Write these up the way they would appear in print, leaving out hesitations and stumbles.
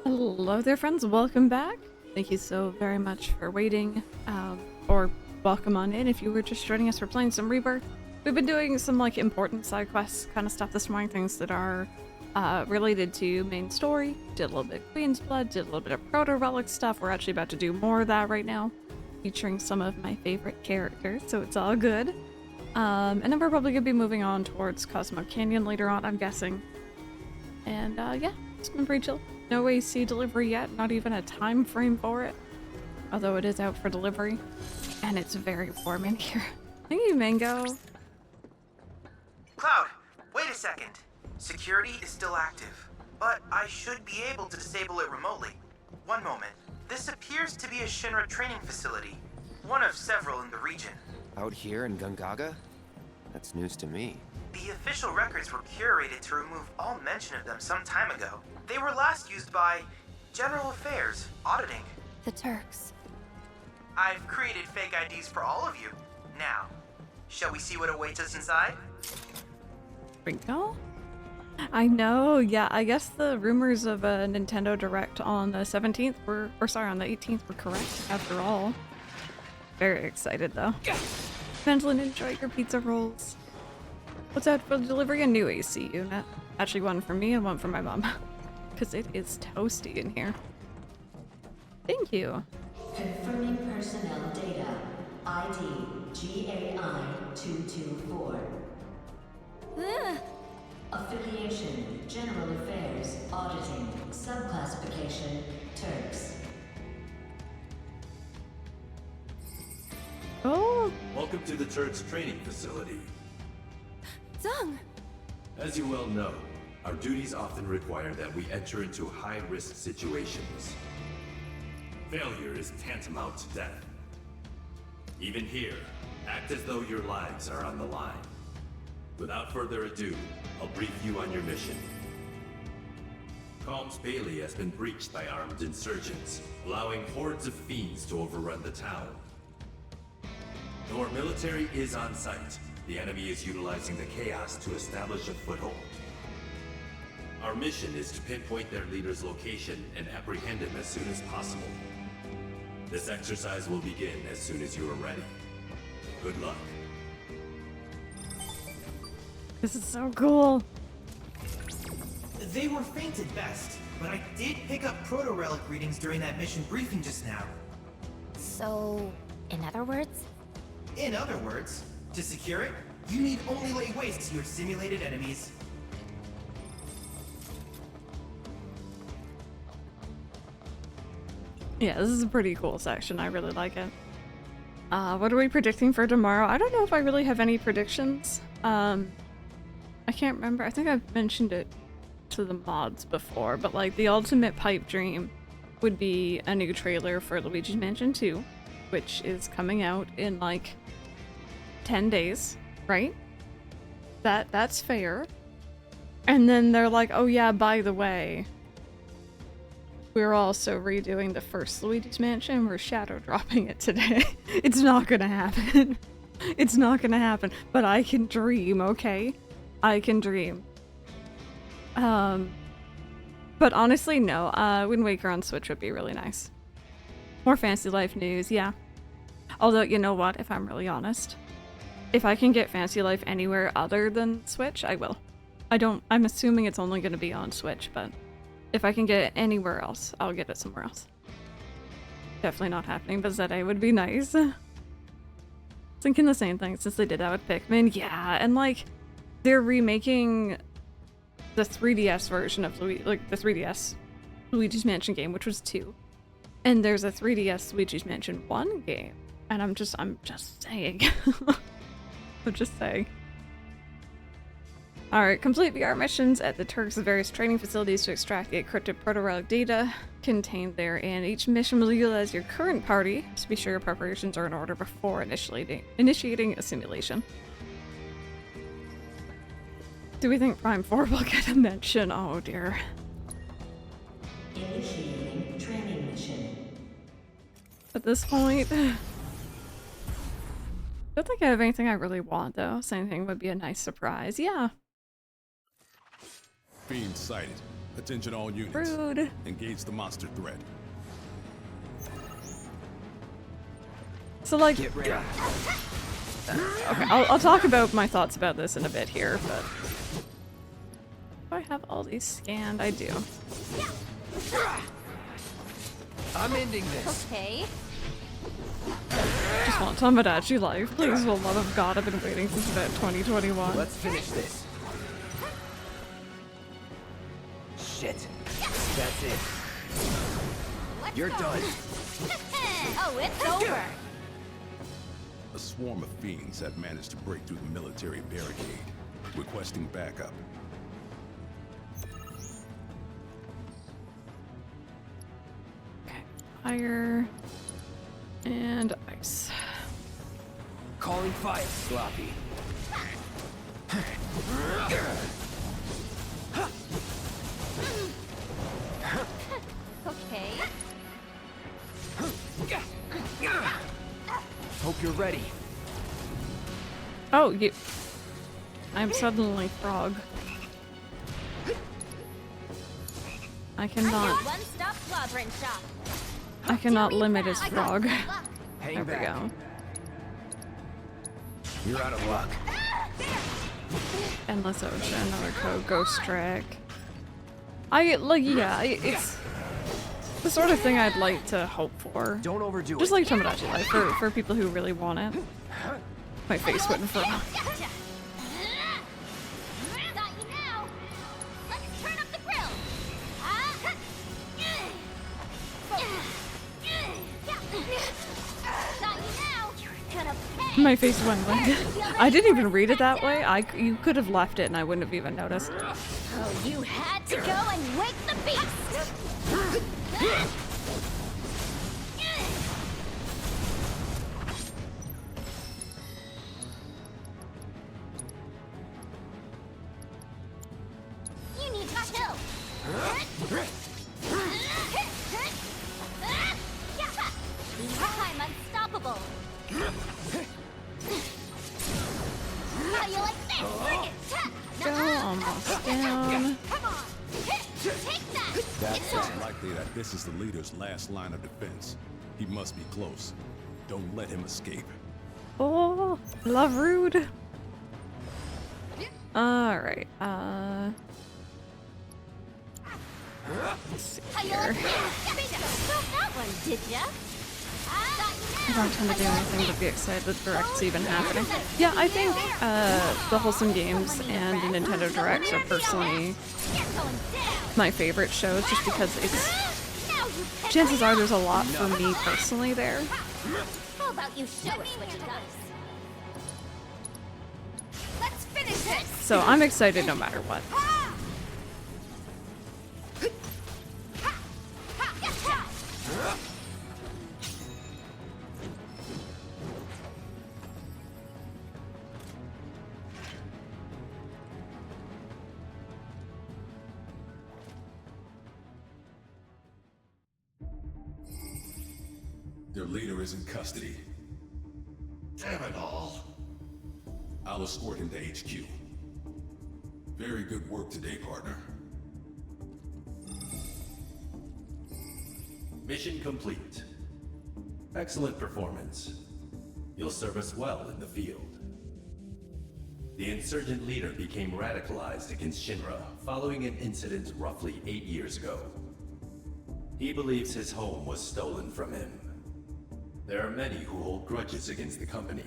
Hello there, friends. Welcome back. Thank you so very much for waiting, or welcome on in if you were just joining us for playing some Rebirth. We've been doing some like important side quests kind of stuff this morning, things that are related to main story. Did a little bit of Queen's Blood, did a little bit of Proto-Relic stuff. We're actually about to do more of that right now, featuring some of my favorite characters, so it's all good. And then we're probably gonna be moving on towards Cosmo Canyon later on, I'm guessing. And yeah, it's been pretty chill. No AC delivery yet, not even a time frame for it. Although it is out for delivery. And it's very warm in here. Thank you, Mango. Cloud, wait a second. Security is still active, but I should be able to disable it remotely. One moment. This appears to be a Shinra training facility. One of several in the region. Out here in Gungaga? That's news to me. The official records were curated to remove all mention of them some time ago. They were last used by General Affairs, auditing. The Turks. I've created fake IDs for all of you. Now, shall we see what awaits us inside? Sprinkle? I know, yeah, I guess the rumors of a Nintendo Direct on the 17th were, or sorry, on the 18th were correct after all. Very excited though. Pendlin, enjoy your pizza rolls. What's out for delivery? A new AC unit. Actually one for me and one for my mom. Because it is toasty in here. Thank you. Confirming personnel data. ID GAI 224. Affiliation General Affairs Auditing. Subclassification Turks. Oh! Welcome to the Turks training facility. Zung! As you well know, our duties often require that we enter into high-risk situations. Failure is tantamount to death. Even here, act as though your lives are on the line. Without further ado, I'll brief you on your mission. Kalm's Bailey has been breached by armed insurgents, allowing hordes of fiends to overrun the town. Though our military is on site, the enemy is utilizing the chaos to establish a foothold. Our mission is to pinpoint their leader's location and apprehend him as soon as possible. This exercise will begin as soon as you are ready. Good luck. This is so cool. They were faint at best, but I did pick up Proto-Relic readings during that mission briefing just now. So, in other words? In other words, to secure it, you need only lay waste to your simulated enemies. Yeah, this is a pretty cool section. I really like it. What are we predicting for tomorrow? I don't know if I really have any predictions. I can't remember. I think I've mentioned it to the mods before, but like the ultimate pipe dream would be a new trailer for Luigi's Mansion 2, which is coming out in like 10 days, right? That's fair. And then they're like, oh yeah, by the way, we're also redoing the first Luigi's Mansion. We're shadow dropping it today. It's not gonna happen. It's not gonna happen. But I can dream, okay? I can dream. But honestly, no. Wind Waker on Switch would be really nice. More Fantasy Life news, yeah. Although, you know what? If I'm really honest, if I can get Fantasy Life anywhere other than Switch, I will. I'm assuming it's only gonna be on Switch, but if I can get it anywhere else, I'll get it somewhere else. Definitely not happening, but ZA would be nice. Thinking the same thing since they did that with Pikmin. Yeah, and like, they're remaking the 3DS version of the 3DS Luigi's Mansion game, which was 2. And there's a 3DS Luigi's Mansion 1 game. And I'm just saying. I'm just saying. Alright, complete VR missions at the Turks' various training facilities to extract the encrypted proto-relic data contained therein. Each mission will utilize your current party, so be sure your preparations are in order before initiating a simulation. Do we think Prime 4 will get a mention? Oh dear. Initiating training mission. At this point, I don't think I have anything I really want though. Same thing would be a nice surprise. Yeah. Fiend sighted. Attention all units. Rude. Engage the monster threat. So like, Get ready. okay, I'll talk about my thoughts about this in a bit here, but do I have all these scanned? I do. I'm ending this. Okay. Just want Tomodachi life, please, for the love of God. I've been waiting since about 2021. Let's finish this. Shit. That's it. You're done. Oh, it's over. A swarm of fiends have managed to break through the military barricade, requesting backup. Okay, fire and ice. Calling fire, Sloppy. Okay. Hope you're ready. Oh, you. I'm suddenly frog. I cannot. One-stop clobbering shop. I cannot limit his frog. Hang There we back. go. You're out of luck. Endless Ocean, another code, Ghost Track. It's the sort of thing I'd like to hope for. Don't overdo Just it. like Tomodachi Life, for people who really want it. My face went frog. Got you now. Let's turn up the grill. Got you now. You're gonna pay. My face went like I didn't even read it that way. You could have left it and I wouldn't have even noticed. Oh, you had to go and wake the beast. You need to chill. I'm unstoppable. How you like this? Bring it. Go, almost down. Come on. Take that. It's likely that this is the leader's last line of defense. He must be close. Don't let him escape. Oh, love rude. Alright, let's see How you here. like this? That one, did ya? I don't tend to do anything but be excited that Direct's even happening. Yeah, I think the Wholesome Games and the Nintendo Directs are personally my favorite shows just because it's... Chances are there's a lot for me personally there. How about you show us what you got? Let's finish this. So I'm excited no matter what. Their leader is in custody. Damn it all. I'll escort him to HQ. Very good work today, partner. Mission complete. Excellent performance. You'll serve us well in the field. The insurgent leader became radicalized against Shinra following an incident roughly 8 years ago. He believes his home was stolen from him. There are many who hold grudges against the company,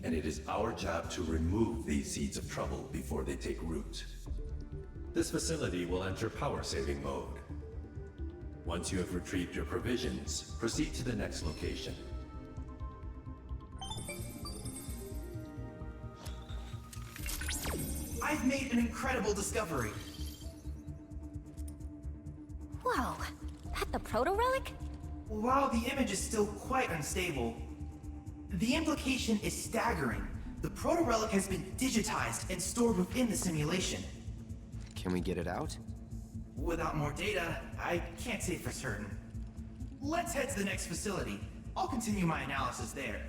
and it is our job to remove these seeds of trouble before they take root. This facility will enter power-saving mode. Once you have retrieved your provisions, proceed to the next location. I've made an incredible discovery. Whoa, that the proto-relic? While the image is still quite unstable, the implication is staggering. The proto-relic has been digitized and stored within the simulation. Can we get it out? Without more data, I can't say for certain. Let's head to the next facility. I'll continue my analysis there.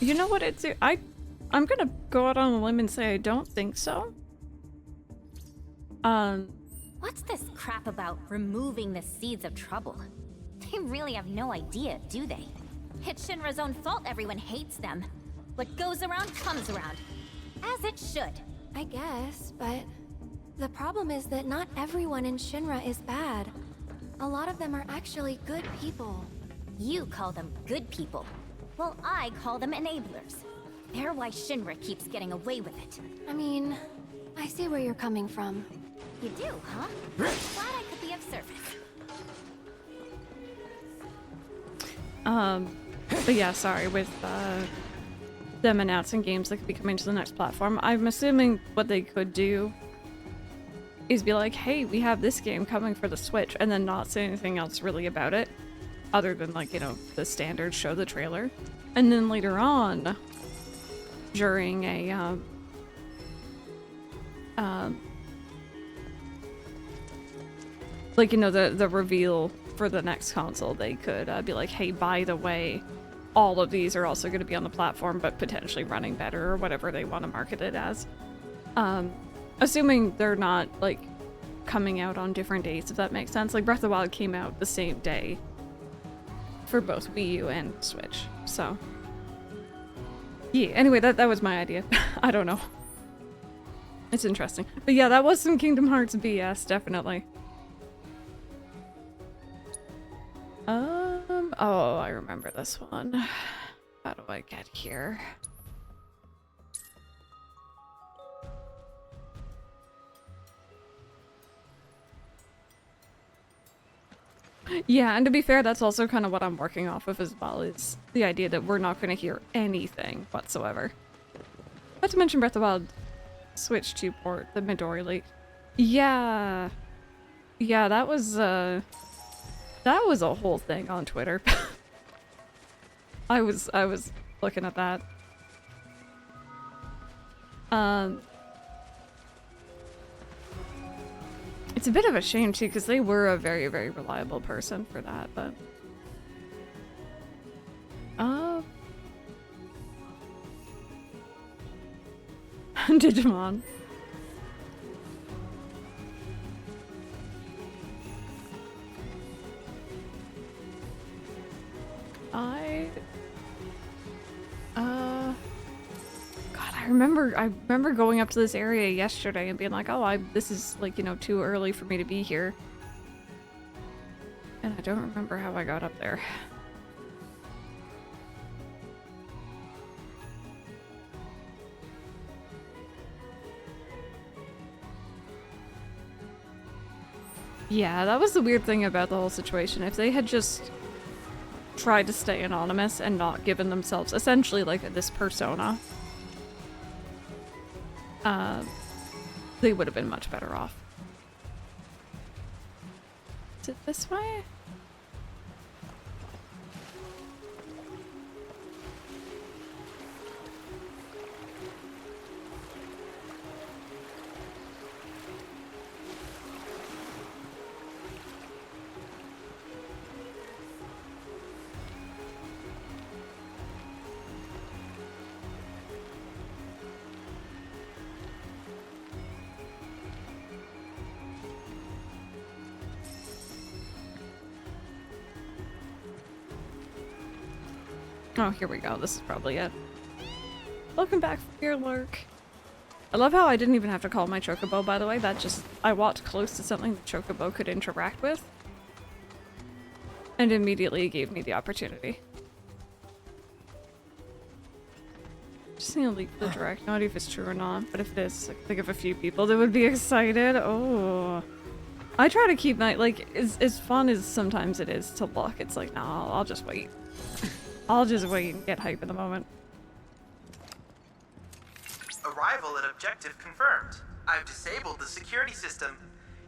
You know what it's... I'm gonna go out on a limb and say I don't think so. What's this crap about removing the seeds of trouble? They really have no idea, do they? It's Shinra's own fault everyone hates them. What goes around comes around. As it should. I guess, but the problem is that not everyone in Shinra is bad. A lot of them are actually good people. You call them good people. Well, I call them enablers. They're why Shinra keeps getting away with it. I mean, I see where you're coming from. You do, huh? Glad I could be of service. But yeah, sorry, with them announcing games that could be coming to the next platform, I'm assuming what they could do is be like, hey, we have this game coming for the Switch, and then not say anything else really about it, other than, like, you know, the standard show the trailer. And then later on, during a, like, you know, the reveal for the next console, they could be like, hey, by the way, all of these are also going to be on the platform, but potentially running better, or whatever they want to market it as. Assuming they're not, like, coming out on different dates, if that makes sense. Like, Breath of the Wild came out the same day for both Wii U and Switch, so... yeah, anyway, that was my idea. I don't know. It's interesting. But yeah, that was some Kingdom Hearts BS, definitely. Oh, I remember this one. How do I get here? Yeah, and to be fair, that's also kind of what I'm working off of as well, is the idea that we're not going to hear anything whatsoever. Not to mention Breath of the Wild Switch 2 port, the Midori Lake. Yeah. Yeah, that was a whole thing on Twitter. I was looking at that. It's a bit of a shame too, because they were a very, very reliable person for that, but... Digimon. God, I remember going up to this area yesterday and being like, oh, this is, like, you know, too early for me to be here. And I don't remember how I got up there. Yeah, that was the weird thing about the whole situation. If they had just tried to stay anonymous and not given themselves essentially like this persona, they would have been much better off. Is it this way? Oh, here we go. This is probably it. Welcome back from your lurk. I love how I didn't even have to call my Chocobo, by the way. That just... I walked close to something the Chocobo could interact with. And immediately gave me the opportunity. Just gonna leak the direct. Not if it's true or not, but if it is, I think of a few people that would be excited. Oh. I try to keep my... like, as fun as sometimes it is to look, it's like, nah, I'll just wait. I'll just wait and get hype in the moment. Arrival at objective confirmed. I've disabled the security system.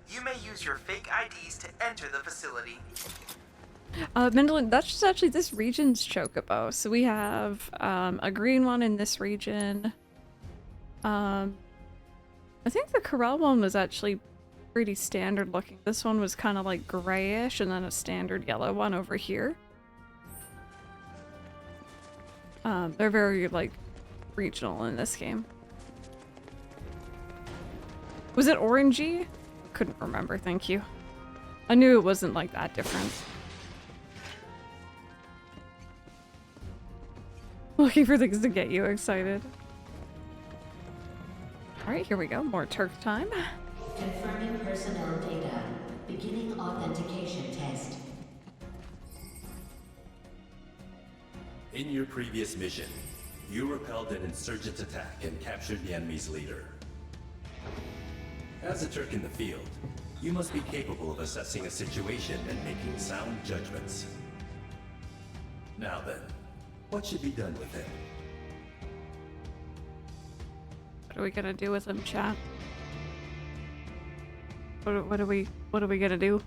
You may use your fake IDs to enter the facility. Mendelin, that's just actually this region's Chocobo. So we have a green one in this region. I think the Corel one was actually pretty standard looking. This one was kind of like grayish, and then a standard yellow one over here. They're very, like, regional in this game. Was it orangey? Couldn't remember, thank you. I knew it wasn't, like, that different. Looking for things to get you excited. Alright, here we go. More Turk time. Confirming personnel data. Beginning authentication test. In your previous mission, you repelled an insurgent attack and captured the enemy's leader. As a Turk in the field, you must be capable of assessing a situation and making sound judgments. Now then, what should be done with him? What are we gonna do with him, chat? What are we gonna do?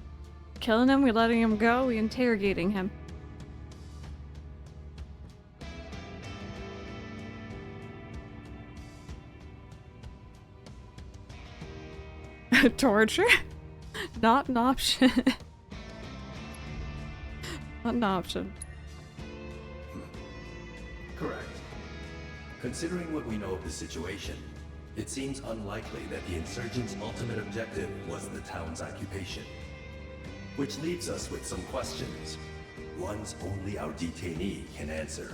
Killing him? We letting him go? We interrogating him? Torture? Not an option. Not an option. Correct. Considering what we know of the situation, it seems unlikely that the insurgents' ultimate objective was the town's occupation. Which leaves us with some questions. Ones only our detainee can answer.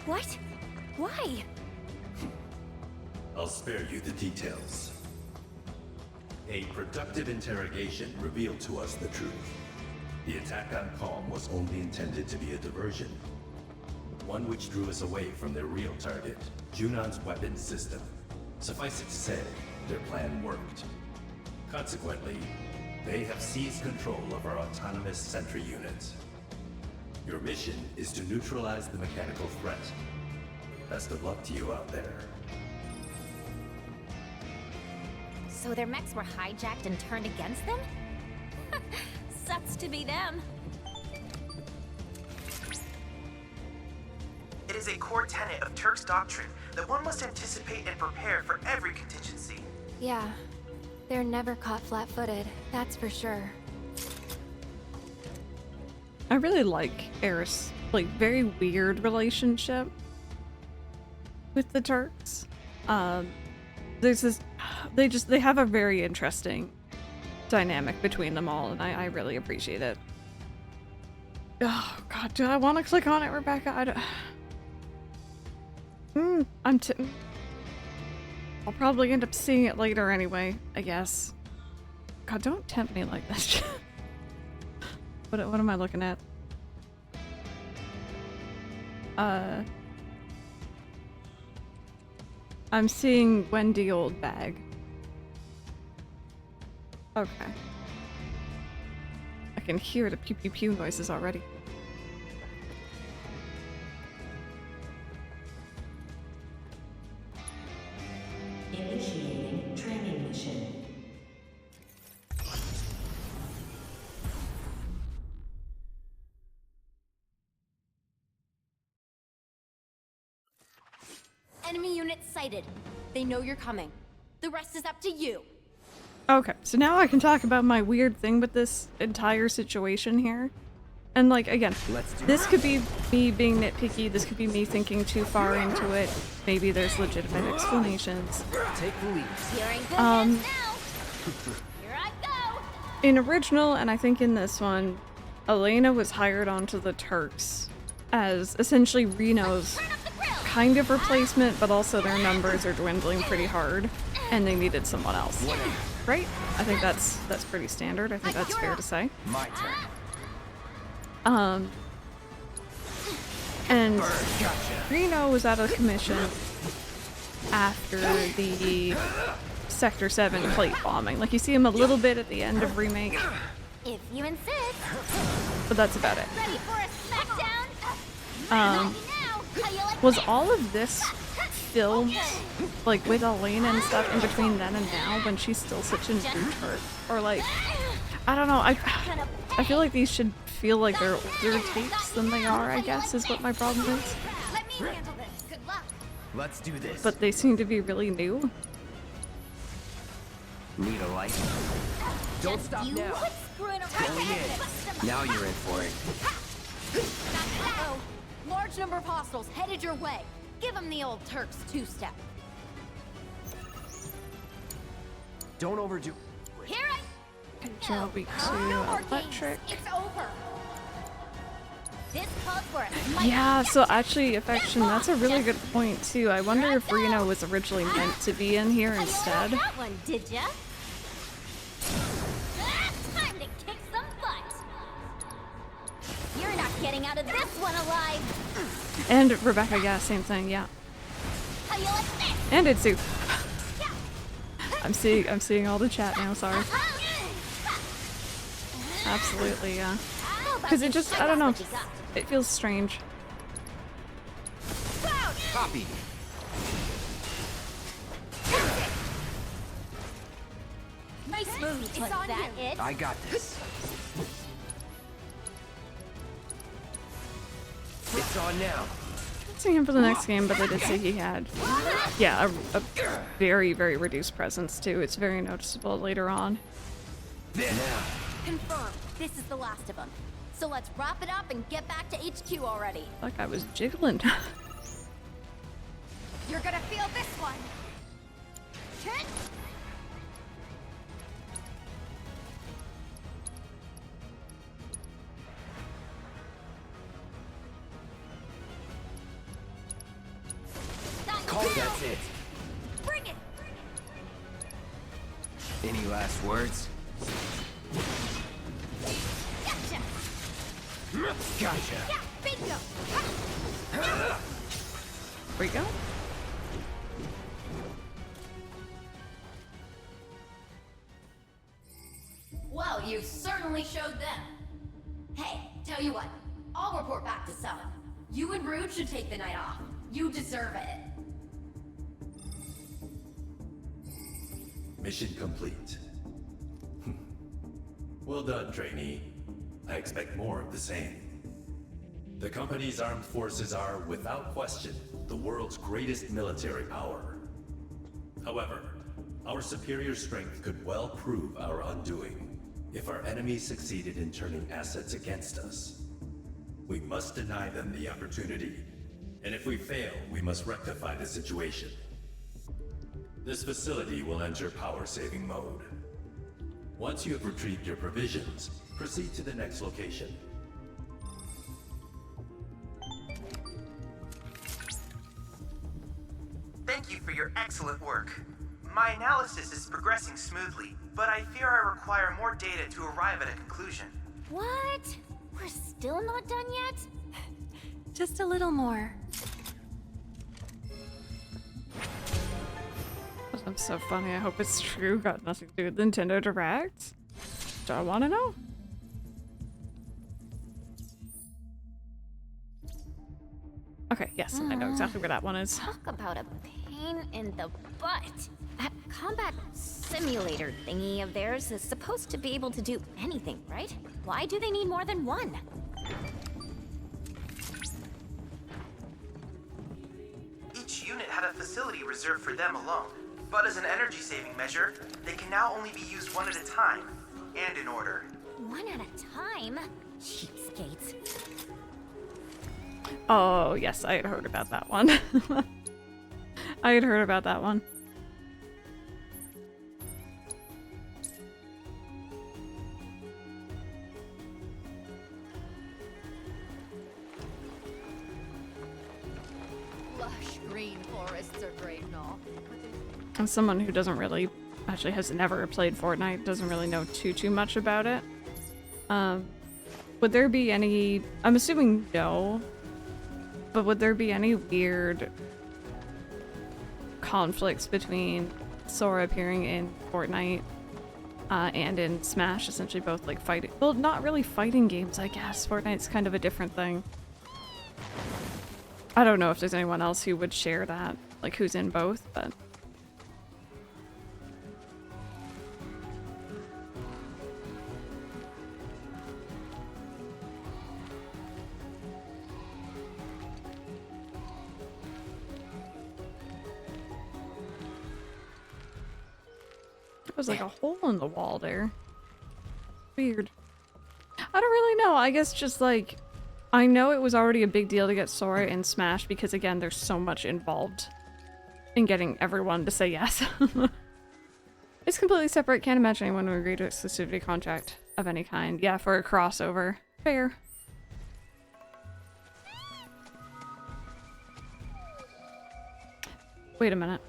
What? Why? I'll spare you the details. A productive interrogation revealed to us the truth. The attack on Kalm was only intended to be a diversion. One which drew us away from their real target, Junon's weapons system. Suffice it to say, their plan worked. Consequently, they have seized control of our autonomous sentry unit. Your mission is to neutralize the mechanical threat. Best of luck to you out there. So their mechs were hijacked and turned against them? Sucks to be them. It is a core tenet of Turk's doctrine that one must anticipate and prepare for every contingency. Yeah, they're never caught flat-footed, that's for sure. I really like Eris' like very weird relationship with the Turks. There's this, they have a very interesting dynamic between them all, and I really appreciate it. Oh god, do I want to click on it, Rebecca? I don't. I'll probably end up seeing it later anyway, I guess. God, don't tempt me like this. What am I looking at? I'm seeing Wendy Old Bag. Okay. I can hear the pew pew pew noises already. Initiating training mission. Enemy unit sighted. They know you're coming. The rest is up to you. Okay, so now I can talk about my weird thing with this entire situation here. And like, again, this could be me being nitpicky, this could be me thinking too far into it. Maybe there's legitimate explanations. Take the lead. You're in good hands now. Here I go. In original, and I think in this one, Elena was hired onto the Turks as essentially Reno's kind of replacement, but also their numbers are dwindling pretty hard, and they needed someone else. Right? I think that's pretty standard. I think that's fair to say. My turn. And Reno was out of commission after the Sector 7 plate bombing. Like, you see him a little bit at the end of Remake, If you insist. but that's about it. Ready for a smackdown? Was all of this filmed, like, with Elena and stuff in between then and now, when she's still such an introvert? Or, like, I don't know, I feel like these should feel like they're older tapes than they are, I guess, is what my problem is. Let me handle this. Good luck. Let's do this. But they seem to be really new. Need a light? Don't stop You now. quit screwing around. Bust 'em Now you're in for it. Uh-oh. Large number of hostiles headed your way. Give them the old Turk's two-step. Don't overdo. Here I Good job, week No 2 more electric. games. It's over. This calls for a Yeah, so actually, Affection, that's a really good point too. I wonder if Reno was originally meant to be in here instead. That one, did ya? Time to kick some butt. You're not getting out of this one alive. And Rebecca, yeah, same thing, yeah. How you like this? And Itsu. I'm seeing all the chat now, sorry. Absolutely, yeah. Because it just, I don't know, it feels strange. Copy. Nice move. It's Was on that you. it? I got this. It's on now. Seeing him for the next game, but they did say he had, yeah, a very, very reduced presence too. It's very noticeable later on. Now. Confirmed. This is the last of them. So let's wrap it up and get back to HQ already. Like I was jiggling. You're gonna feel this one. Hit. That's it. Bring it. Any last words? Gotcha. Gotcha. Yeah, bingo. Here we go. Well, you certainly showed them. Hey, tell you what, I'll report back to Summon. You and Rude should take the night off. You deserve it. Mission complete. Well done, trainee. I expect more of the same. The company's armed forces are, without question, the world's greatest military power. However, our superior strength could well prove our undoing if our enemies succeeded in turning assets against us. We must deny them the opportunity, and if we fail, we must rectify the situation. This facility will enter power-saving mode. Once you have retrieved your provisions, proceed to the next location. Thank you for your excellent work. My analysis is progressing smoothly, but I fear I require more data to arrive at a conclusion. What? We're still not done yet? Just a little more. That's so funny. I hope it's true. Got nothing to do with Nintendo Direct. Do I want to know? Okay, yes, I know exactly where that one is. Talk about a pain in the butt. That combat simulator thingy of theirs is supposed to be able to do anything, right? Why do they need more than one? Each unit had a facility reserved for them alone, but as an energy-saving measure, they can now only be used one at a time, and in order. One at a time? Cheapskates. Oh, yes, I had heard about that one. I had heard about that one. Lush green forests are great and all. As someone who doesn't really, actually has never played Fortnite, doesn't really know too much about it. Would there be any, I'm assuming no, but would there be any weird conflicts between Sora appearing in Fortnite and in Smash, essentially both like fighting, well, not really fighting games, I guess. Fortnite's kind of a different thing. I don't know if there's anyone else who would share that, like who's in both, but... There was like a hole in the wall there. Weird. I don't really know. I guess just like, I know it was already a big deal to get Sora in Smash because again, there's so much involved in getting everyone to say yes. It's completely separate. Can't imagine anyone would agree to exclusivity contract of any kind. Yeah, for a crossover. Fair. Wait a minute.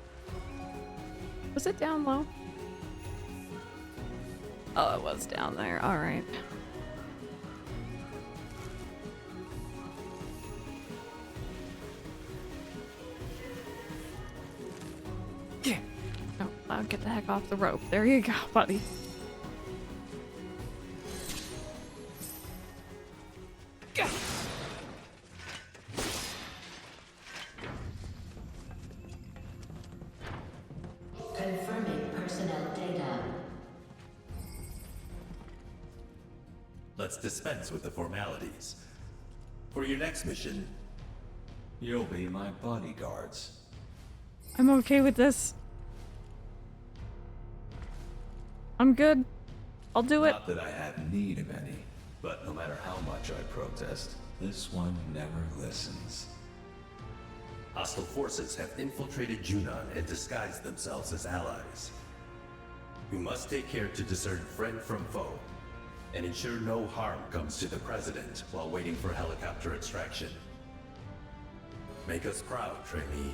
Was it down low? Oh, it was down there. Alright. Yeah. Oh, I'll get the heck off the rope. There you go, buddy. Confirming personnel data. Let's dispense with the formalities. For your next mission, you'll be my bodyguards. I'm okay with this. I'm good. I'll do it. Not that I have need of any, but no matter how much I protest, this one never listens. Hostile forces have infiltrated Junon and disguised themselves as allies. We must take care to discern friend from foe, and ensure no harm comes to the President while waiting for helicopter extraction. Make us proud, trainee.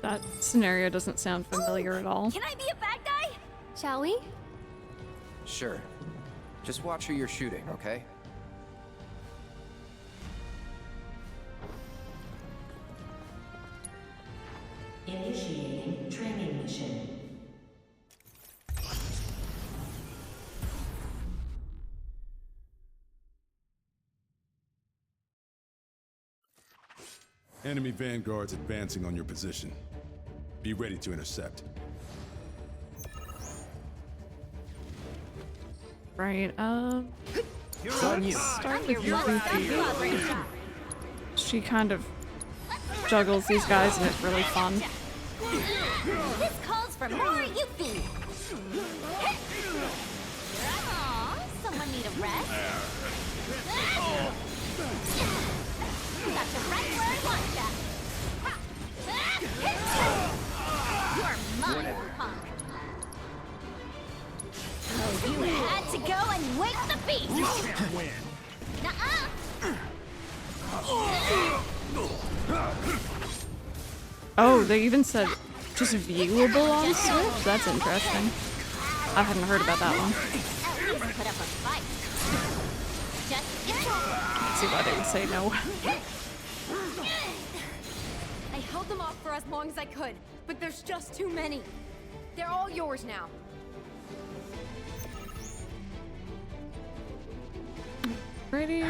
That scenario doesn't sound familiar at all. Can I be a bad guy? Shall we? Sure. Just watch who you're shooting, okay? Initiating training mission. Enemy vanguards advancing on your position. Be ready to intercept. Right, It's on you. start with you, Goofy. She kind of juggles these guys and it's really fun. This calls for more Yuffie! Aw, someone need a rest? Got you right where I want ya! You're mine, punk! Oh, you had to go and wake the beast! You can't win! Nuh-uh! Oh, they even said just viewable on Switch? That's interesting. I hadn't heard about that one. At least put up a fight. Just Let's see why they would say no. I held them off for as long as I could, but there's just too many. They're all yours now. Pretty.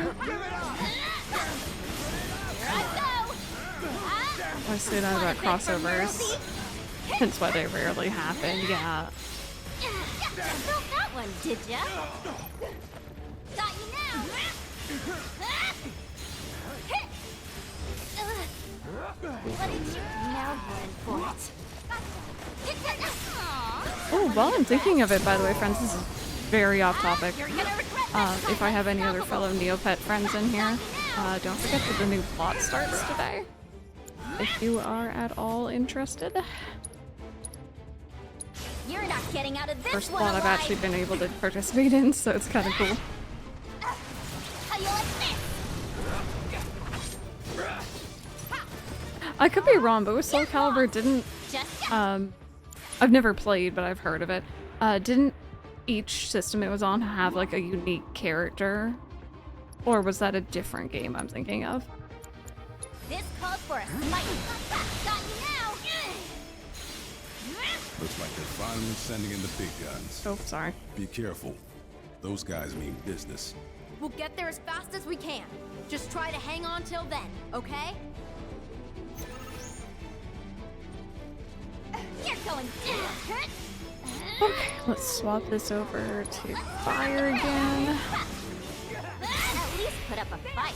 I say that about crossovers. Hence why they rarely happen, yeah. built that one, did ya? Got you now! What did you now run for it? Oh, while I'm thinking of it, by the way, friends, this is very off topic. If I have any other fellow Neopet friends in here, don't forget that the new plot starts today. If you are at all interested. You're not getting out of this First one plot I've alive. actually been able to participate in, so it's kind of cool. How you like this? I could be wrong, but with Soul Calibur didn't, Just I've never played, but I've heard of it. Didn't each system it was on have like a unique character? Or was that a different game I'm thinking of? this calls for a fight. Got you now. Looks like they're finally sending in the big guns. Oh, sorry. Be careful. Those guys mean business. We'll get there as fast as we can. Just try to hang on till then, okay? You're going Okay, let's swap this over to fire again. At least put up a fight.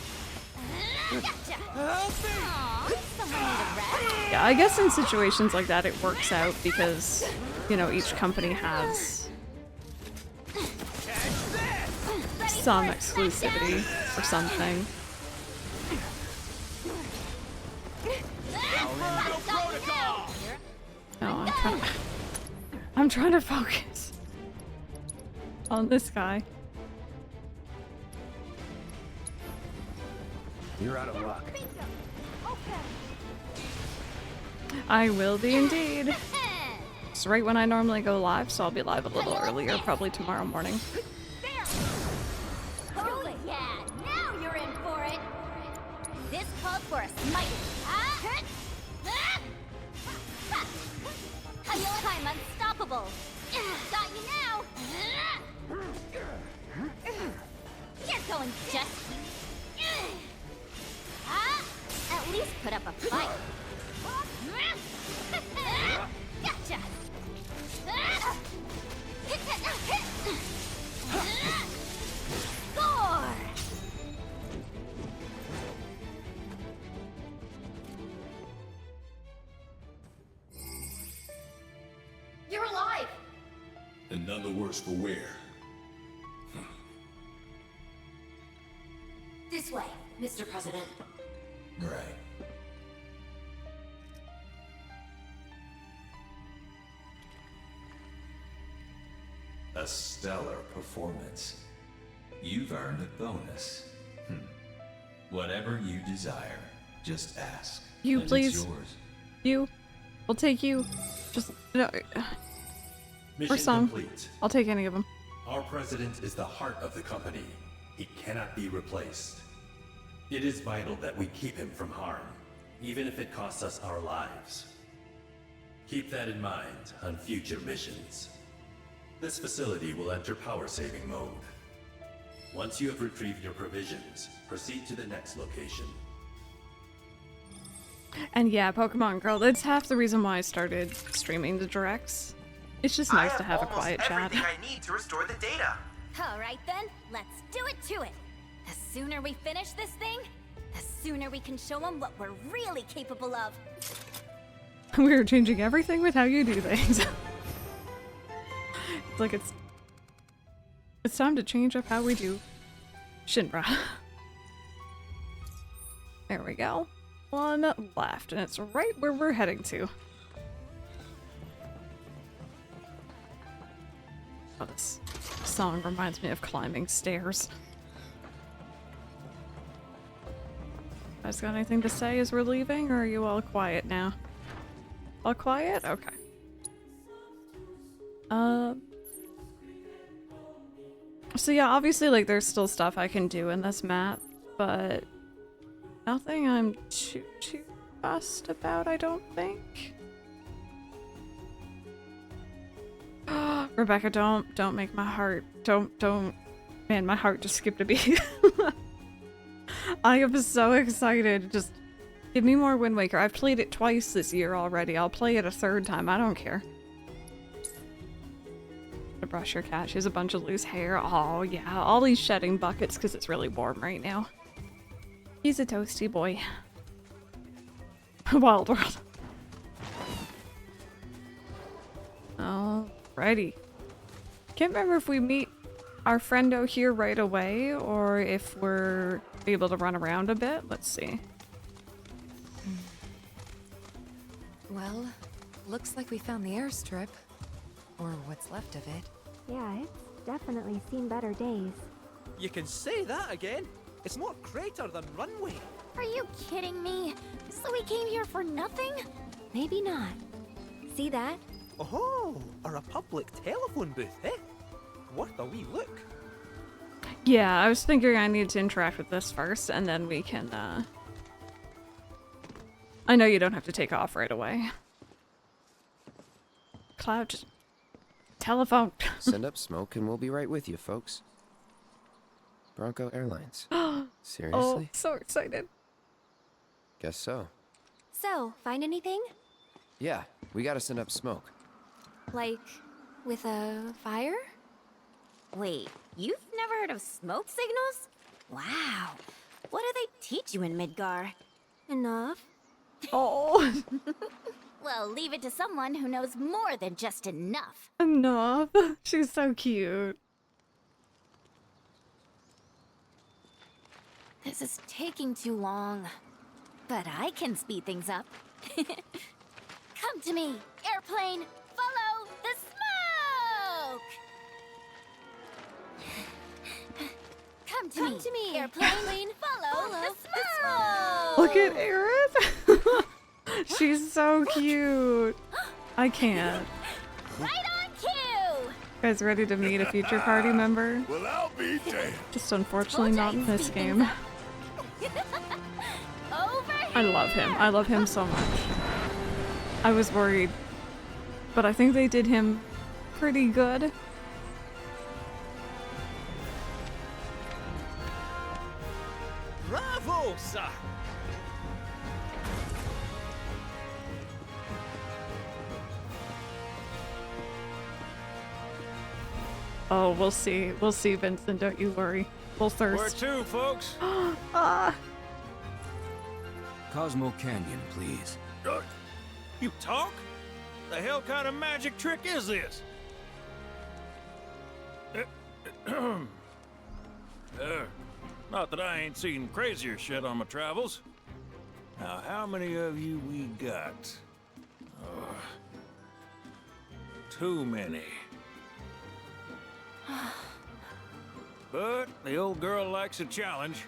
Gotcha. Aw, someone need a rest? Yeah, I guess in situations like that it works out because, you know, each company has some exclusivity or something. No, I'm trying to focus on this guy. You're out of luck. I will be indeed. It's right when I normally go live, so I'll be live a little earlier, probably tomorrow morning. Oh yeah, now you're in for it. This calls for a smite. I'm unstoppable. Got you now. You're going just. At least put up a fight. Gotcha. Score. You're alive! And none the worse for wear. This way, Mr. President. Right. A stellar performance. You've earned a bonus. Whatever you desire, just ask. You, and please. It's yours. You. We'll take you. Just no. Mission some. complete. I'll take any of them. Our president is the heart of the company. He cannot be replaced. It is vital that we keep him from harm, even if it costs us our lives. Keep that in mind on future missions. This facility will enter power-saving mode. Once you have retrieved your provisions, proceed to the next location. And yeah, Pokemon Girl, that's half the reason why I started streaming the directs. It's just nice to have a quiet chat. I have almost everything I need to restore the data. Alright then, let's do it to it. The sooner we finish this thing, the sooner we can show them what we're really capable of. We're changing everything with how you do things. It's like it's time to change up how we do Shinra. There we go. One left, and it's right where we're heading to. Oh, this song reminds me of climbing stairs. You guys got anything to say as we're leaving, or are you all quiet now? All quiet? Okay. So yeah, obviously, like, there's still stuff I can do in this map, but nothing I'm too fussed about, I don't think. Rebecca, don't make my heart, don't, man, my heart just skipped a beat. I am so excited. Just give me more Wind Waker. I've played it twice this year already. I'll play it a third time. I don't care. To brush your cat. She has a bunch of loose hair. Oh, yeah. All these shedding buckets because it's really warm right now. He's a toasty boy. Wild World. Alrighty. Can't remember if we meet our friendo here right away or if we're able to run around a bit. Let's see. Well, looks like we found the airstrip. Or what's left of it. Yeah, it's definitely seen better days. You can say that again. It's more crater than runway. Are you kidding me? So we came here for nothing? Maybe not. See that? Oh, a Republic telephone booth, eh? Worth a wee look. Yeah, I was thinking I need to interact with this first, and then we can, I know you don't have to take off right away. Cloud, just... telephone. Send up smoke and we'll be right with you, folks. Bronco Airlines. Seriously? Oh, so excited. Guess so. So, find anything? Yeah, we gotta send up smoke. Like, with a fire? Wait, you've never heard of smoke signals? Wow. What do they teach you in Midgar? Enough. Oh. Well, leave it to someone who knows more than just enough. Enough. She's so cute. This is taking too long. But I can speed things up. Come to me, airplane! Follow the smoke! Come to me, airplane! Follow the smoke! Look at Aerith! She's so cute. I can't. Right on cue! You guys ready to meet a future party member? Well, I'll be damned. Just unfortunately not in this game. I love him. I love him so much. I was worried, but I think they did him pretty good. Bravo, sir! Oh, we'll see. We'll see, Vincent. Don't you worry. We'll thirst. Where to, folks? Ah. Cosmo Canyon, please. You talk? The hell kind of magic trick is this? Not that I ain't seen crazier shit on my travels. Now, how many of you we got? Too many. But the old girl likes a challenge.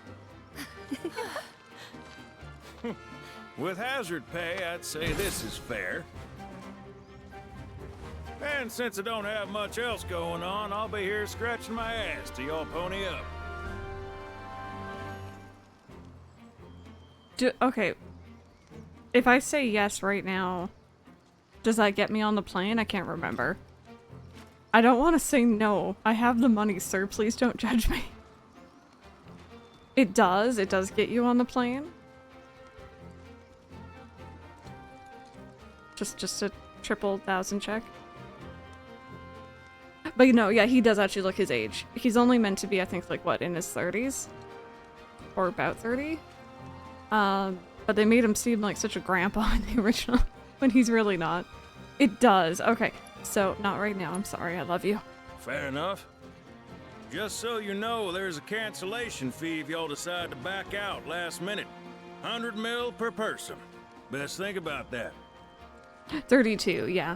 With hazard pay, I'd say this is fair. And since I don't have much else going on, I'll be here scratching my ass till y'all pony up. Okay. If I say yes right now, does that get me on the plane? I can't remember. I don't want to say no. I have the money, sir. Please don't judge me. It does. It does get you on the plane. Just a triple thousand check. But you know, yeah, he does actually look his age. He's only meant to be, I think, like, what, in his 30s? Or about 30? But they made him seem like such a grandpa in the original, when he's really not. It does. Okay, so not right now. I'm sorry. I love you. Fair enough. Just so you know, there's a cancellation fee if y'all decide to back out last minute. 100 mil per person. Best think about that. 32, yeah.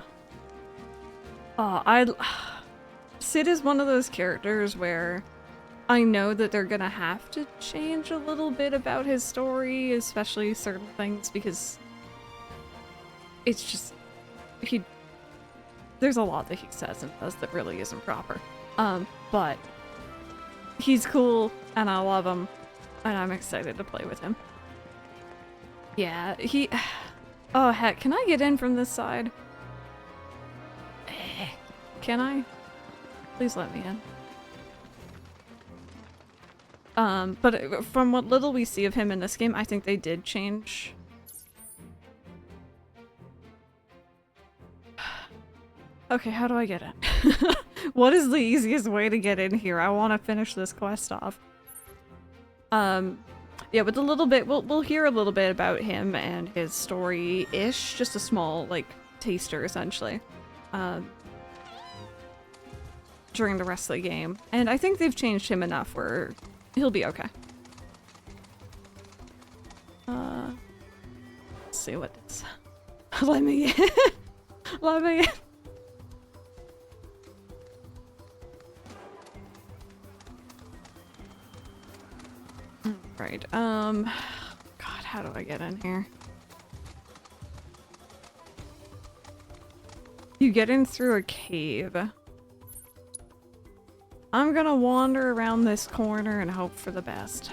Sid is one of those characters where I know that they're gonna have to change a little bit about his story, especially certain things, because it's just there's a lot that he says and does that really isn't proper. But he's cool and I love him and I'm excited to play with him. Yeah, oh heck, can I get in from this side? Can I? Please let me in. But from what little we see of him in this game, I think they did change. Okay, how do I get in? What is the easiest way to get in here? I want to finish this quest off. Yeah, with a little bit, we'll hear a little bit about him and his story-ish. Just a small, like, taster, essentially. During the rest of the game. And I think they've changed him enough where he'll be okay. Let's see what this... Let me in. Let me in. Right, God, how do I get in here? You get in through a cave. I'm gonna wander around this corner and hope for the best.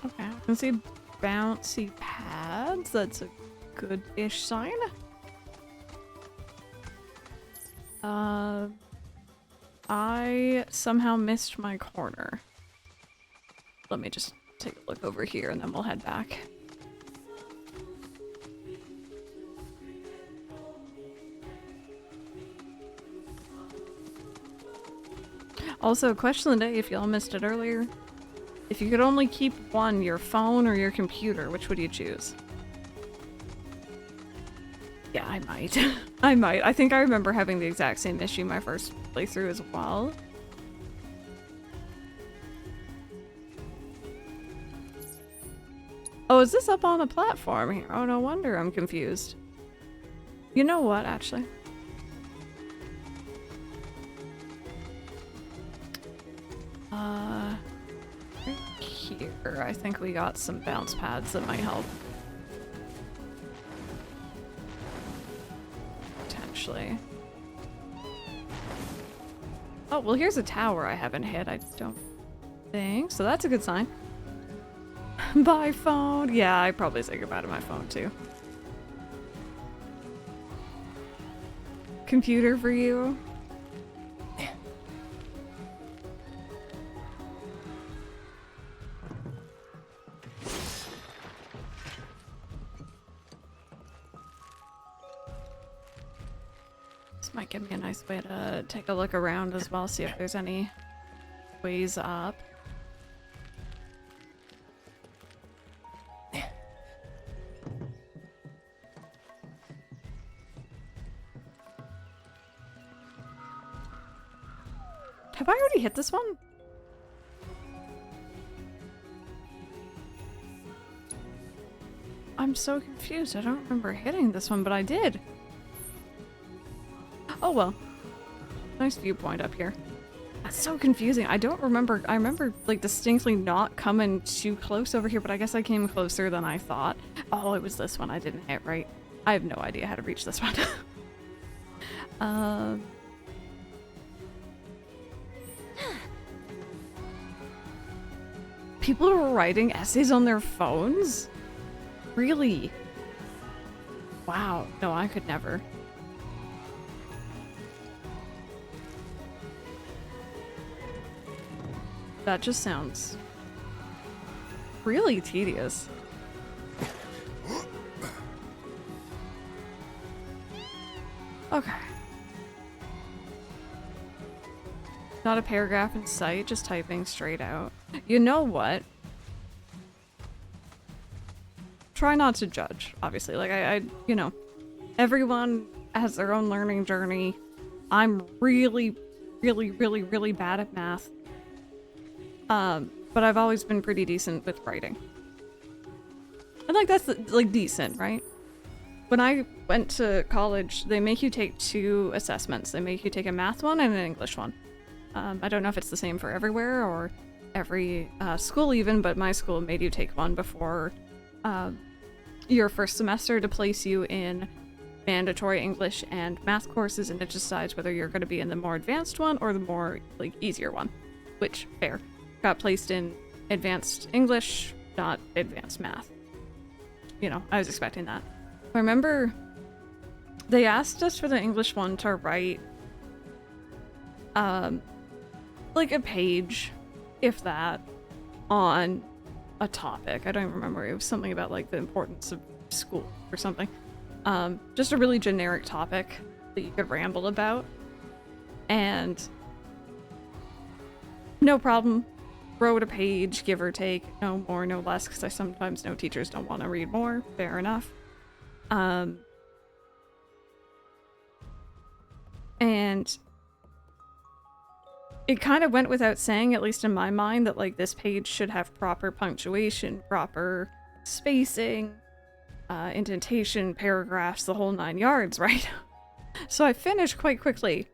Okay, I can see bouncy pads. That's a good-ish sign. I somehow missed my corner. Let me just take a look over here and then we'll head back. Also, question of the day, if y'all missed it earlier. If you could only keep one, your phone or your computer, which would you choose? Yeah, I might. I might. I think I remember having the exact same issue my first playthrough as well. Oh, is this up on a platform here? Oh, no wonder I'm confused. You know what, actually? Right here, I think we got some bounce pads that might help. Potentially. Oh, well, here's a tower I haven't hit, I don't think. So that's a good sign. Bye, phone. Yeah, I probably say goodbye to my phone, too. Computer for you. This might give me a nice way to take a look around as well, see if there's any ways up. Have I already hit this one? I'm so confused. I don't remember hitting this one, but I did. Oh well. Nice viewpoint up here. That's so confusing. I don't remember. I remember like distinctly not coming too close over here, but I guess I came closer than I thought. Oh, it was this one I didn't hit, right? I have no idea how to reach this one. People are writing essays on their phones? Really? Wow. No, I could never. That just sounds really tedious. Okay. Not a paragraph in sight, just typing straight out. You know what? Try not to judge, obviously. Like, I you know, everyone has their own learning journey. I'm really bad at math. But I've always been pretty decent with writing. And like, that's like decent, right? When I went to college, they make you take 2 assessments. They make you take a math one and an English one. I don't know if it's the same for everywhere or every school even, but my school made you take one before your first semester to place you in mandatory English and math courses, and it decides whether you're going to be in the more advanced one or the more like easier one. Which, fair. Got placed in advanced English, not advanced math. You know, I was expecting that. I remember they asked us for the English one to write like a page, if that, on a topic. I don't remember. It was something about like the importance of school or something. Just a really generic topic that you could ramble about. And no problem. Wrote a page, give or take. No more, no less, because I sometimes know teachers don't want to read more. Fair enough. And it kind of went without saying, at least in my mind, that like this page should have proper punctuation, proper spacing, indentation, paragraphs, the whole 9 yards, right? So I finished quite quickly.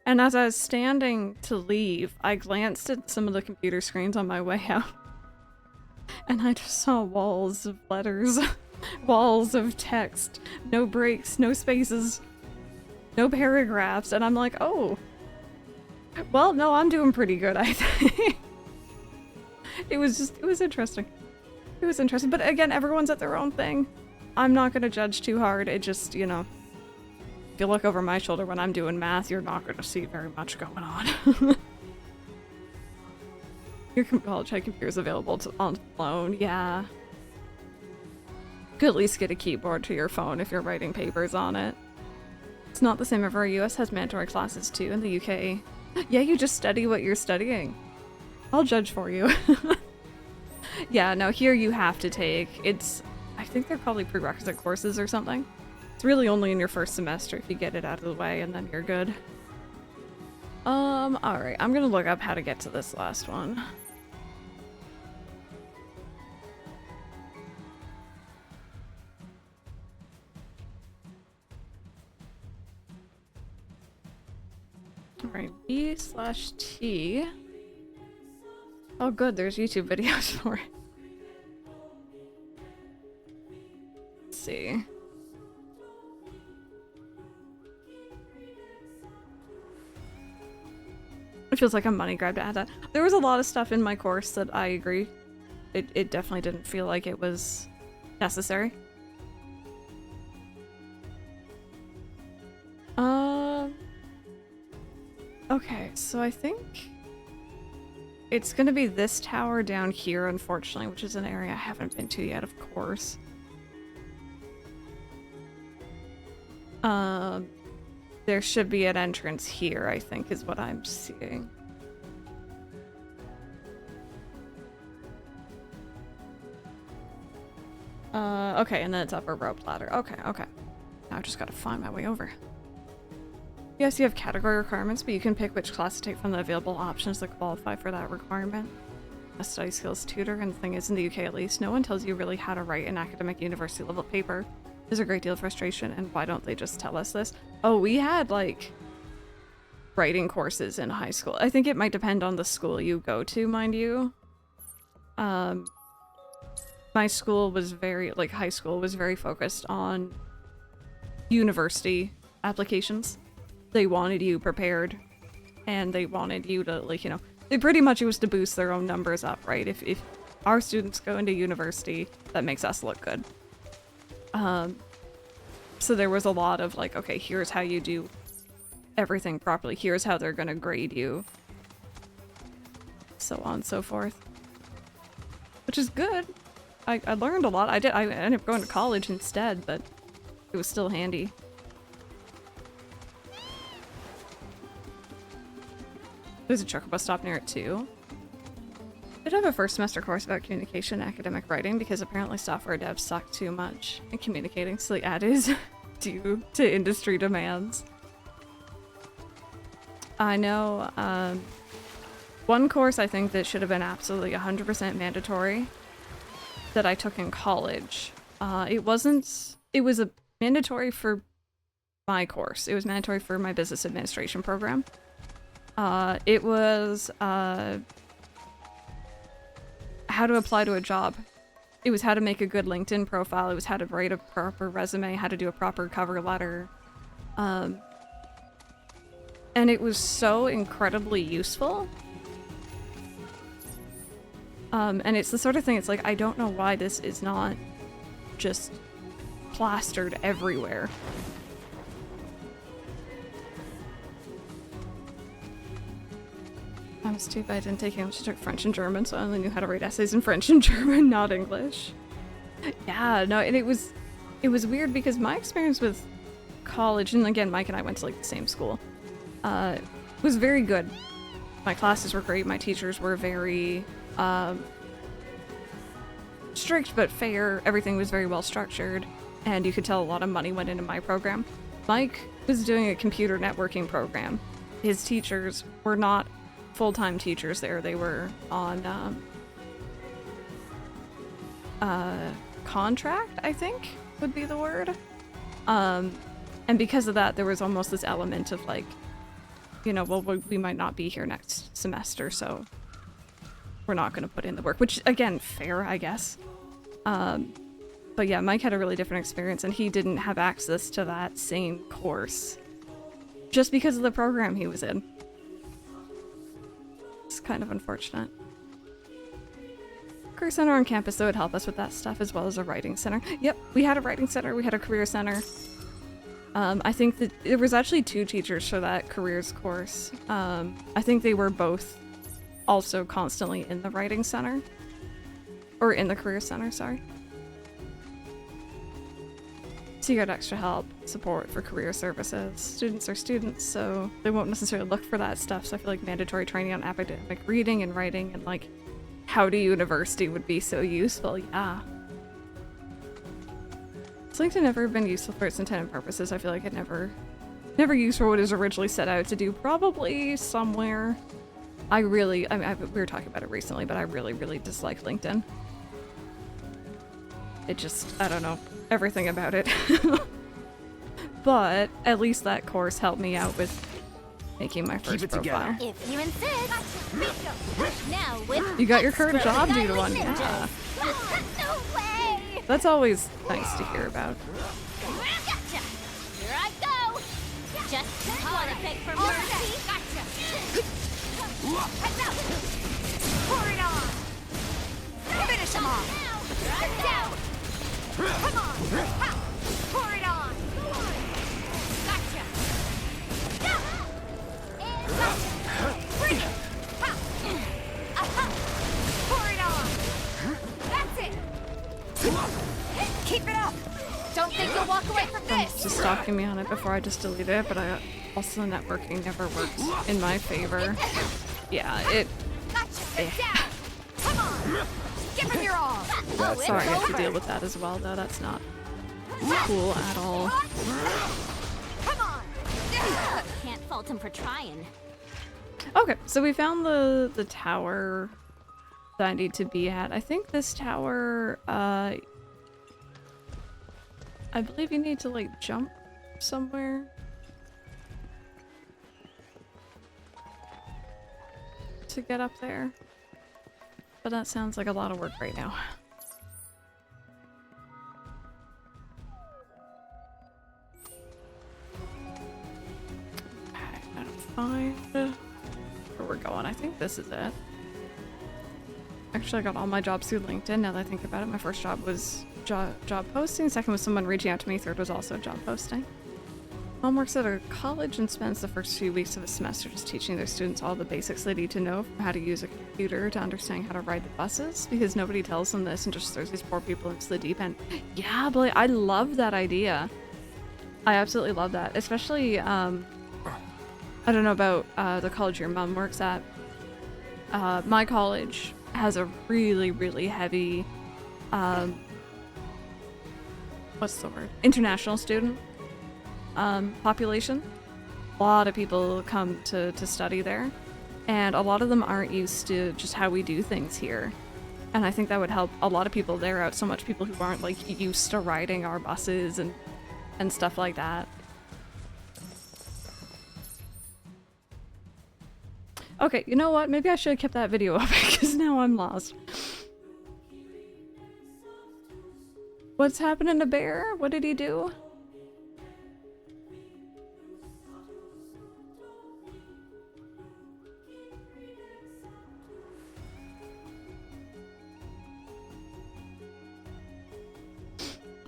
And as I was standing to leave, I glanced at some of the computer screens on my way out. And I just saw walls of letters, walls of text, no breaks, no spaces, no paragraphs. And I'm like, oh, well, no, I'm doing pretty good, I think. It was interesting. It was interesting. But again, everyone's at their own thing. I'm not going to judge too hard. It just, you know, if you look over my shoulder when I'm doing math, you're not going to see very much going on. Your college had computers available on phone, yeah. You could at least get a keyboard to your phone if you're writing papers on it. It's not the same everywhere. US has mandatory classes too. In the UK, yeah, you just study what you're studying. I'll judge for you. Yeah, no, here you have to take, I think they're probably prerequisite courses or something. It's really only in your first semester if you get it out of the way, and then you're good. Alright, I'm gonna look up how to get to this last one. Alright, B/T. Oh good, there's YouTube videos for it. Let's see. It feels like a money grab to add that. There was a lot of stuff in my course that I agree. It definitely didn't feel like it was necessary. Okay, so I think it's gonna be this tower down here, unfortunately, which is an area I haven't been to yet, of course. There should be an entrance here, I think, is what I'm seeing. Okay, and then it's upper rope ladder. Okay, okay. Now I just gotta find my way over. Yes, you have category requirements, but you can pick which class to take from the available options that qualify for that requirement. A study skills tutor, and the thing is, in the UK at least, no one tells you really how to write an academic university level paper. There's a great deal of frustration, and why don't they just tell us this? Oh, we had, like, writing courses in high school. I think it might depend on the school you go to, mind you. My school was very, like, high school was very focused on university applications. They wanted you prepared, and they wanted you to, like, you know, they pretty much, it was to boost their own numbers up, right? If our students go into university, that makes us look good. So there was a lot of, like, okay, here's how you do everything properly. Here's how they're gonna grade you. So on and so forth. Which is good. I learned a lot. I ended up going to college instead, but it was still handy. There's a chocobo stop near it too. I did have a first semester course about communication and academic writing because apparently software devs suck too much in communicating, so the ad is due to industry demands. I know one course I think that should have been absolutely 100% mandatory that I took in college. It was a mandatory for my course. It was mandatory for my business administration program. It was how to apply to a job. It was how to make a good LinkedIn profile. It was how to write a proper resume, how to do a proper cover letter. And it was so incredibly useful. And it's the sort of thing, it's like, I don't know why this is not just plastered everywhere. That was too bad I didn't take English. I took French and German, so I only knew how to write essays in French and German, not English. Yeah, no, and it was weird because my experience with college, and again, Mike and I went to like the same school, was very good. My classes were great. My teachers were very strict but fair. Everything was very well structured, and you could tell a lot of money went into my program. Mike was doing a computer networking program. His teachers were not full-time teachers there. They were on contract, I think would be the word. And because of that, there was almost this element of like, you know, well, we might not be here next semester, so we're not going to put in the work, which again, fair, I guess. But yeah, Mike had a really different experience, and he didn't have access to that same course just because of the program he was in. It's kind of unfortunate. Career center on campus, though, would help us with that stuff, as well as a writing center. Yep, we had a writing center, we had a career center. I think that there was actually 2 teachers for that careers course. I think they were both also constantly in the writing center. Or in the career center, sorry. So you got extra help, support for career services. Students are students, so they won't necessarily look for that stuff. So I feel like mandatory training on academic reading and writing and like how to university would be so useful, yeah. Has LinkedIn never been useful for its intended purposes? I feel like it never used for what it was originally set out to do. Probably somewhere. I mean, we were talking about it recently, but I really, really dislike LinkedIn. It just, I don't know, everything about it. But at least that course helped me out with making my first profile. If you insist. Now with You got your current job due to one, yeah. No way! That's always nice to hear about. Gotcha! Here I go! Just hard to pick for mercy. Gotcha! Heads up! Pour it on! Finish him off! Get down! Come on! Ha! Pour it on! Gotcha! And gotcha! Bring it! Ha! Aha! Pour it on! That's it! Keep it up! Don't think you'll walk away from this! Just stalking me on it before I just delete it, but also networking never works in my favor. Yeah, it... Gotcha! Down! Come on! Give him your all! Sorry, I have to deal with that as well, though. That's not cool at all. Come on! Can't fault him for trying. Okay, so we found the tower that I need to be at. I think this tower, I believe you need to, like, jump somewhere to get up there. But that sounds like a lot of work right now. Okay, gotta find where we're going. I think this is it. Actually, I got all my jobs through LinkedIn, now that I think about it. My first job was job posting, second was someone reaching out to me, third was also job posting. Mom works at a college and spends the first few weeks of a semester just teaching their students all the basics they need to know, from how to use a computer to understanding how to ride the buses, because nobody tells them this and just throws these poor people into the deep end. Yeah, but I love that idea. I absolutely love that, especially, I don't know about the college your mom works at. My college has a really, really heavy, what's the word? International student population. A lot of people come to study there, and a lot of them aren't used to just how we do things here. And I think that would help a lot of people there out, so much people who aren't like used to riding our buses and stuff like that. Okay, you know what? Maybe I should have kept that video up because now I'm lost. What's happening to Bear? What did he do?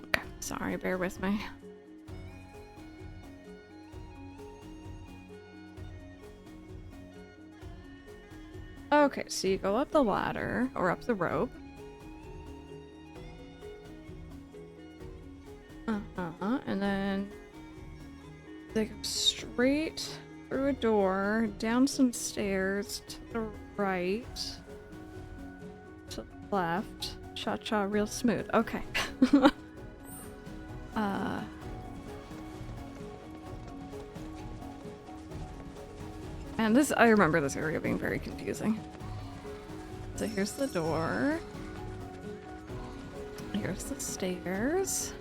Okay, sorry, bear with me. Okay, so you go up the ladder, or up the rope. And then they go straight through a door, down some stairs, to the right, to the left. Cha-cha real smooth. Okay. And this, I remember this area being very confusing. So here's the door. Here's the stairs.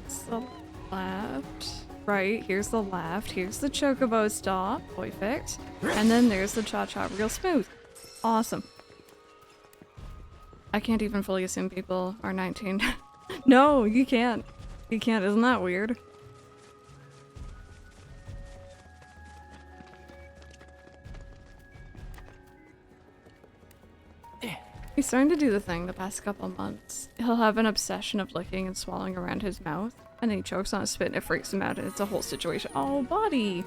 It's the left. Right, here's the left. Here's the chocobo stop. Perfect. And then there's the cha-cha real smooth. Awesome. I can't even fully assume people are 19. No, you can't. You can't. Isn't that weird? He's starting to do the thing the past couple months. He'll have an obsession of licking and swallowing around his mouth, and then he chokes on his spit and it freaks him out, and it's a whole situation. Oh, buddy!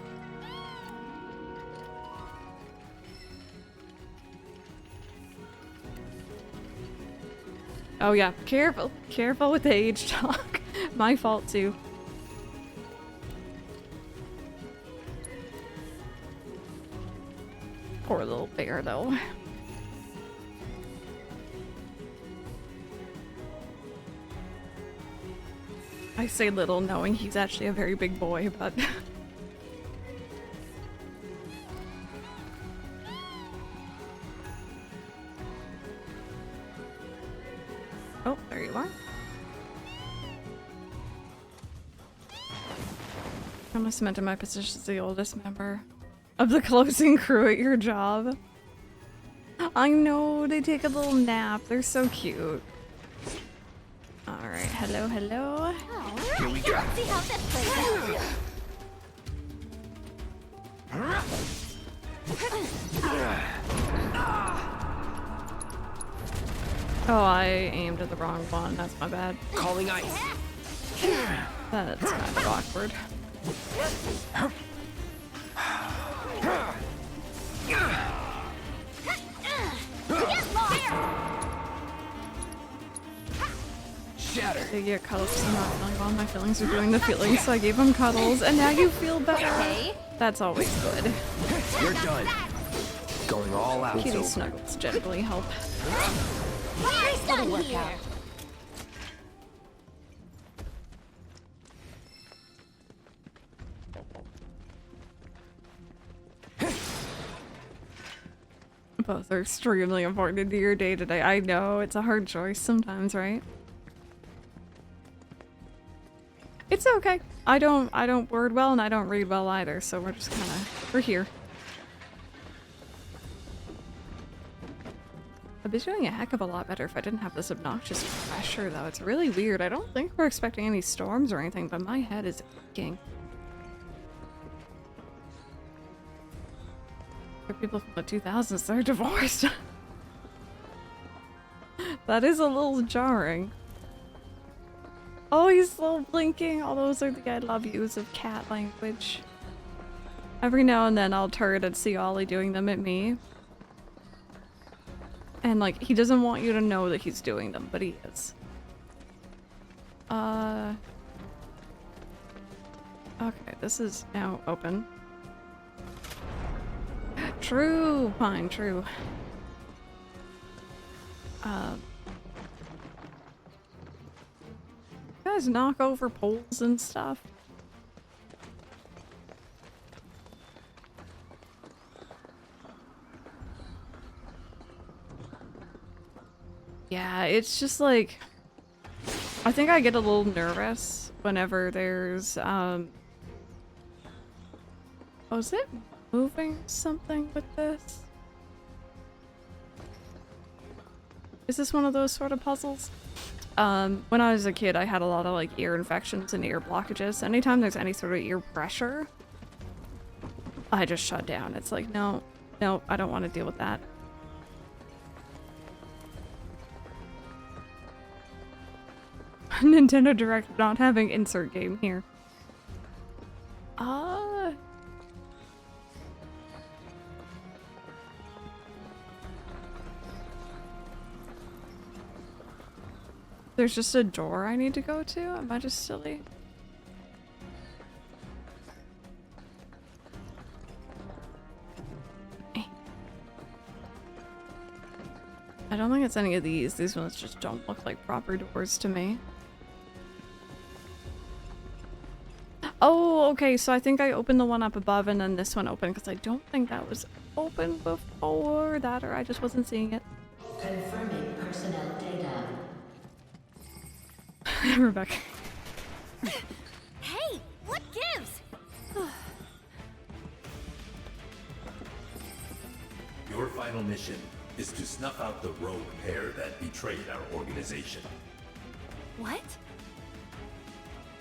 Oh yeah, careful. Careful with the age talk. My fault too. Poor little bear though. I say little knowing he's actually a very big boy, but... Oh, there you are. I'm gonna cement in my position as the oldest member of the closing crew at your job. I know, they take a little nap. They're so cute. Alright, hello, hello. Oh, here we go. Let's see how this plays out. Oh, I aimed at the wrong one. That's my bad. Calling ice. That's kind of awkward. Shatter. They get cuddles because I'm not feeling well. My feelings are doing the feelings, so I gave him cuddles, and now you feel better. Okay. That's always good. You're done. Going all out. Kitty snuggles generally help. Nice done here. Both are extremely important to your day-to-day. I know, it's a hard choice sometimes, right? It's okay. I don't word well and I don't read well either, so we're just we're here. I'd be doing a heck of a lot better if I didn't have this obnoxious pressure, though. It's really weird. I don't think we're expecting any storms or anything, but my head is aching. For people from the 2000s, they're divorced. That is a little jarring. Oh, he's still blinking. All those are the I love yous of cat language. Every now and then I'll turn and see Ollie doing them at me. And like, he doesn't want you to know that he's doing them, but he is. Okay, this is now open. True, fine, true. You guys knock over poles and stuff. Yeah, it's just like, I think I get a little nervous whenever there's, oh, is it moving something with this? Is this one of those sort of puzzles? When I was a kid, I had a lot of like ear infections and ear blockages. Anytime there's any sort of ear pressure, I just shut down. It's like, no, I don't want to deal with that. Nintendo Direct not having insert game here. There's just a door I need to go to? Am I just silly? I don't think it's any of these. These ones just don't look like proper doors to me. Oh, okay, so I think I opened the one up above and then this one opened because I don't think that was open before that, or I just wasn't seeing it. Confirming personnel data. Rebecca. Hey, what gives? Your final mission is to snuff out the rogue pair that betrayed our organization. What?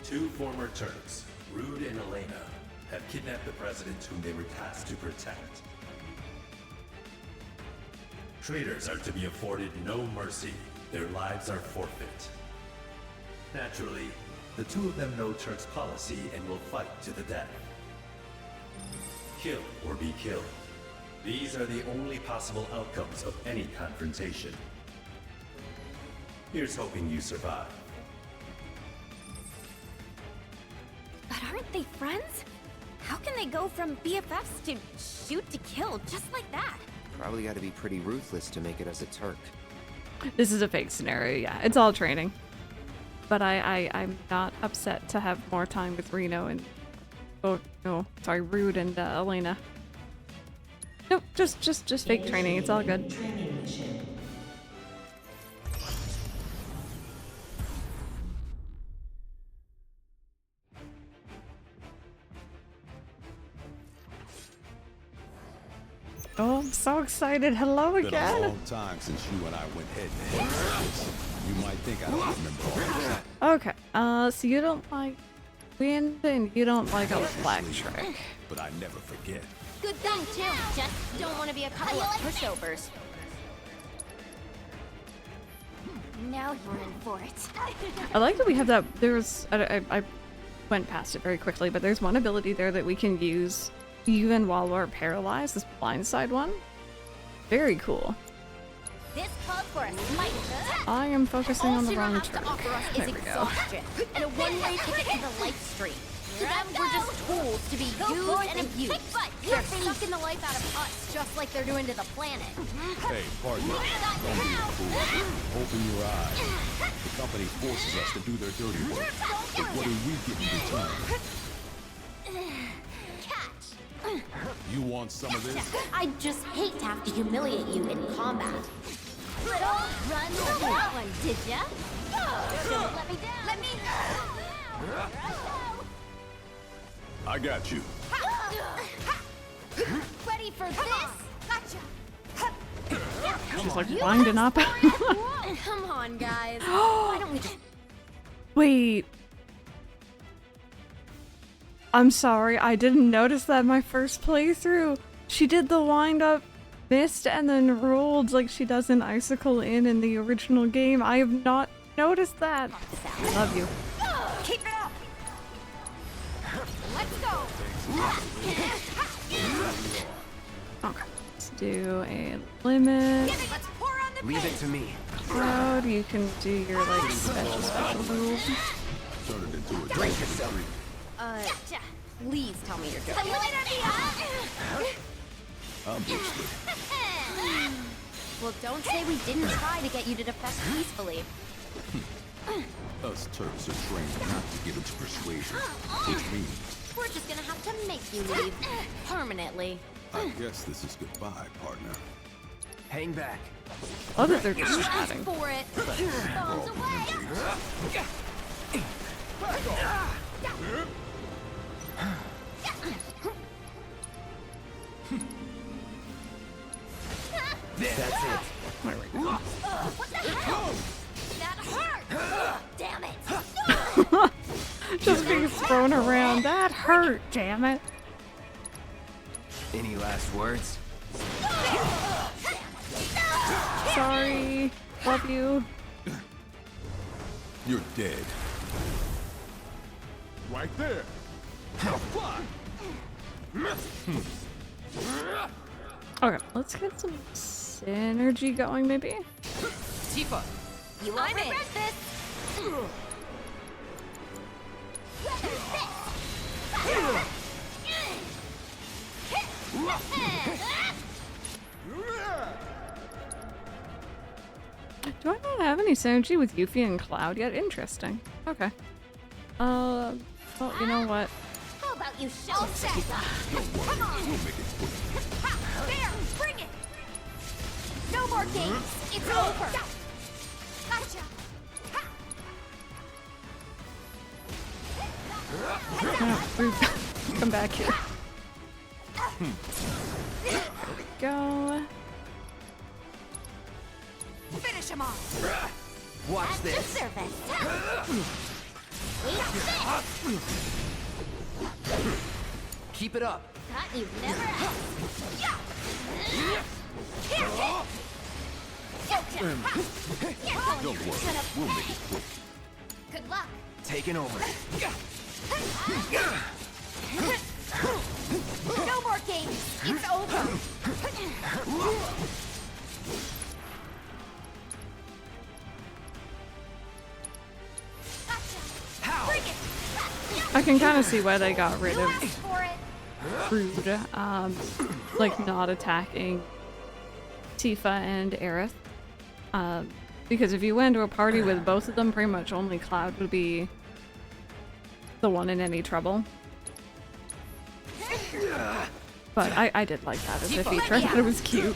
Two former Turks, Rude and Elena, have kidnapped the president whom they were tasked to protect. Traitors are to be afforded no mercy. Their lives are forfeit. Naturally, the two of them know Turk's policy and will fight to the death. Kill or be killed. These are the only possible outcomes of any confrontation. Here's hoping you survive. But aren't they friends? How can they go from BFFs to shoot to kill just like that? Probably got to be pretty ruthless to make it as a Turk. This is a fake scenario, yeah. It's all training. but I'm not upset to have more time with Reno and Rude and Elena. Nope, just fake training. It's all good. Oh, I'm so excited. Hello again. It's been a long time since you and I went head to head. You might think I don't remember all that. Okay, so you don't like wind and you don't like a flag trick. But I never forget. Good thing, too. Just don't want to be a couple of pushovers. Now you're in for it. I like that we have that. There's I went past it very quickly, but there's one ability there that we can use even while we're paralyzed. This blindside one, very cool. This calls for a smite. I am focusing on the wrong All trick. to offer us There is we go. exhaustion and a one-way ticket to the life stream. To them, we're just tools to be used and abused. They're sucking the life out of us, just like they're doing to the planet. Hey, partner, don't be a fool. Open your eyes. The company forces us to do their dirty work. But what do we get in return? You want some of this? I'd just hate to have to humiliate you in combat. Little run with that one, did ya? Don't let me down. Let me I got you. Ready for this? Gotcha. She's like winding up. Come on, guys. Why don't we just... Wait. I'm sorry, I didn't notice that my first playthrough. She did the wind up, missed, and then rolled like she does in Icicle Inn in the original game. I have not noticed that. I love you. Keep it up! Let's go! Okay, let's do a limit. Let's pour on the Leave it to me. Cloud, you can do your like special move. Turn it into a drink. Please tell me you're joking. Obviously. Well, don't say we didn't try to get you to defect peacefully. Us Turks are trained not to give into persuasion, which means We're just gonna have to make you leave. Permanently. I guess this is goodbye, partner. Hang back. Oh, that they're just chatting. For it. Bombs away. That's it. There we go. What the hell? That hurt! Damn it! Just being thrown around. That hurt, damn it. Any last words? Sorry. Love you. You're dead. Right there. Okay, let's get some synergy going, maybe. Tifa! You won't regret this! Do I not have any synergy with Yuffie and Cloud yet? Interesting. Okay. Well, you know what? How about you show set? Don't worry, we'll make it quick. There! Bring it! No more games! It's over! Gotcha! Come back here. There we go. Finish him off! Watch At your this. service. Keep it up. Thought you'd never ask. Don't worry, we'll make it quick. Good luck. Taking over. No more games! It's over! I can kind of see why they got rid of For it! Rude, like not attacking Tifa and Aerith. Because if you went to a party with both of them, pretty much only Cloud would be the one in any trouble. But I did like that as a feature. I thought it was cute.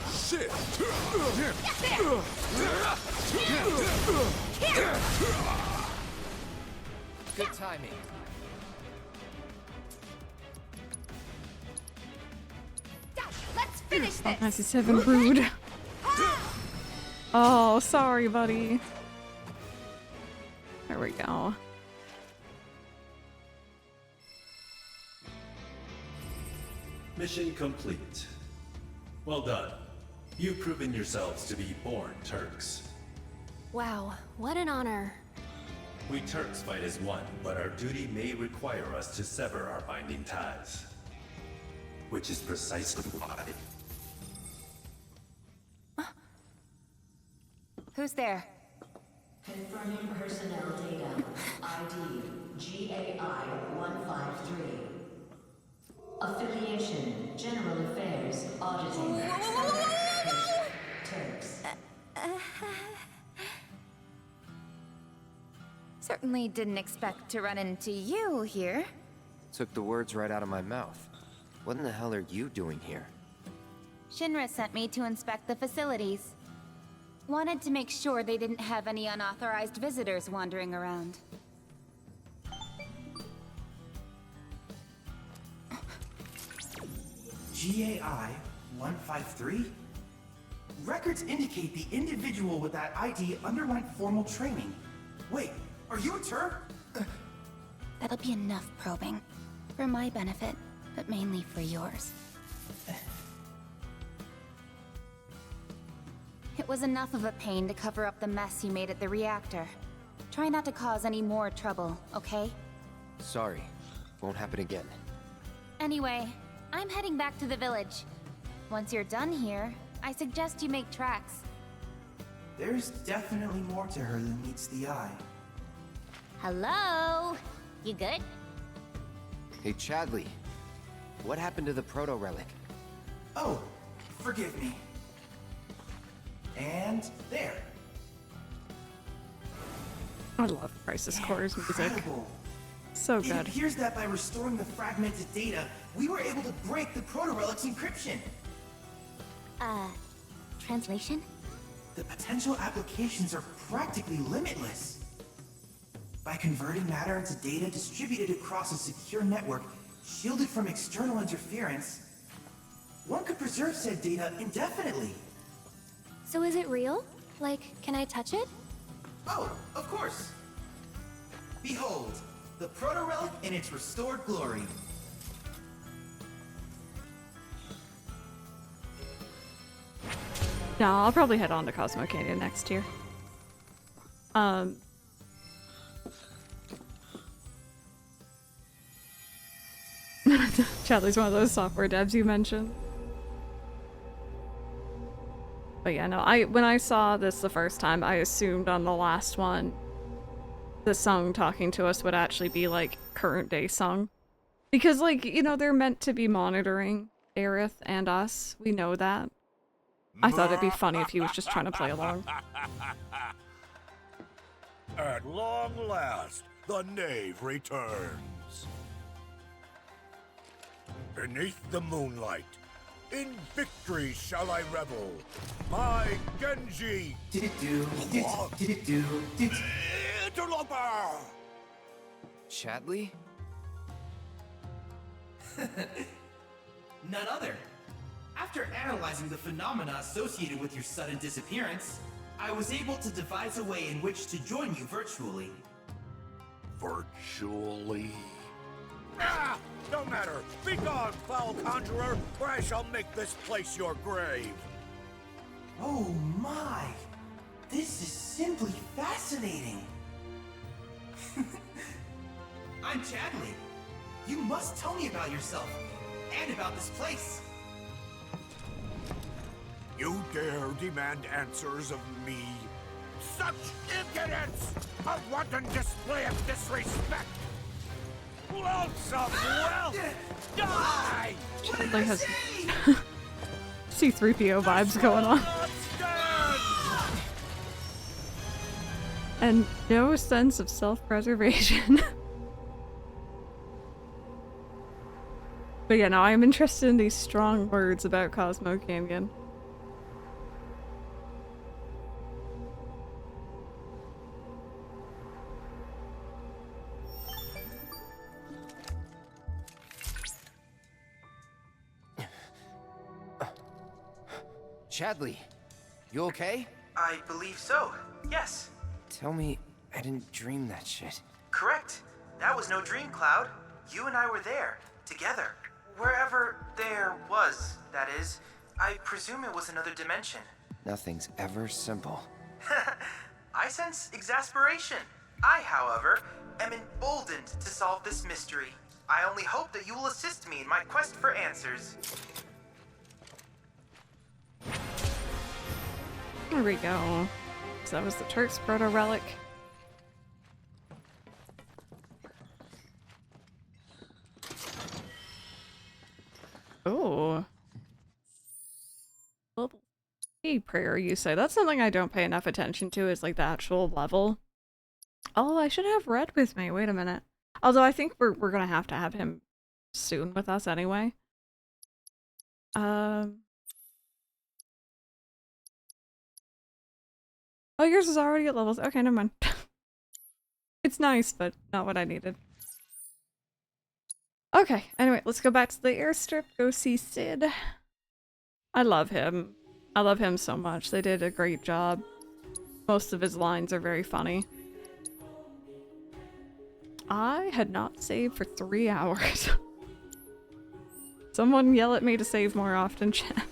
Good timing. Let's finish this. Final Fantasy VII Brood. Oh, sorry, buddy. There we go. Mission complete. Well done. You've proven yourselves to be born Turks. Wow, what an honor. We Turks fight as one, but our duty may require us to sever our binding ties. Which is precisely why... Who's there? Confirming personnel data. ID GAI-153. Affiliation, General Affairs, Auditing, Turks. Certainly didn't expect to run into you here. Took the words right out of my mouth. What in the hell are you doing here? Shinra sent me to inspect the facilities. Wanted to make sure they didn't have any unauthorized visitors wandering around. GAI-153? Records indicate the individual with that ID underwent formal training. Wait, are you a Turk? That'll be enough probing. For my benefit, but mainly for yours. It was enough of a pain to cover up the mess you made at the reactor. Try not to cause any more trouble, okay? Sorry. Won't happen again. Anyway, I'm heading back to the village. Once you're done here, I suggest you make tracks. There's definitely more to her than meets the eye. Hello? You good? Hey, Chadley. What happened to the proto-relic? Oh, forgive me. And there. I love Crisis Core's music. Incredible. So It good. appears that by restoring the fragmented data, we were able to break the proto-relic's encryption. Translation? The potential applications are practically limitless. By converting matter into data distributed across a secure network, shielded from external interference, one could preserve said data indefinitely. So is it real? Like, can I touch it? Oh, of course. Behold, the proto-relic in its restored glory. No, I'll probably head on to Cosmo Canyon next year. Chadley's one of those software devs you mentioned. But yeah, no, when I saw this the first time, I assumed on the last one, the song talking to us would actually be like current day song. Because like, you know, they're meant to be monitoring Aerith and us. We know that. I thought it'd be funny if he was just trying to play along. At long last, the knave returns. Beneath the moonlight, in victory shall I revel. My Genji! Did it do? Did it do? Interloper! Chadley? None other. After analyzing the phenomena associated with your sudden disappearance, I was able to devise a way in which to join you virtually. Virtually? Ah! No matter! Be gone, foul conjurer, or I shall make this place your grave! Oh my! This is simply fascinating! I'm Chadley. You must tell me about yourself, and about this place. You dare demand answers of me? Such impudence! A wanton display of disrespect! Loathsome wealth! Die! Chadley has C-3PO vibes going on. And no sense of self-preservation. But yeah, no, I'm interested in these strong words about Cosmo Canyon. Chadley, you okay? I believe so, yes. Tell me I didn't dream that shit. Correct. That was no dream, Cloud. You and I were there, together. Wherever there was, that is. I presume it was another dimension. Nothing's ever simple. I sense exasperation. I, however, am emboldened to solve this mystery. I only hope that you will assist me in my quest for answers. There we go. So that was the Turk's proto relic. Oh. Level 3 prayer, you say. That's something I don't pay enough attention to, is like the actual level. Oh, I should have Red with me. Wait a minute. Although I think we're gonna have to have him soon with us anyway. Oh, yours is already at levels. Okay, never mind. It's nice, but not what I needed. Okay, anyway, let's go back to the airstrip, go see Sid. I love him. I love him so much. They did a great job. Most of his lines are very funny. I had not saved for 3 hours. Someone yell at me to save more often, chat.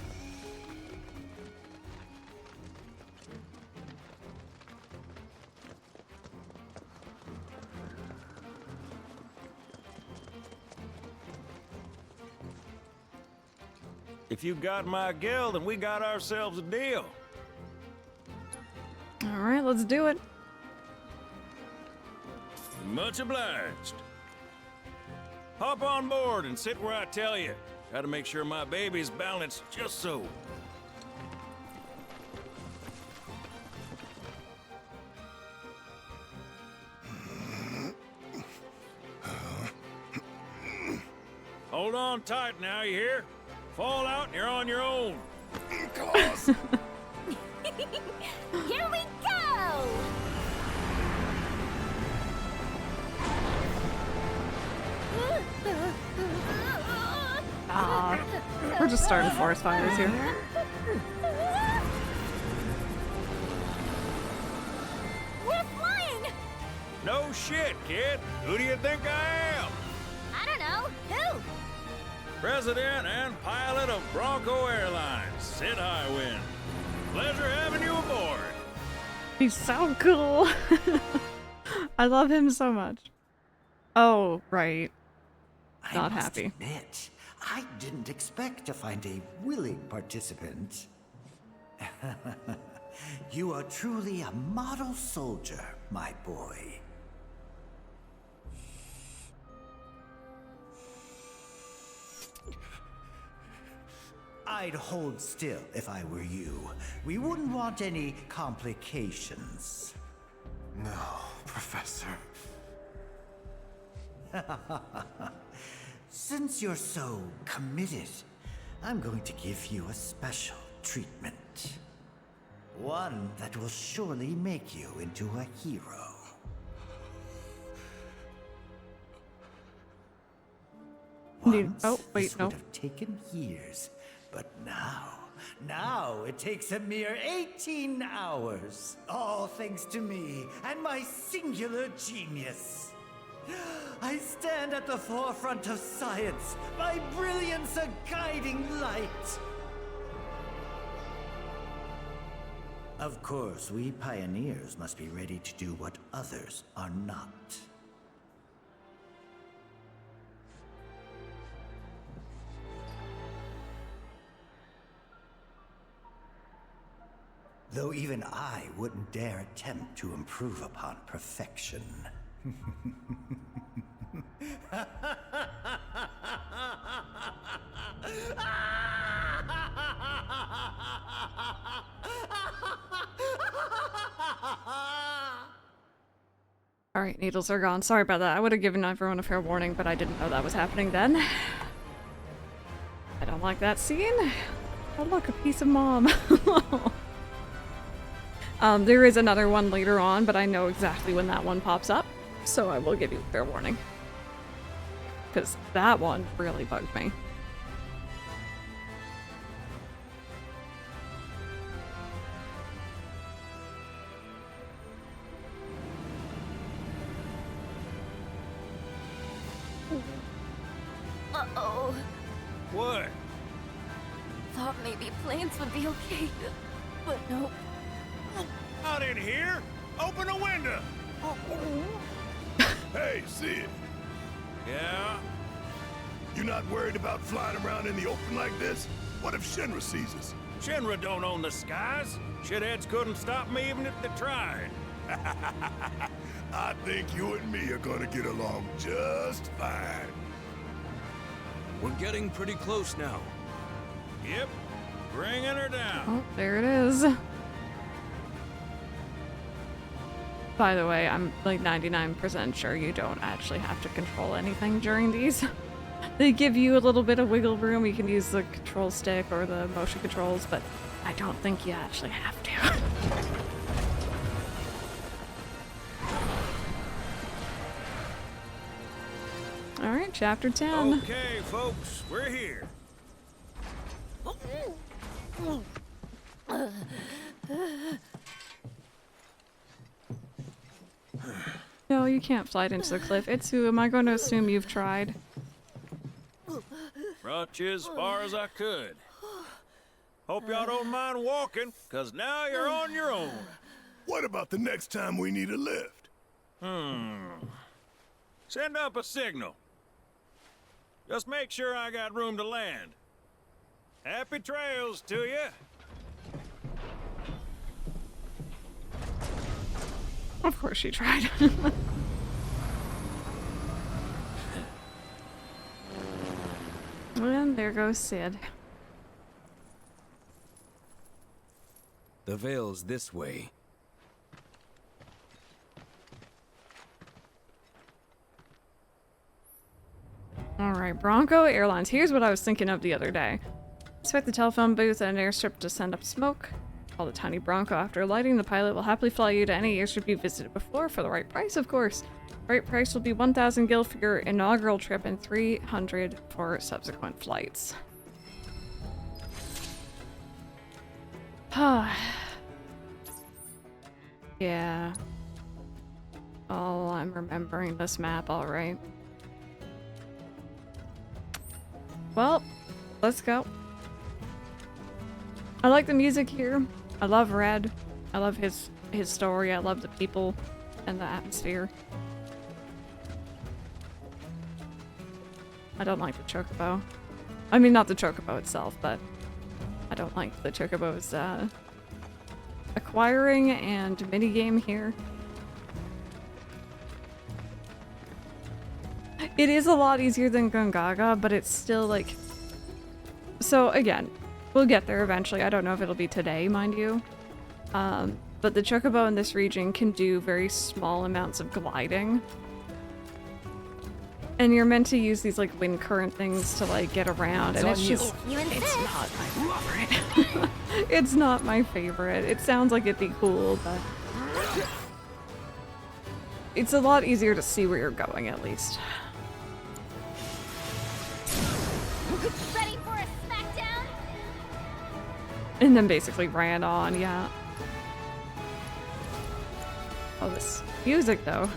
If you got my gil, then we got ourselves a deal. Alright, let's do it. Much obliged. Hop on board and sit where I tell you. Gotta make sure my baby's balanced just so. Hold on tight now, you hear? Fall out and you're on your own. Here we go! We're just starting forest fires here. We're flying! No shit, kid. Who do you think I am? I don't know. Who? President and pilot of Bronco Airlines, Sid Highwind. Pleasure having you aboard. He's so cool. I love him so much. Oh, right. Not happy. Admit, I didn't expect to find a willing participant. You are truly a model soldier, my boy. I'd hold still if I were you. We wouldn't want any complications. No, Professor. Since you're so committed, I'm going to give you a special treatment. One that will surely make you into a hero. Once, this would have taken years, but now it takes a mere 18 hours. All thanks to me and my singular genius. I stand at the forefront of science, my brilliance a guiding light. Of course, we pioneers must be ready to do what others are not. Though even I wouldn't dare attempt to improve upon perfection. Alright, needles are gone. Sorry about that. I would have given everyone a fair warning, but I didn't know that was happening then. I don't like that scene. Oh look, a piece of mom. There is another one later on, but I know exactly when that one pops up, so I will give you a fair warning. Because that one really bugged me. Uh-oh. What? Thought maybe planes would be okay, but no. Out in here? Open a window! Hey, Sid. Yeah? You not worried about flying around in the open like this? What if Shinra sees us? Shinra don't own the skies. Shitheads couldn't stop me even if they tried. I think you and me are gonna get along just fine. We're getting pretty close now. Yep. Bringing her down. Oh, there it is. By the way, I'm like 99% sure you don't actually have to control anything during these. They give you a little bit of wiggle room. You can use the control stick or the motion controls, but I don't think you actually have to. Alright, chapter 10. Okay, folks, we're here. No, you can't fly it into the cliff. Itsu, am I going to assume you've tried? Brought you as far as I could. Hope y'all don't mind walking, cause now you're on your own. What about the next time we need a lift? Send up a signal. Just make sure I got room to land. Happy trails to you. Of course she tried. And there goes Sid. The Veil's this way. Alright, Bronco Airlines. Here's what I was thinking of the other day. Expect the telephone booth at an airstrip to send up smoke. Call the tiny Bronco. After lighting, the pilot will happily fly you to any airstrip you visited before for the right price, of course. Right price will be 1,000 gil for your inaugural trip and 300 for subsequent flights. Yeah. Oh, I'm remembering this map all right. Well, let's go. I like the music here. I love Red. I love his story. I love the people and the atmosphere. I don't like the chocobo. I mean, not the chocobo itself, but I don't like the chocobo's acquiring and minigame here. It is a lot easier than Gongaga, but it's still like... So again, we'll get there eventually. I don't know if it'll be today, mind you. But the chocobo in this region can do very small amounts of gliding. And you're meant to use these like wind current things to like get around, and it's just... It's not my favorite. It's not my favorite. It sounds like it'd be cool, but... It's a lot easier to see where you're going, at least. Ready for a smackdown? And then basically ran on, yeah. Oh, this music, though.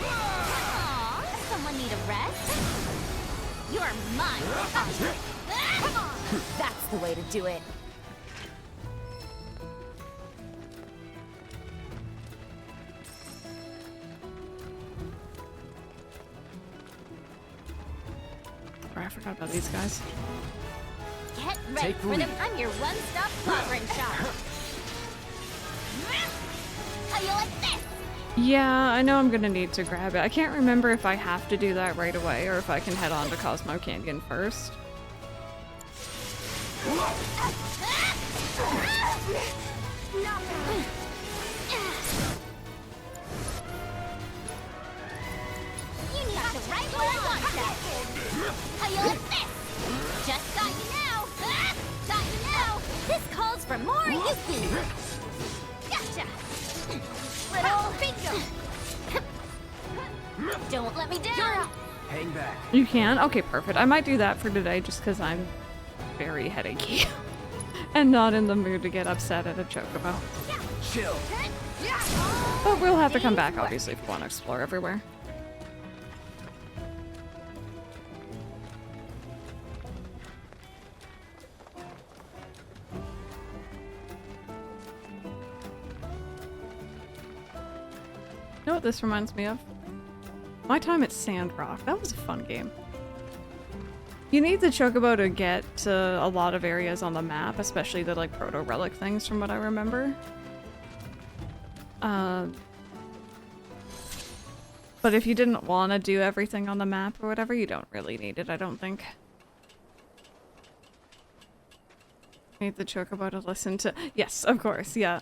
Aw, someone need a rest? You're mine. Come on. That's the way to do it. Oh, I forgot about these guys. Get ready for them. I'm your one-stop clobbering shop. How you like this? Yeah, I know I'm gonna need to grab it. I can't remember if I have to do that right away or if I can head on to Cosmo Canyon first. you like this! Just got you now! Got you now! This calls for more Yuki! Gotcha! Little bingo! Don't let me down! Hang back. You can? Okay, perfect. I might do that for today just because I'm very headachy. And not in the mood to get upset at a chocobo. Chill. But we'll have to come back, obviously, if we want to explore everywhere. You know what this reminds me of? My time at Sandrock. That was a fun game. You need the chocobo to get to a lot of areas on the map, especially the like proto-relic things from what I remember. But if you didn't want to do everything on the map or whatever, you don't really need it, I don't think. Need the chocobo to listen to... Yes, of course, yeah.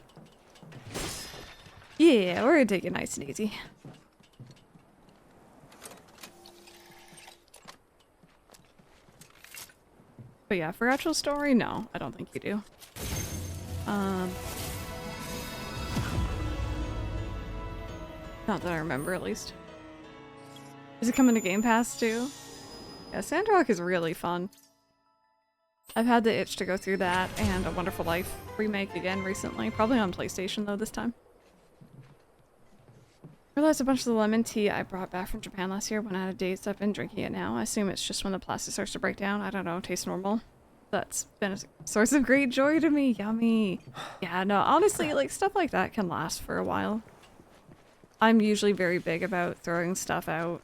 Yeah, we're gonna take it nice and easy. But yeah, for actual story, no, I don't think you do. Not that I remember, at least. Is it coming to Game Pass too? Yeah, Sandrock is really fun. I've had the itch to go through that and A Wonderful Life remake again recently. Probably on PlayStation though this time. Realized a bunch of the lemon tea I brought back from Japan last year went out of date, so I've been drinking it now. I assume it's just when the plastic starts to break down. I don't know, tastes normal. That's been a source of great joy to me. Yummy. Yeah, no, honestly, like stuff like that can last for a while. I'm usually very big about throwing stuff out.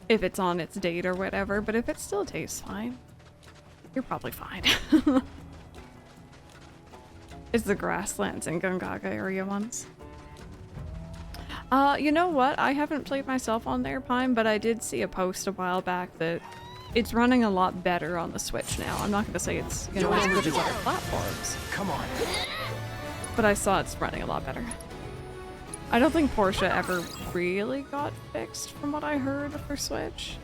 If it's on its date or whatever, but if it still tastes fine, you're probably fine. It's the grasslands and Gongaga area ones. You know what? I haven't played myself on there, Pine, but I did see a post a while back that it's running a lot better on the Switch now. I'm not going to say it's, you know, as good as other platforms. Come on. But I saw it's running a lot better. I don't think Portia ever really got fixed from what I heard for Switch.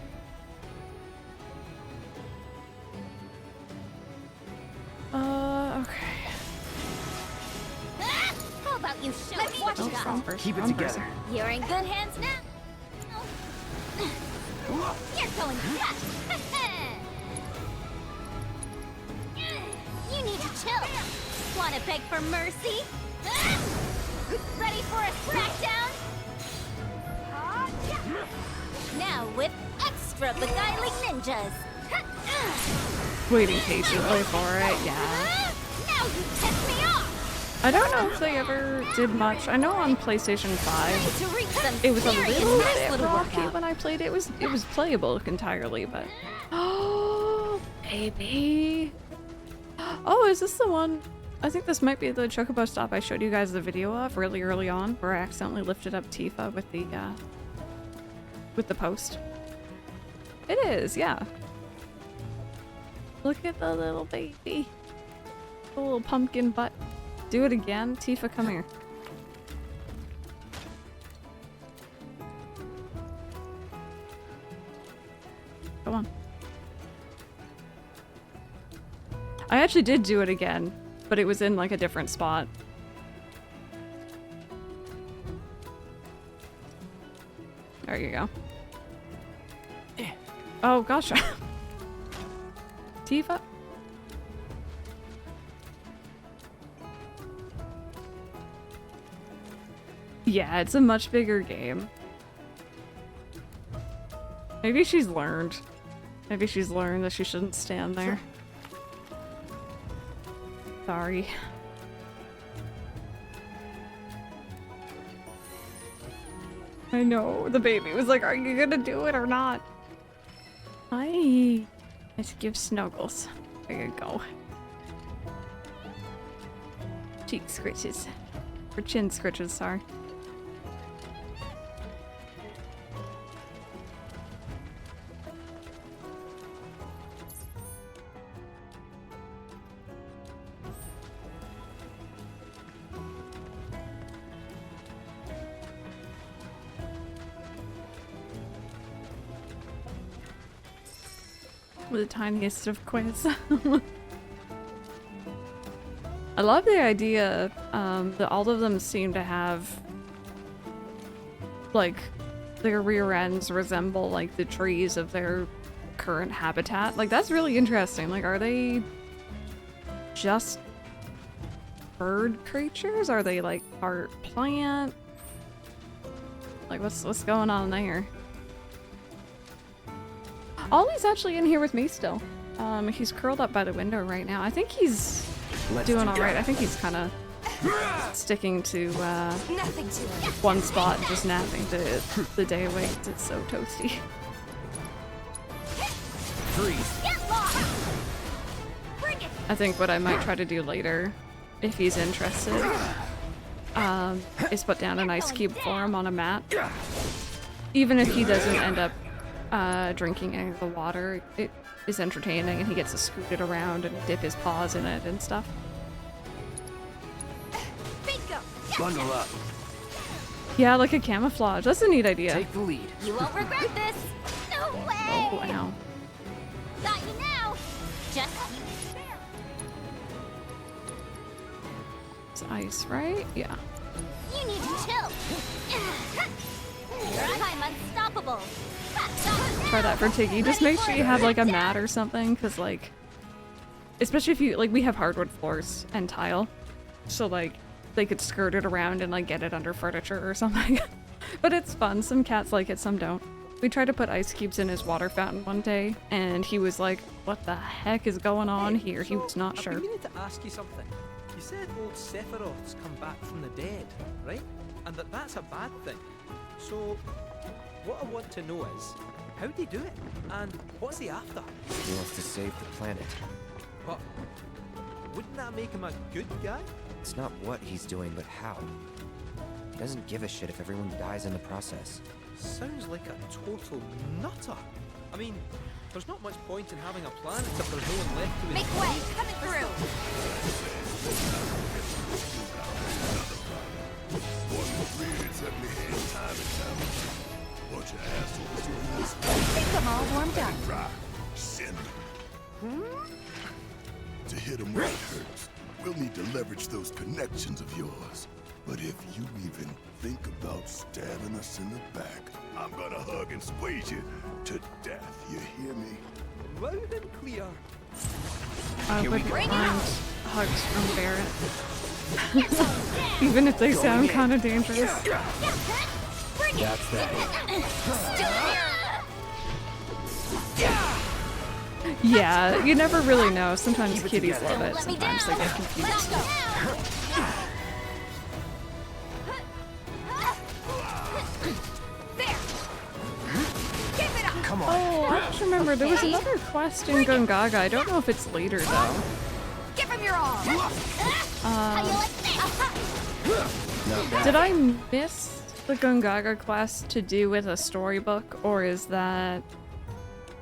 Okay. How about you show us what you got? Keep it together. You're in good hands now. You're going fast. You need to chill. Wanna beg for mercy? Ready for a smackdown? Now with extra beguiling ninjas. Waiting patiently for it, yeah. Now you piss me off. I don't know if they ever did much. I know on PlayStation 5 it was a little bit rocky when I played it. It was playable entirely, but oh baby. Oh, is this the one? I think this might be the chocobo stop I showed you guys the video of really early on, where I accidentally lifted up Tifa with the post. It is, yeah. Look at the little baby. The little pumpkin butt. Do it again. Tifa, come here. Come on. I actually did do it again, but it was in like a different spot. There you go. Oh gosh. Tifa. Yeah, it's a much bigger game. Maybe she's learned. Maybe she's learned that she shouldn't stand there. Sorry. I know, the baby was like, are you gonna do it or not? Hi. Let's give snuggles. There you go. Cheek scritches. Or chin scritches, sorry. With the tiniest of quiz. I love the idea that all of them seem to have, like, their rear ends resemble, like, the trees of their current habitat. Like, that's really interesting. Like, are they just bird creatures? Are they, like, part plant? Like, what's going on there? Ollie's actually in here with me still. He's curled up by the window right now. I think he's doing all right. I think he's kind of sticking to one spot and just napping the day away. It's so toasty. I think what I might try to do later, if he's interested, is put down an ice cube for him on a mat. Even if he doesn't end up drinking any of the water, it is entertaining and he gets to scoot it around and dip his paws in it and stuff. Bundle up. Yeah, like a camouflage. That's a neat idea. Take the lead. You won't regret this. No way. Oh, wow. Got you now. Just It's ice, right? Yeah. you need to chill. I'm unstoppable. Try that for Tiggy. Just make sure you have like a mat or something, because like, especially if you, like, we have hardwood floors and tile, so like they could skirt it around and like get it under furniture or something. But it's fun. Some cats like it, some don't. We tried to put ice cubes in his water fountain one day, and he was like, what the heck is going on here? He was not sure. I've been meaning to ask you something. You said old Sephiroth's come back from the dead, right? And that's a bad thing. So, what I want to know is, how'd he do it? And what's he after? He wants to save the planet. But wouldn't that make him a good guy? It's not what he's doing, but how. He doesn't give a shit if everyone dies in the process. Sounds like a total nutter. I mean, there's not much point in having a plan if there's no one left to Make way! Coming through! Think I'm all warmed up. To hit him where it hurts, we'll need to leverage those connections of yours. But if you even think about stabbing us in the back, I'm gonna hug and squeeze you to death. You hear me? Loud and clear. I would find hugs from Barrett. Even if they sound kind of dangerous. That's that. Yeah, you never really know. Sometimes kitties love it, sometimes they get confused. Come on. Oh, I just remember there was another quest in Gungaga. I don't know if it's later though. Give him your all. Did I miss the Gungaga quest to do with a storybook, or is that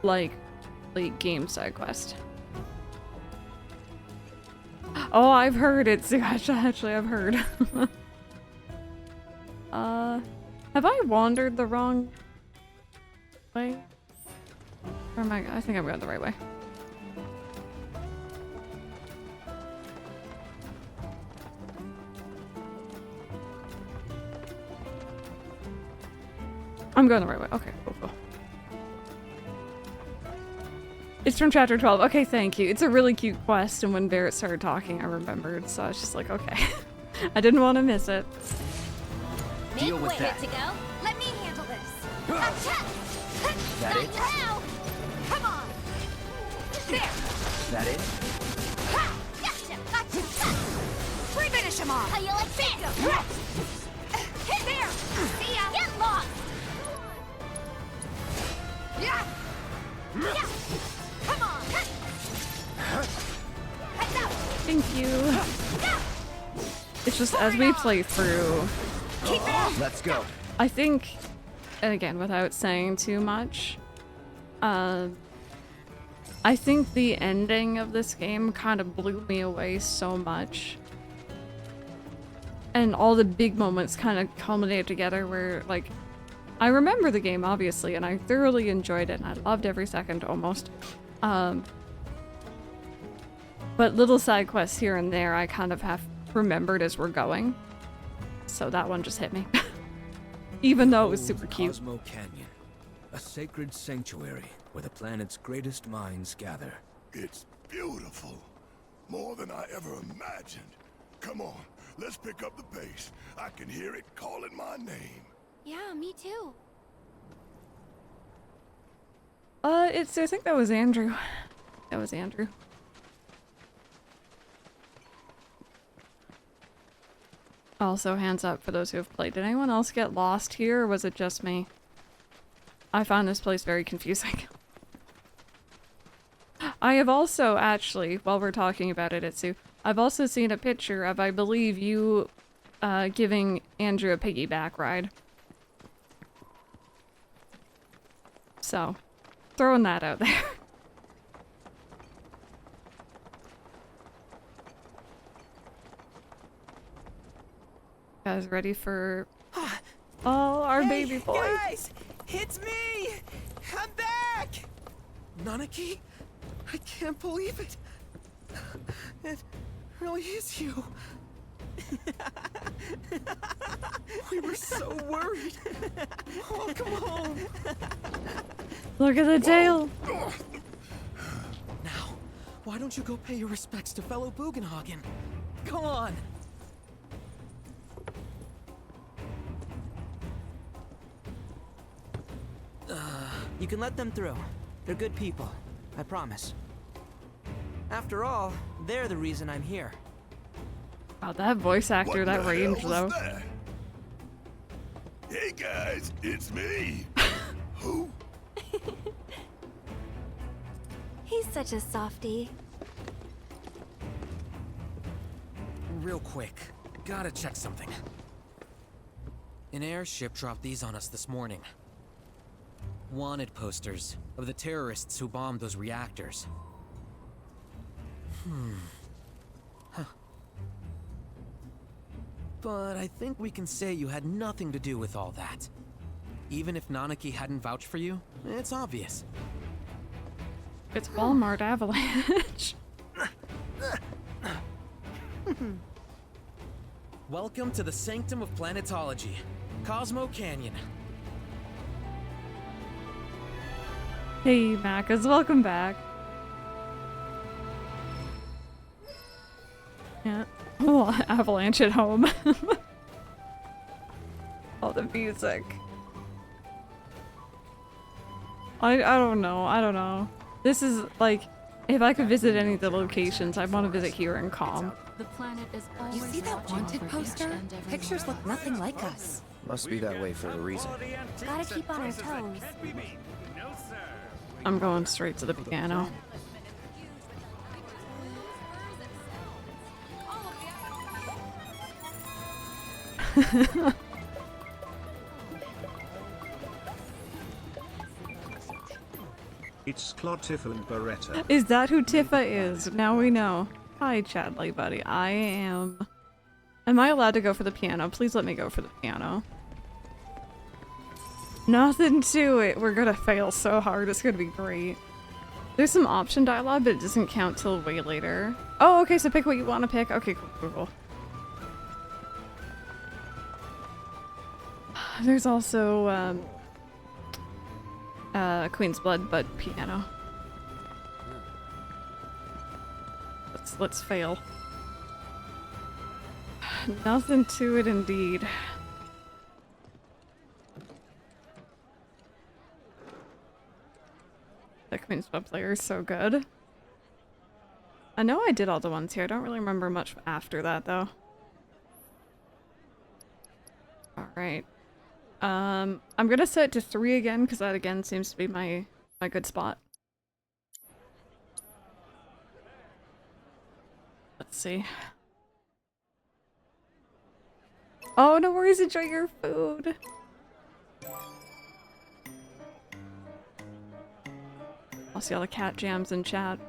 like late game side quest? Oh, I've heard it's actually I've heard. Have I wandered the wrong way? Or am I think I'm going the right way. I'm going the right way. Okay, cool. It's from chapter 12. Okay, thank you. It's a really cute quest, and when Barrett started talking, I remembered, so I was just like, okay. I didn't want to miss it. Deal with that. To go. Let me handle this. That it? Now. Come on. There. That it? Gotcha. Finish him off. How you like that? There. See ya. Get lost. Yeah. Come on. Thank you. It's just as we play through, Keep it up. Let's go. I think, and again, without saying too much, I think the ending of this game kind of blew me away so much. And all the big moments kind of culminated together where, like, I remember the game, obviously, and I thoroughly enjoyed it, and I loved every second almost. But little side quests here and there I kind of have remembered as we're going. So that one just hit me. Even though it was super cute. Cosmo Canyon, a sacred sanctuary where the planet's greatest minds gather. It's beautiful. More than I ever imagined. Come on, let's pick up the pace. I can hear it calling my name. Yeah, me too. I think that was Andrew. That was Andrew. Also, hands up for those who have played. Did anyone else get lost here, or was it just me? I found this place very confusing. I have also actually, while we're talking about it, Itsu, I've also seen a picture of, I believe, you giving Andrew a piggyback ride. So, throwing that out there. Guys, ready for our baby boy? Guys, it's me! I'm back! Nanaki? I can't believe it. It really is you. We were so worried. Welcome home. Look at the tail. Now, why don't you go pay your respects to fellow Bugenhagen? Go on. You can let them through. They're good people. I promise. After all, they're the reason I'm here. Wow, that voice actor, that range, though. That? Hey guys, it's me. Who? He's such a softie. Real quick, gotta check something. An airship dropped these on us this morning. Wanted posters of the terrorists who bombed those reactors. Huh. But I think we can say you had nothing to do with all that. Even if Nanaki hadn't vouched for you, it's obvious. It's Walmart Avalanche. Welcome to the Sanctum of Planetology, Cosmo Canyon. Hey, Macas, welcome back. Yeah. Oh, Avalanche at home. Oh, the music. I don't know. This is like, if I could visit any of the locations, I'd want to visit here in Kalm. The planet is always you see that wanted poster? Pictures look nothing like us. Must be that way for a reason. Gotta keep on our toes. I'm going straight to the piano. It's Cloud, Tifa, and Beretta. Is that who Tifa is? Now we know. Hi, Chadley, buddy. I am... Am I allowed to go for the piano? Please let me go for the piano. Nothing to it. We're gonna fail so hard. It's gonna be great. There's some option dialogue, but it doesn't count till way later. Oh, okay, so pick what you want to pick. Okay, cool. There's also, Queen's Blood, but piano. Let's fail. Nothing to it indeed. The Queen's Blood player is so good. I know I did all the ones here. I don't really remember much after that, though. Alright. I'm gonna set it to 3 again, because that again seems to be my good spot. Let's see. Oh, no worries, enjoy your food! I'll see all the cat jams in chat.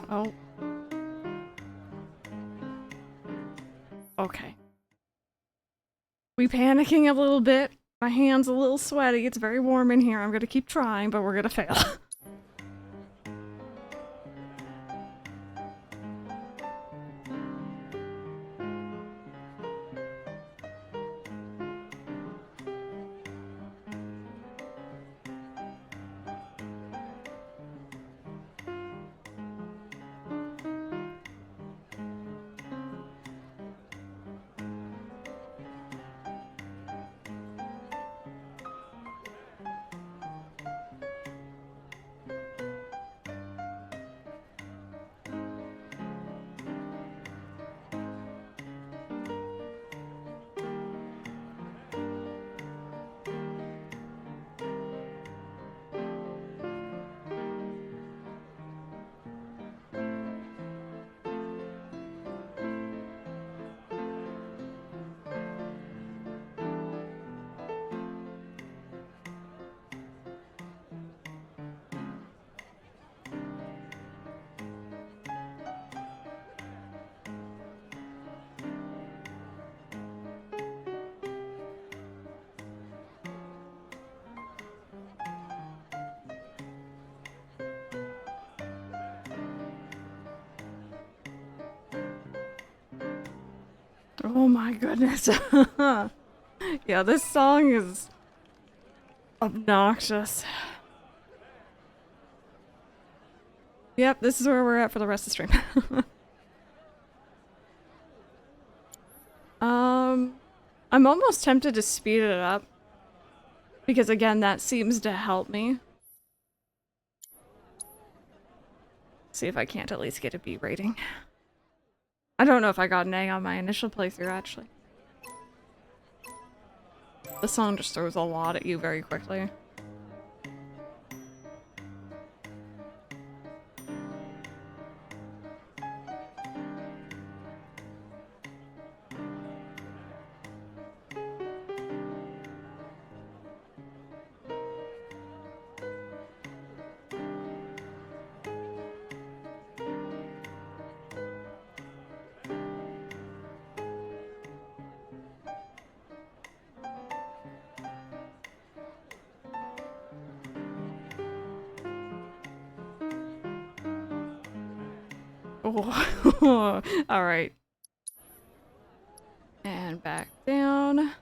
Oh. Okay. We panicking a little bit. My hand's a little sweaty. It's very warm in here. I'm gonna keep trying, but we're gonna fail. Oh my goodness. Yeah, this song is obnoxious. Yep, this is where we're at for the rest of the stream. I'm almost tempted to speed it up. Because again, that seems to help me. See if I can't at least get a B rating. I don't know if I got an A on my initial playthrough, actually. The song just throws a lot at you very quickly. Oh. All right. And back down.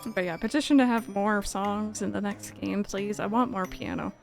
But yeah, petition to have more songs in the next game, please. I want more piano.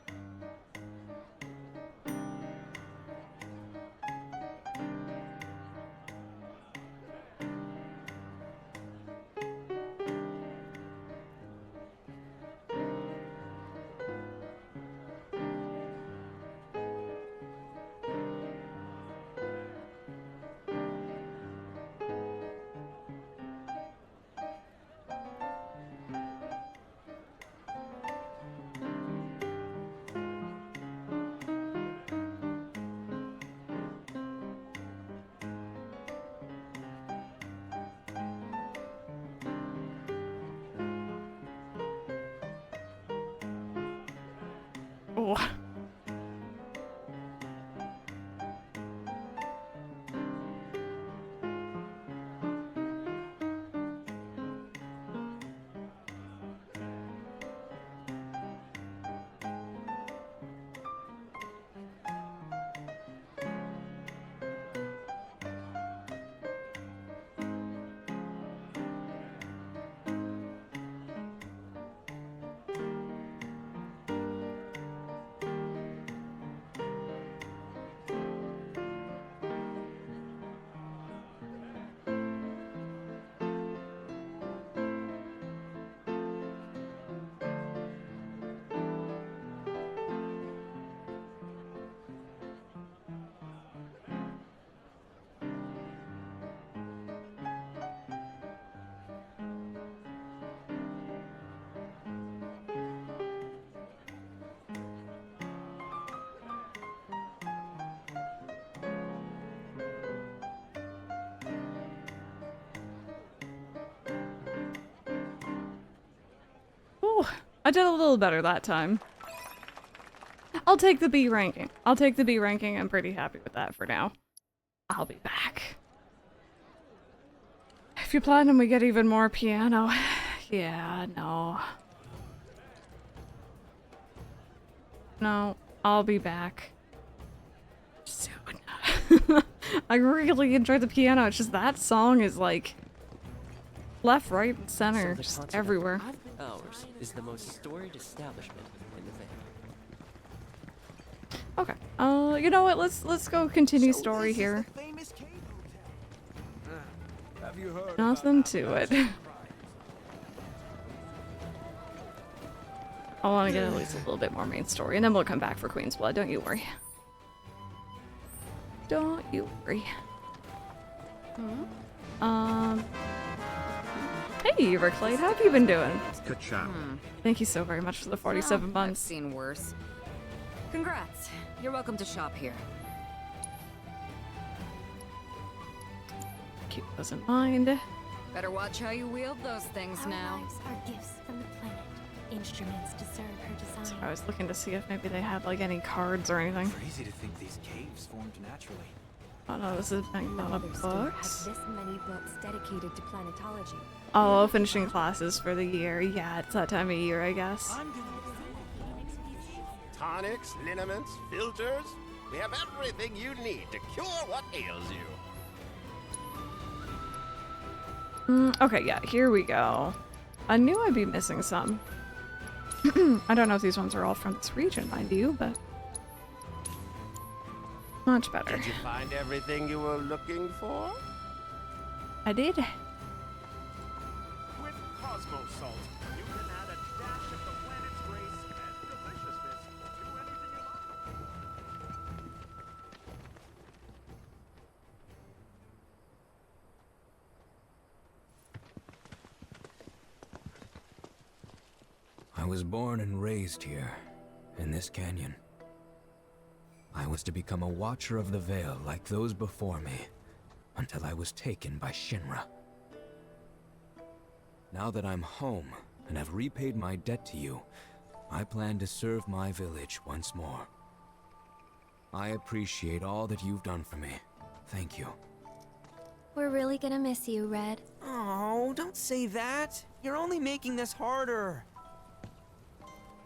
Oh. I did a little better that time. I'll take the B ranking. I'll take the B ranking. I'm pretty happy with that for now. I'll be back. If you platinum, we get even more piano. Yeah, no. No, I'll be back soon. I really enjoyed the piano. It's just that song is like left, right, and center, just everywhere. Ours is the most storied establishment in the Vale. Okay. You know what? Let's go continue story here. Nothing to it. I want to get at least a little bit more main story, and then we'll come back for Queen's Blood. Don't you worry. Don't you worry. Hey, Reclade, how have you been doing? Thank you so very much for the 47 months. I've seen worse. Congrats. You're welcome to shop here. Keep those in mind. Better watch how you wield those things now. Our lives are gifts from the planet. Instruments deserve her design. So I was looking to see if maybe they have like any cards or anything. Crazy to think these caves formed naturally. Oh no, this is a lot of books. This many books dedicated to planetology. Oh, finishing classes for the year. Yeah, it's that time of year, I guess. Tonics, liniments, filters. We have everything you need to cure what ails you. Okay, yeah, here we go. I knew I'd be missing some. I don't know if these ones are all from this region, mind you, but much better. Did you find everything you were looking for? I did. With Cosmo Salt, you can add a dash of the planet's grace and deliciousness to anything you I was born and raised here, in this canyon. I was to become a watcher of the Vale like those before me, until I was taken by Shinra. Now that I'm home and have repaid my debt to you, I plan to serve my village once more. I appreciate all that you've done for me. Thank you. We're really gonna miss you, Red. Oh, don't say that. You're only making this harder.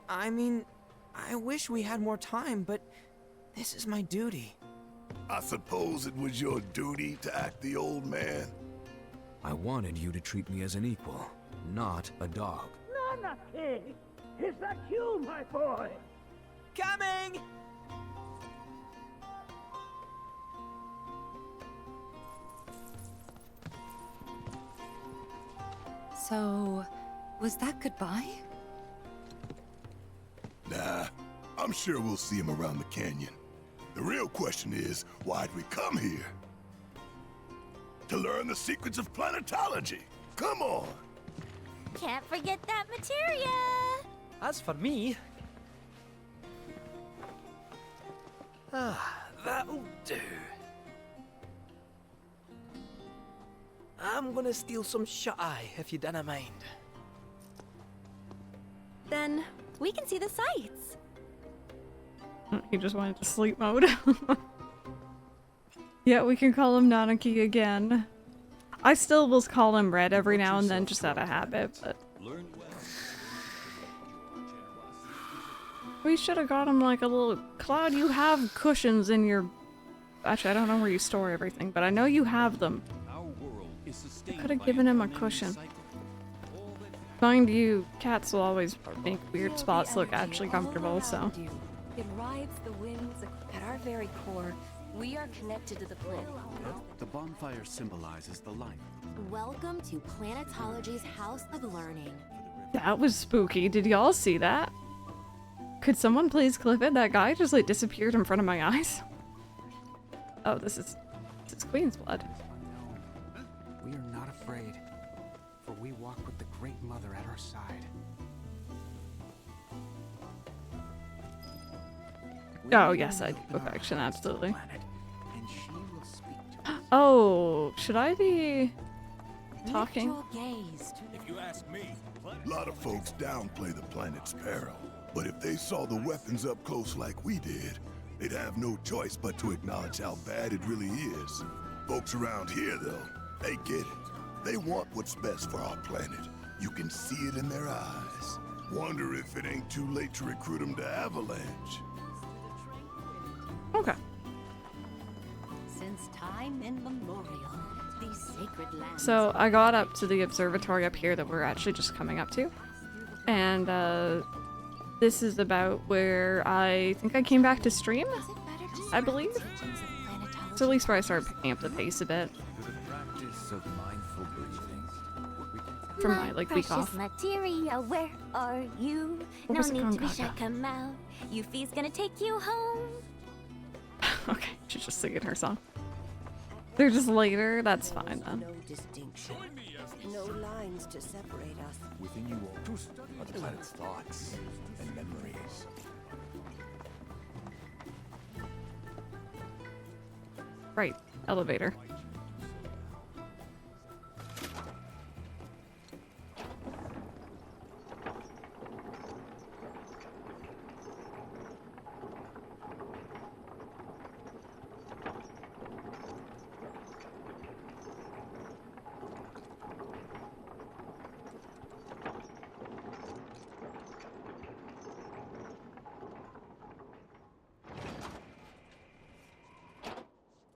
I mean, I wish we had more time, but this is my duty. I suppose it was your duty to act the old man. I wanted you to treat me as an equal, not a dog. Nana King! Is that you, my boy? Coming! So, was that goodbye? Nah, I'm sure we'll see him around the canyon. The real question is, why'd we come here? To learn the secrets of planetology. Come on! Can't forget that materia! As for me... that'll do. I'm gonna steal some shut-eye, if you don't mind. Then we can see the sights. He just went into sleep mode. Yeah, we can call him Nanaki again. I still will call him Red every now and then, just out of habit, but... We should have got him like a little... Cloud, you have cushions in your... Actually, I don't know where you store everything, but I know you have them. I could have given him a cushion. Mind you, cats will always make weird spots look actually comfortable, so... It rides the winds. At our very core, we are connected to the planet. The bonfire symbolizes the light. Welcome to Planetology's House of Learning. That was spooky. Did y'all see that? Could someone please clip it? That guy just like disappeared in front of my eyes. Oh, this is Queen's Blood. We are not afraid, for we walk with the Great Mother at our side. Oh, yes, I do. Affection, absolutely. Oh, should I be... talking. If you ask me, A lot of folks downplay the planet's peril. But if they saw the weapons up close like we did, they'd have no choice but to acknowledge how bad it really is. Folks around here, though, they get it. They want what's best for our planet. You can see it in their eyes. Wonder if it ain't too late to recruit them to Avalanche. Okay. Since time immemorial, these sacred lands. So I got up to the observatory up here that we're actually just coming up to. And this is about where I think I came back to stream, I believe. So at least where I started picking up the pace a bit. of mindful breathing. From my like week off. Material, where are you? What No was it need called? to be shy, Gaga. come out. Yuffie's gonna take you home. Okay, she's just singing her song. They're just later, that's fine then. No distinction. No lines to separate us. Within you all are the planet's thoughts and memories. Right, elevator.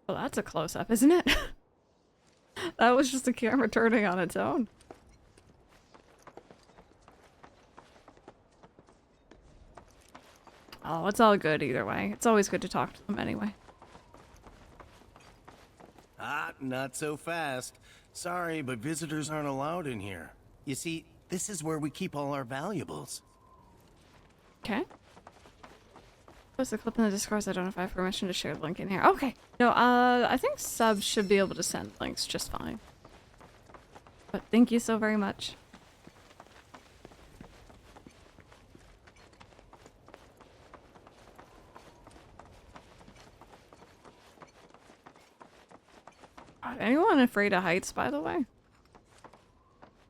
Well, that's a close-up, isn't it? That was just the camera turning on its own. Oh, it's all good either way. It's always good to talk to them anyway. Ah, not so fast. Sorry, but visitors aren't allowed in here. You see, this is where we keep all our valuables. Okay. Post a clip in the Discord. I don't know if I have permission to share the link in here. Okay. No, I think subs should be able to send links just fine. But thank you so very much. Anyone afraid of heights, by the way?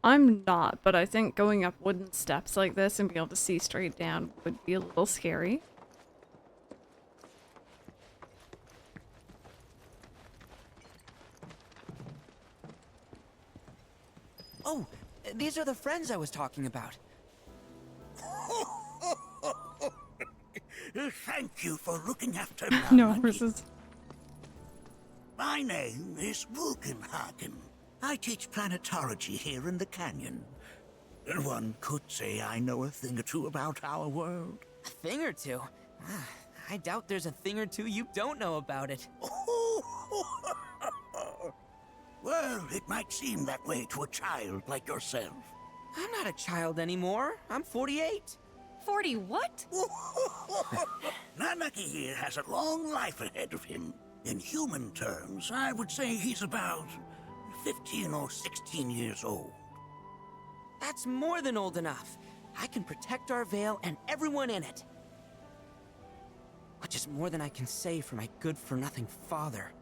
I'm not, but I think going up wooden steps like this and being able to see straight down would be a little scary. Oh, these are the friends I was talking about. Thank you for looking after No, Mama. versus. My name is Bugenhagen. I teach planetology here in the canyon. One could say I know a thing or two about our world. A thing or two? I doubt there's a thing or two you don't know about it. Well, it might seem that way to a child like yourself. I'm not a child anymore. I'm 48. 40 what? Nanaki here has a long life ahead of him. In human terms, I would say he's about 15 or 16 years old. That's more than old enough. I can protect our Vale and everyone in it. Which is more than I can say for my good-for-nothing father.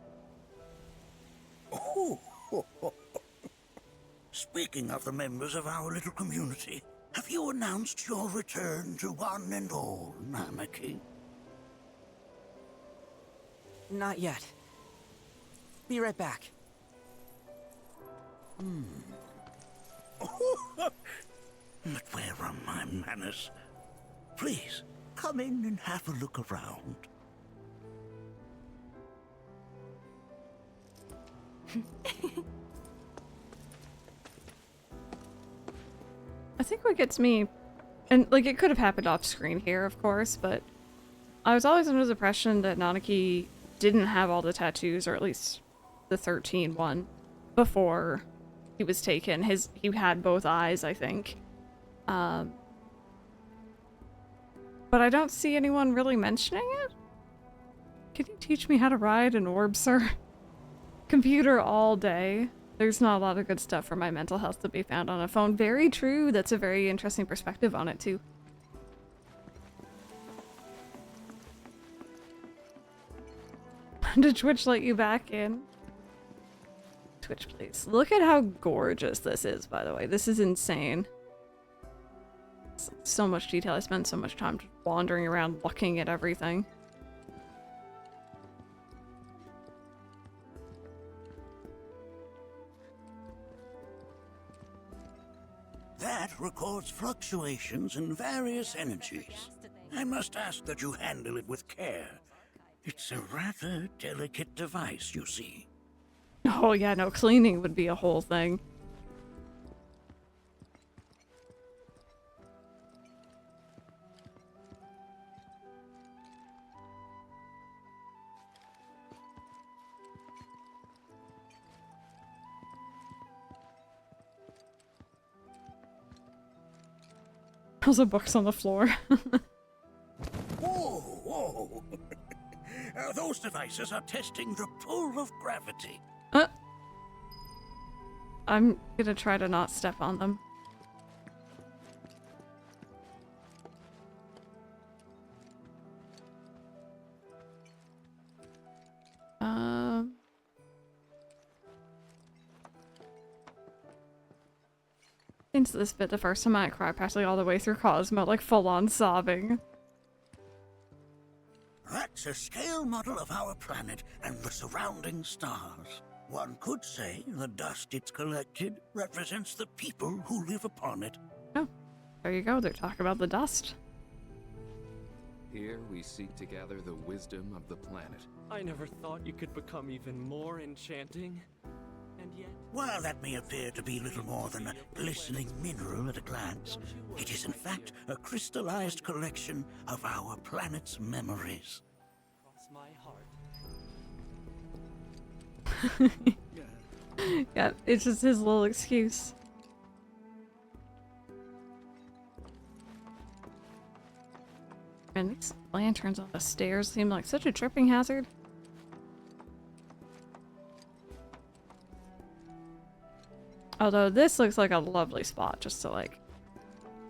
Speaking of the members of our little community, have you announced your return to one and all, Nanaki? Not yet. Be right back. But where are my manners? Please, come in and have a look around. I think what gets me, and like it could have happened off screen here, of course, but I was always under the impression that Nanaki didn't have all the tattoos, or at least the 13 one, before he was taken. He had both eyes, I think. But I don't see anyone really mentioning it. Can you teach me how to ride an orb, sir? Computer all day. There's not a lot of good stuff for my mental health to be found on a phone. Very true. That's a very interesting perspective on it, too. Did Twitch let you back in? Twitch, please. Look at how gorgeous this is, by the way. This is insane. So much detail. I spent so much time just wandering around looking at everything. That records fluctuations in various energies. I must ask that you handle it with care. It's a rather delicate device, you see. Oh yeah, no, cleaning would be a whole thing. There's a books on the floor. Whoa, whoa. Those devices are testing the pull of gravity. I'm gonna try to not step on them. Into this bit the first time I cried practically all the way through Cosmo, like full on sobbing. That's a scale model of our planet and the surrounding stars. One could say the dust it's collected represents the people who live upon it. Oh, there you go. They're talking about the dust. Here we seek to gather the wisdom of the planet. I never thought you could become even more enchanting. And yet... While that may appear to be little more than a glistening mineral at a glance, it is in fact a crystallized collection of our planet's memories. Cross my heart. Yeah, it's just his little excuse. And these lanterns on the stairs seem like such a tripping hazard. Although this looks like a lovely spot just to like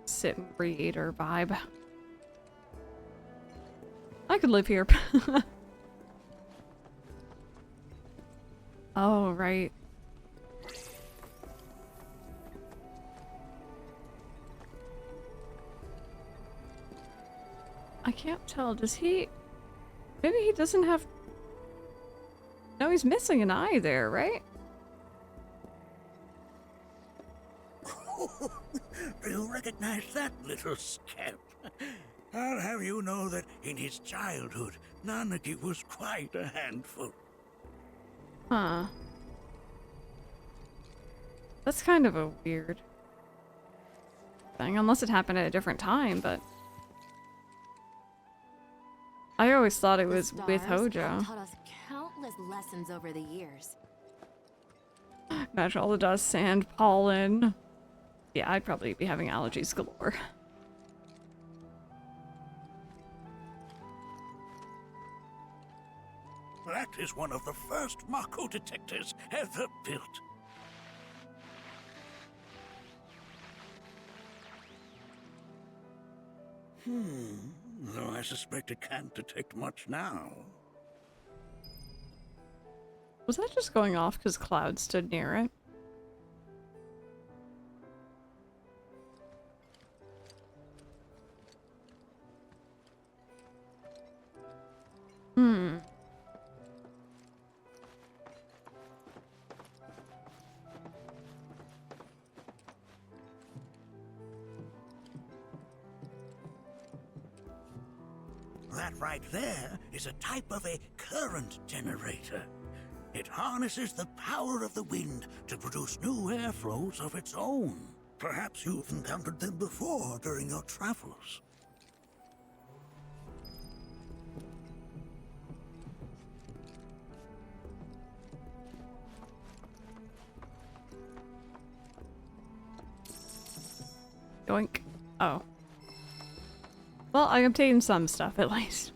sit and read or vibe. I could live here. Oh, right. I can't tell. Does he... Maybe he doesn't have... No, he's missing an eye there, right? Do you recognize that little scamp? I'll have you know that in his childhood, Nanaki was quite a handful. Huh. That's kind of a weird thing, unless it happened at a different time, but... I always thought it was with Hojo. Taught us countless lessons over the years. Imagine all the dust, sand, pollen. Yeah, I'd probably be having allergies galore. That is one of the first Mako detectors ever built. Though I suspect it can't detect much now. Was that just going off because Cloud stood near it? That right there is a type of a current generator. It harnesses the power of the wind to produce new airflows of its own. Perhaps you've encountered them before during your travels. Yoink. Oh. Well, I obtained some stuff at least.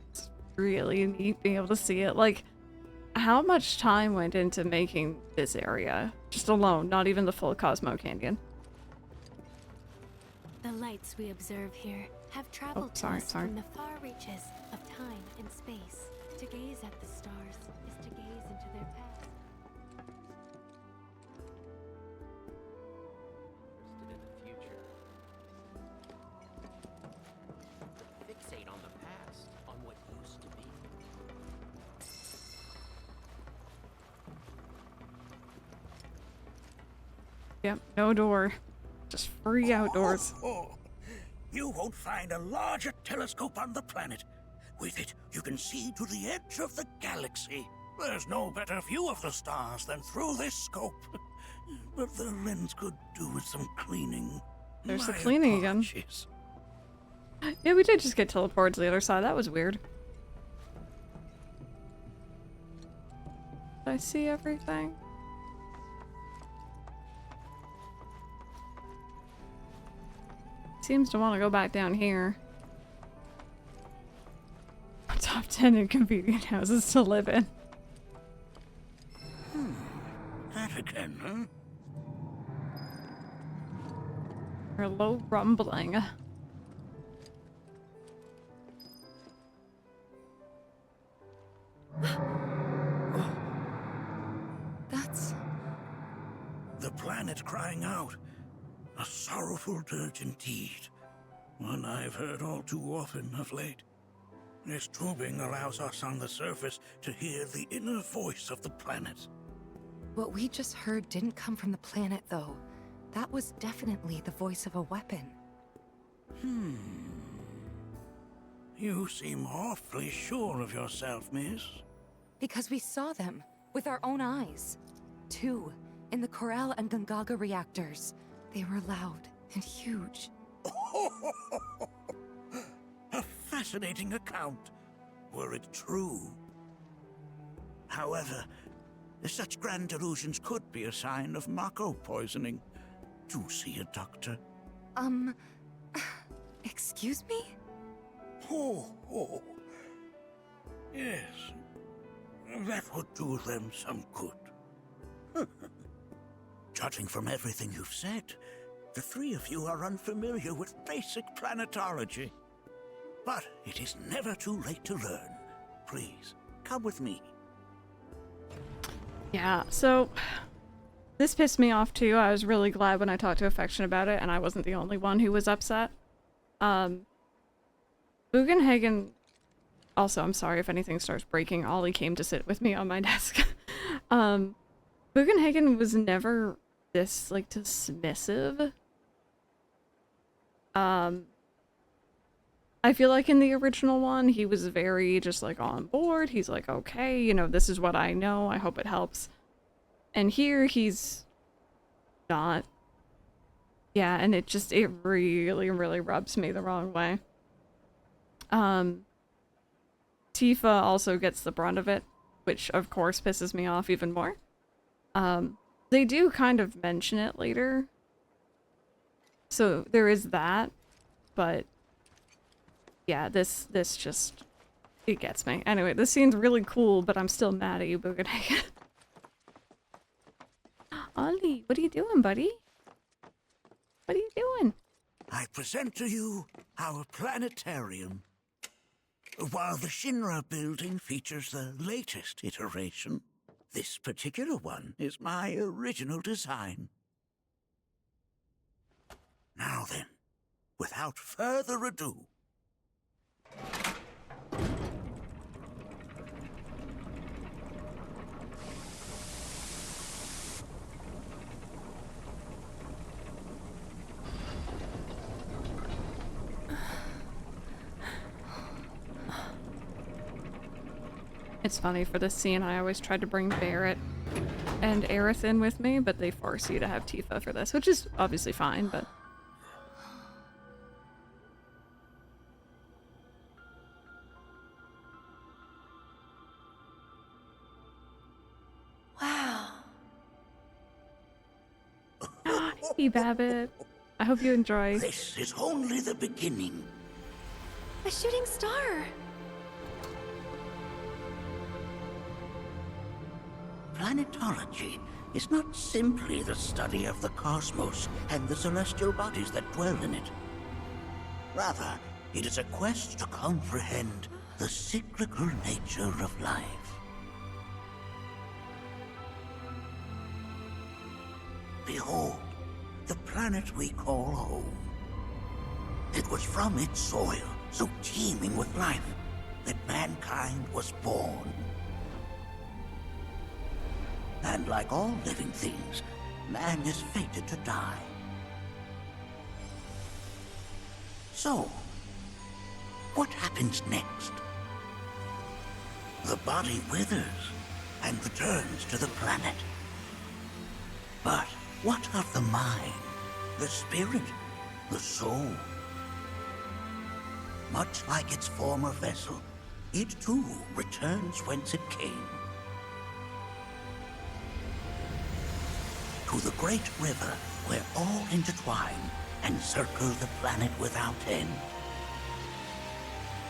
It's really neat being able to see it. Like, how much time went into making this area? Just alone, not even the full Cosmo Canyon. The lights we observe here, have traveled to us from the far reaches of time and space. To gaze at the stars is to gaze into their past. Interested in the future. Fixate on the past, on what used to be. Yep, no door. Just free outdoors. You won't find a larger telescope on the planet. With it, you can see to the edge of the galaxy. There's no better view of the stars than through this scope. But the lens could do with some cleaning. There's the cleaning again. Yeah, we did just get teleported to the other side. That was weird. Did I see everything? Seems to want to go back down here. Top 10 inconvenient houses to live in. That again, huh? Or low rumbling. That's... the planet crying out. A sorrowful dirge indeed. One I've heard all too often of late. This tubing allows us on the surface to hear the inner voice of the planet. What we just heard didn't come from the planet, though. That was definitely the voice of a weapon. You seem awfully sure of yourself, miss. Because we saw them, with our own eyes. 2, in the Corel and Gungaga reactors. They were loud and huge. A fascinating account, were it true. However, such grand delusions could be a sign of Mako poisoning. Do see a doctor. Excuse me? Yes. That would do them some good. Judging from everything you've said, the three of you are unfamiliar with basic planetology. But it is never too late to learn. Please, come with me. Yeah, so this pissed me off too. I was really glad when I talked to Affection about it, and I wasn't the only one who was upset. Bugenhagen... Also, I'm sorry if anything starts breaking. Ollie came to sit with me on my desk. Bugenhagen was never this, like, dismissive. I feel like in the original one, he was very just, like, on board. He's like, okay, you know, this is what I know. I hope it helps. And here, he's not. Yeah, and it really, really rubs me the wrong way. Tifa also gets the brunt of it, which, of course, pisses me off even more. They do kind of mention it later. So there is that, but yeah, this just, it gets me. Anyway, this scene's really cool, but I'm still mad at you, Bugenhagen. Ollie, what are you doing, buddy? What are you doing? I present to you our planetarium. While the Shinra building features the latest iteration, this particular one is my original design. Now then, without further ado... It's funny, for this scene I always tried to bring Barrett and Aerith in with me, but they force you to have Tifa for this, which is obviously fine, but... Wow. Hey, Babbitt. I hope you enjoy. This is only the beginning. A shooting star! Planetology is not simply the study of the cosmos and the celestial bodies that dwell in it. Rather, It is a quest to comprehend the cyclical nature of life. Behold, the planet we call home. It was from its soil, so teeming with life, that mankind was born. And like all living things, man is fated to die. So, what happens next? The body withers and returns to the planet. But what of the mind, the spirit, the soul? Much like its former vessel, it too returns whence it came. To the great river where all intertwine and circle the planet without end.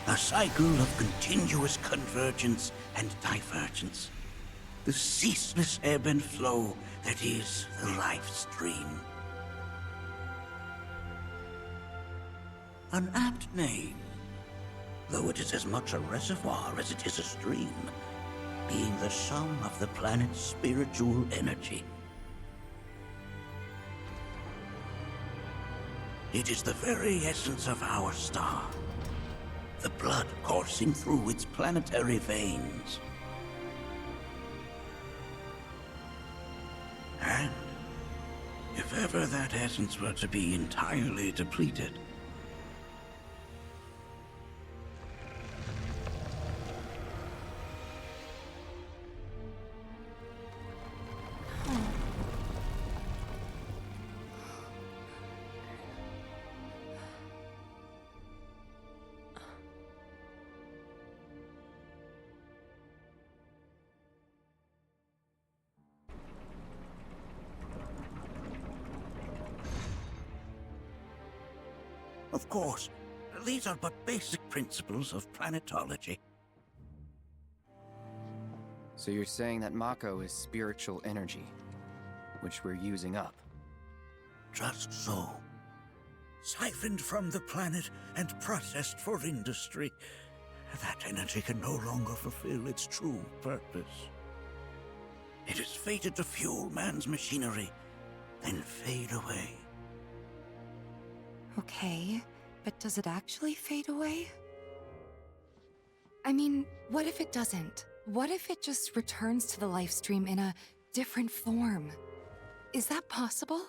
A cycle of continuous convergence and divergence. The ceaseless ebb and flow that is the life stream. An apt name, though it is as much a reservoir as it is a stream, being the sum of the planet's spiritual energy. It is the very essence of our star, the blood coursing through its planetary veins. And if ever that essence were to be entirely depleted, of course, these are but basic principles of planetology. So you're saying that Mako is spiritual energy, which we're using up? Just so. Siphoned from the planet and processed for industry, that energy can no longer fulfill its true purpose. It is fated to fuel man's machinery, then fade away. Okay, but does it actually fade away? I mean, what if it doesn't? What if it just returns to the life stream in a different form? Is that possible?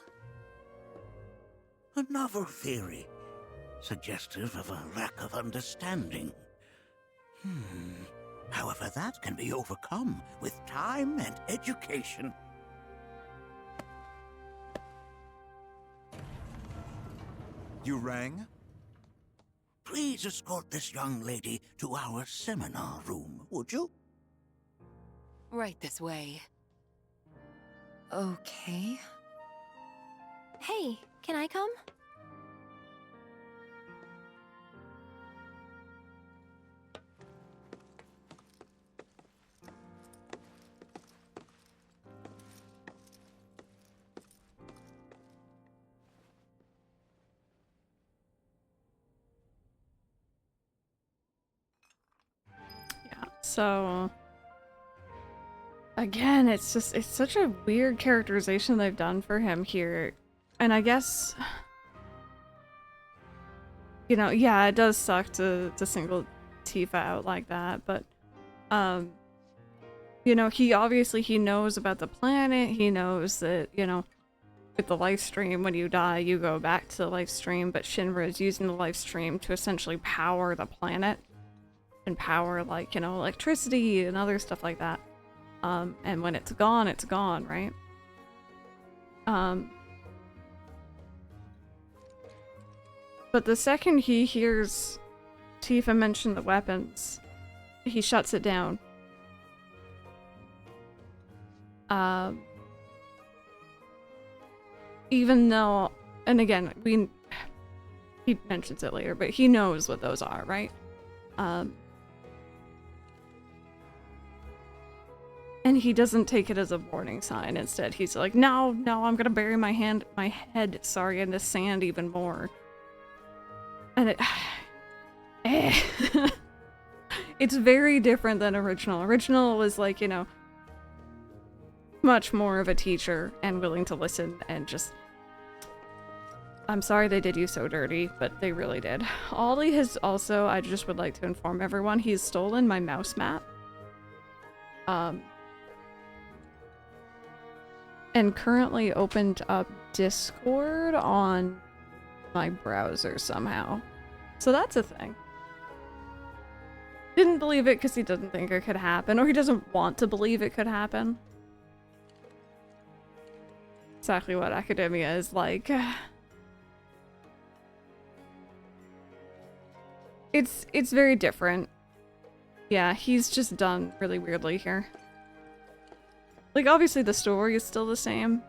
A novel theory, suggestive of a lack of understanding. However, that can be overcome with time and education. You rang? Please escort this young lady to our seminar room, would you? Right this way. Okay. Hey, can I come? So again, it's such a weird characterization they've done for him here. And I guess, you know, yeah, it does suck to single Tifa out like that, but you know, he knows about the planet. He knows that, you know, with the life stream, when you die, you go back to the life stream, but Shinra is using the life stream to essentially power the planet. And power, like, you know, electricity and other stuff like that. And when it's gone, right? But the second he hears Tifa mention the weapons, he shuts it down. Even though, and again, he mentions it later, but he knows what those are, right? And he doesn't take it as a warning sign. Instead, he's like, no, I'm gonna bury my head, in the sand even more. And eh. It's very different than original. Original was like, you know, much more of a teacher and willing to listen and just... I'm sorry they did you so dirty, but they really did. Ollie has also, I just would like to inform everyone, he's stolen my mouse map. And currently opened up Discord on my browser somehow. So that's a thing. Didn't believe it because he doesn't think it could happen, or he doesn't want to believe it could happen. Exactly what academia is like. It's very different. Yeah, he's just done really weirdly here. Like, obviously the story is still the same,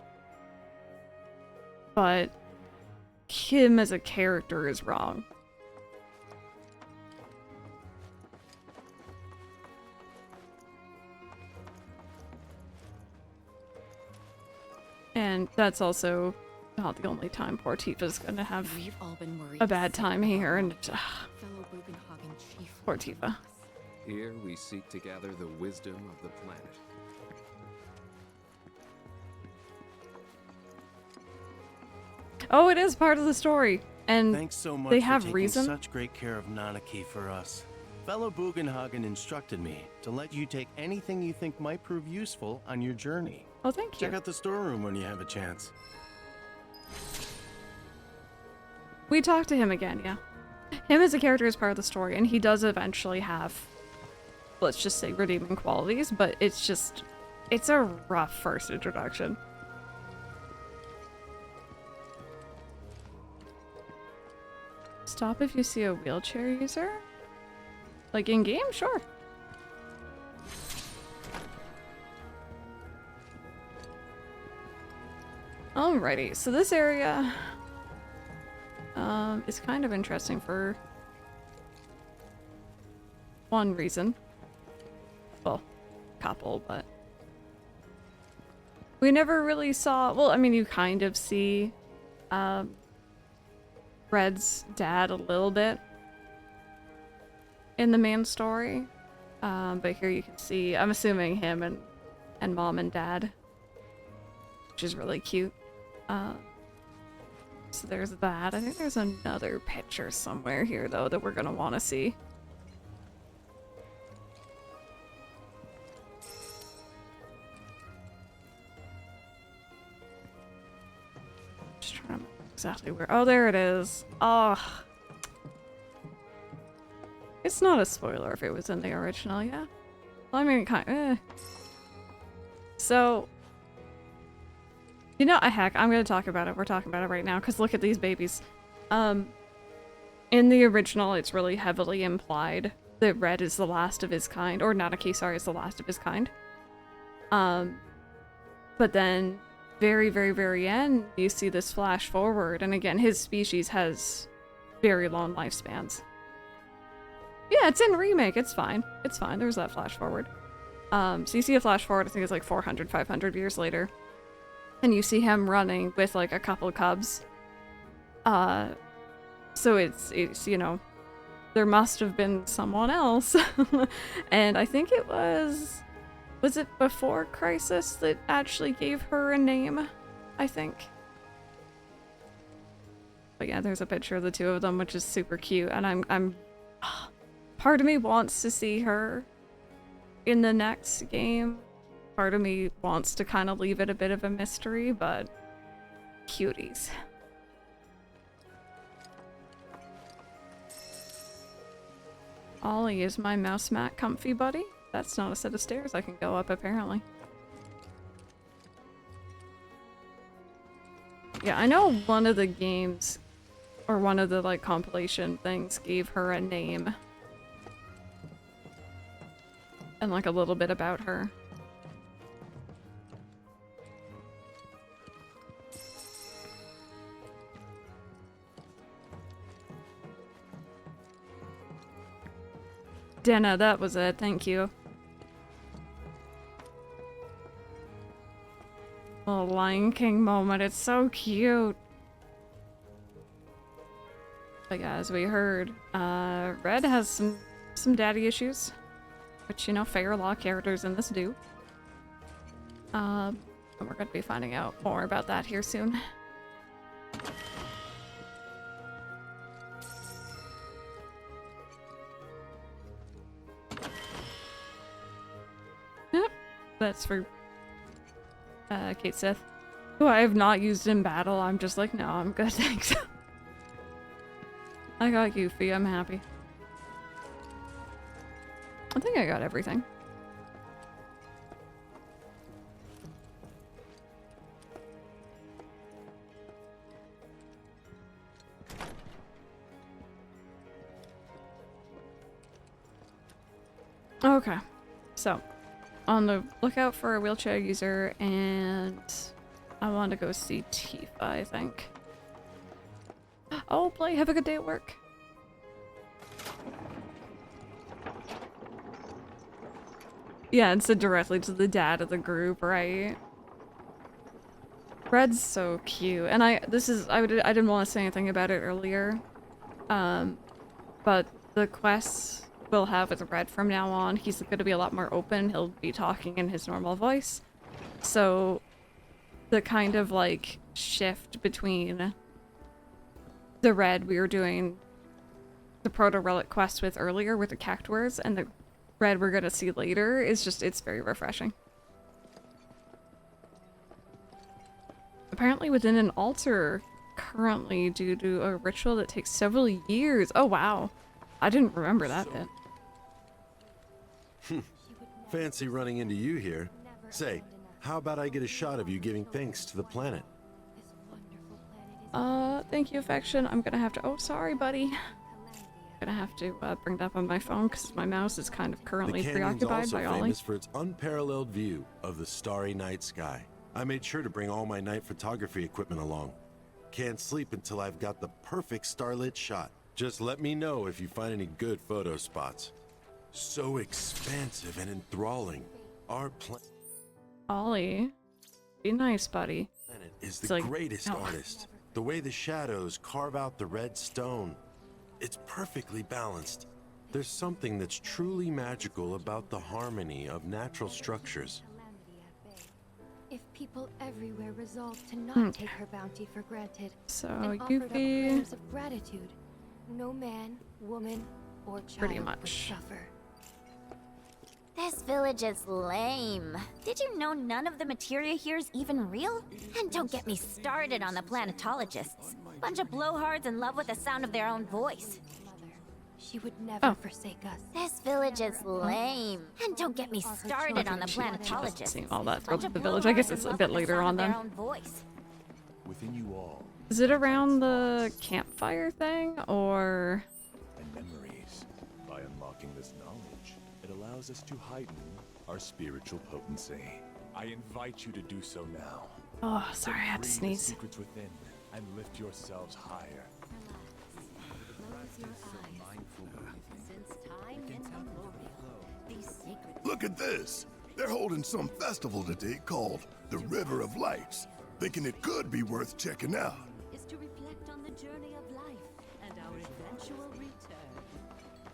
but him as a character is wrong. And that's also not the only time poor Tifa's gonna have a bad time here, and poor Tifa. Here we seek to gather the wisdom of the planet. Oh, it is part of the story, and thanks so much they for have taking reason. such great care of Nanaki for us. Fellow Bugenhagen instructed me to let you take anything you think might prove useful on your journey. Oh, thank you. Check out the storeroom when you have a chance. We talked to him again, yeah. Him as a character is part of the story, and he does eventually have, let's just say, redeeming qualities, but it's just, it's a rough first introduction. Stop if you see a wheelchair user? Like in-game? Sure. Alrighty, so this area is kind of interesting for one reason. Well, couple, but we never really saw, well, I mean, you kind of see Red's dad a little bit in the main story, but here you can see, I'm assuming him and mom and dad, which is really cute. So there's that. I think there's another picture somewhere here though that we're gonna want to see. Just trying to remember exactly where. Oh, there it is. Oh. It's not a spoiler if it was in the original, yeah? Well, I mean, kind of, So, you know, heck, I'm gonna talk about it. We're talking about it right now, because look at these babies. In the original, it's really heavily implied that Red is the last of his kind, or Nanaki, sorry, is the last of his kind. But then, very, very, very end, you see this flash forward, and again, his species has very long lifespans. Yeah, it's in Remake, it's fine. It's fine, there's that flash forward. So you see a flash forward, I think it's like 400, 500 years later. And you see him running with like a couple cubs. So it's, you know, there must have been someone else. And I think it was it before Crisis that actually gave her a name? I think. But yeah, there's a picture of the two of them, which is super cute. And I'm part of me wants to see her in the next game. Part of me wants to kind of leave it a bit of a mystery, but cuties. Ollie, is my mouse mat comfy, buddy? That's not a set of stairs I can go up, apparently. Yeah, I know one of the games, or one of the like compilation things, gave her a name. And like a little bit about her. Denna, that was it, thank you. Little Lion King moment, it's so cute. But yeah, as we heard, Red has some daddy issues, which, you know, fair law characters in this do. And we're gonna be finding out more about that here soon. Yep, that's for Kate Sith, who I have not used in battle. I'm just like, no, I'm good, thanks. I got Yuffie, I'm happy. I think I got everything. Okay, so on the lookout for a wheelchair user, and I want to go see Tifa, I think. Oh, play, have a good day at work. Yeah, and said directly to the dad of the group, right? Red's so cute, and I didn't want to say anything about it earlier, but the quests we'll have with Red from now on, he's going to be a lot more open. He'll be talking in his normal voice, so the kind of like shift between the Red we were doing the proto-relic quest with earlier with the cactuars and the Red we're gonna see later is just, it's very refreshing. Apparently within an altar currently due to a ritual that takes several years. Oh wow, I didn't remember that bit. Fancy running into you here. Say, how about I get a shot of you giving thanks to the planet? Thank you, affection. I'm gonna have to, oh sorry buddy. Gonna have to bring that up on my phone because my mouse is kind of currently preoccupied by Ollie. The canyon's also famous for its unparalleled view of the starry night sky. I made sure to bring all my night photography equipment along. Can't sleep until I've got the perfect starlit shot. Just let me know if you find any good photo spots. So expansive and enthralling. Our Ollie, be nice, buddy. Planet is the greatest artist. The way the shadows carve out the red stone. It's perfectly balanced. There's something that's truly magical about the harmony of natural structures. If people everywhere resolve to not take her bounty for granted, so and offered up prayers of gratitude, no man, woman, or child pretty much would suffer. This village is lame. Did you know none of the materia here is even real? And don't get me started on the planetologists. Bunch of blowhards in love with the sound of their own voice. She would never forsake us. This village is lame. And don't get me started on the planetologists. All that throughout the village. I guess it's a bit later on then. Within you all. Is it around the campfire thing, or? And memories. By unlocking this knowledge, it allows us to heighten our spiritual potency. I invite you to do so now. Oh, sorry, I had to sneeze. Secrets within and lift yourselves higher. Look at this! They're holding some festival today called the River of Lights. Thinking it could be worth checking out. Is to reflect on the journey of life and our eventual return.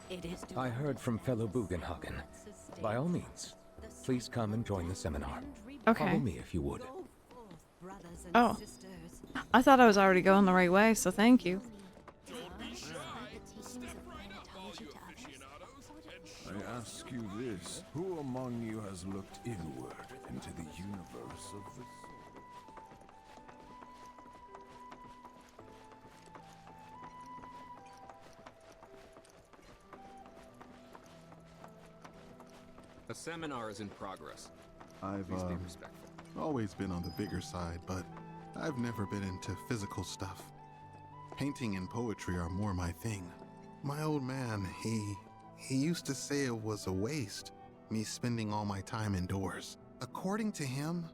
It is to I heard from fellow Bugenhagen. By all means, please come and join the seminar. Okay. Follow me if you would. Oh. I thought I was already going the right way, so thank you. I ask you this, who among you has looked inward into the universe of the... A seminar is in progress. I've Please be respectful. always been on the bigger side, but I've never been into physical stuff. Painting and poetry are more my thing. My old man, he used to say it was a waste, me spending all my time indoors. According to him,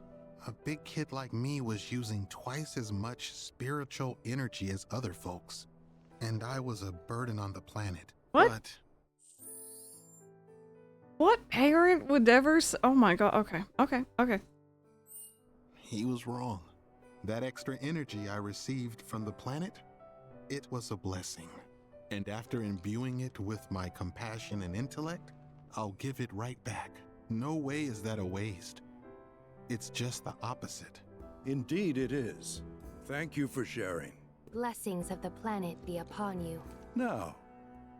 a big kid like me was using twice as much spiritual energy as other folks, and I was a burden on the planet. What? But what parent would ever oh my god, okay. he was wrong. That extra energy I received from the planet, it was a blessing. And after imbuing it with my compassion and intellect, I'll give it right back. No way is that a waste. It's just the opposite. Indeed it is. Thank you for sharing. Blessings of the planet be upon you. Now,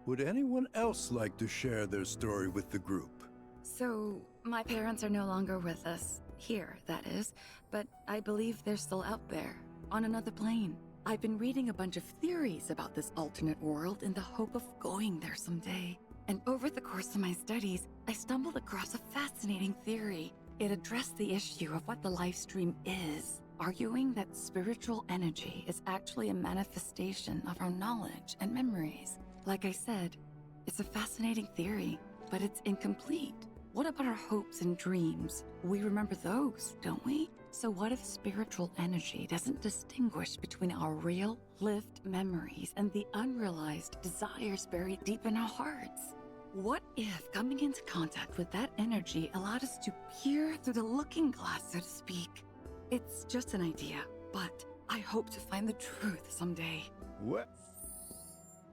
would anyone else like to share their story with the group? So, my parents are no longer with us. Here, that is. But I believe they're still out there, on another plane. I've been reading a bunch of theories about this alternate world in the hope of going there someday. And over the course of my studies, I stumbled across a fascinating theory. It addressed the issue of what the life stream is, arguing that spiritual energy is actually a manifestation of our knowledge and memories. Like I said, it's a fascinating theory, but it's incomplete. What about our hopes and dreams? We remember those, don't we? So what if spiritual energy doesn't distinguish between our real, lived memories and the unrealized desires buried deep in our hearts? What if coming into contact with that energy allowed us to peer through the looking glass, so to speak? It's just an idea, but I hope to find the truth someday. What?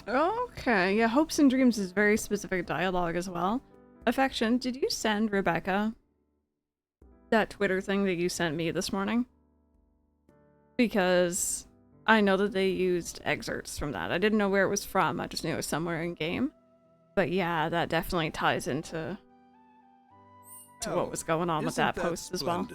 Okay, yeah, hopes and dreams is very specific dialogue as well. Affection, did you send Rebecca that Twitter thing that you sent me this morning? Because I know that they used excerpts from that. I didn't know where it was from, I just knew it was somewhere in game. But yeah, that definitely ties into what was going on with that post as well.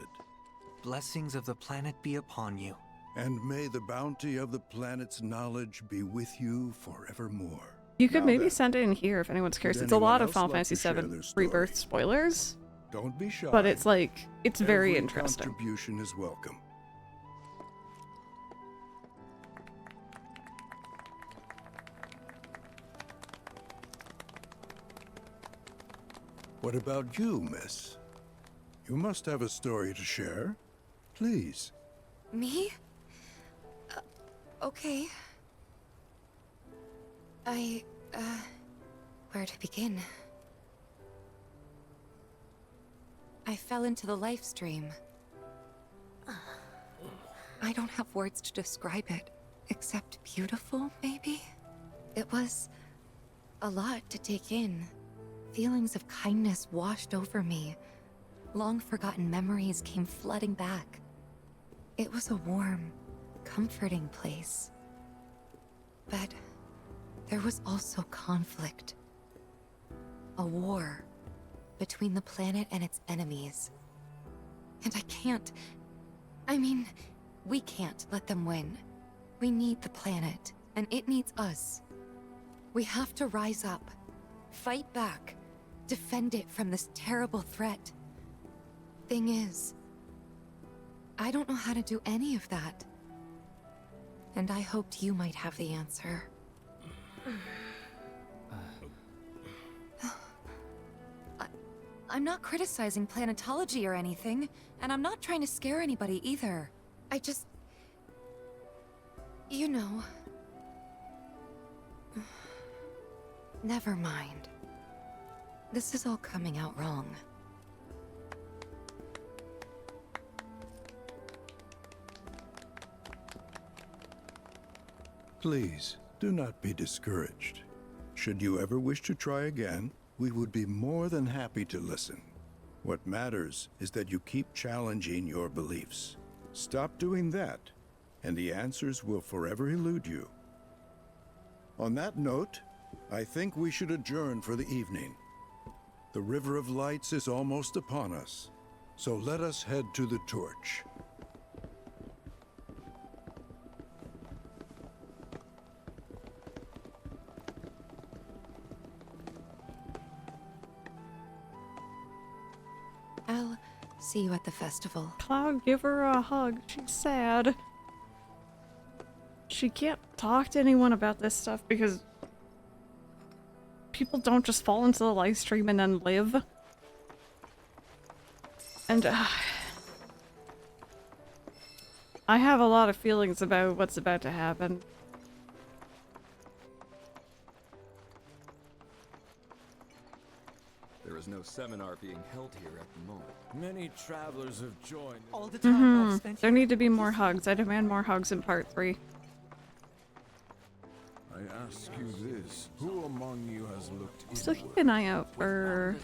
Blessings of the planet be upon you. And may the bounty of the planet's knowledge be with you forevermore. You could maybe send it in here if anyone's curious. It's a lot of Final Fantasy VII Rebirth spoilers. Don't be shy. But it's like, it's very Every interesting. Contribution is welcome. What about you, miss? You must have a story to share. Please. Me? Okay. Where to begin? I fell into the life stream. I don't have words to describe it, except beautiful, maybe? It was a lot to take in. Feelings of kindness washed over me. Long-forgotten memories came flooding back. It was a warm, comforting place. But there was also conflict. A war between the planet and its enemies. And we can't let them win. We need the planet, and it needs us. We have to rise up, fight back, defend it from this terrible threat. Thing is, I don't know how to do any of that. And I hoped you might have the answer. I'm not criticizing planetology or anything, and I'm not trying to scare anybody either. I just... You know... Never mind. This is all coming out wrong. Please, do not be discouraged. Should you ever wish to try again, we would be more than happy to listen. What matters is that you keep challenging your beliefs. Stop doing that, and the answers will forever elude you. On that note, I think we should adjourn for the evening. The River of Lights is almost upon us, so let us head to the torch. I'll see you at the festival. Cloud, give her a hug. She's sad. She can't talk to anyone about this stuff because people don't just fall into the live stream and then live. And I have a lot of feelings about what's about to happen. There is no seminar being held here at the moment. Many travelers have joined. All the time I've spent There need to be more hugs. I demand more hugs in part 3. I ask you this. Who among you has looked Still inward? keep an eye out for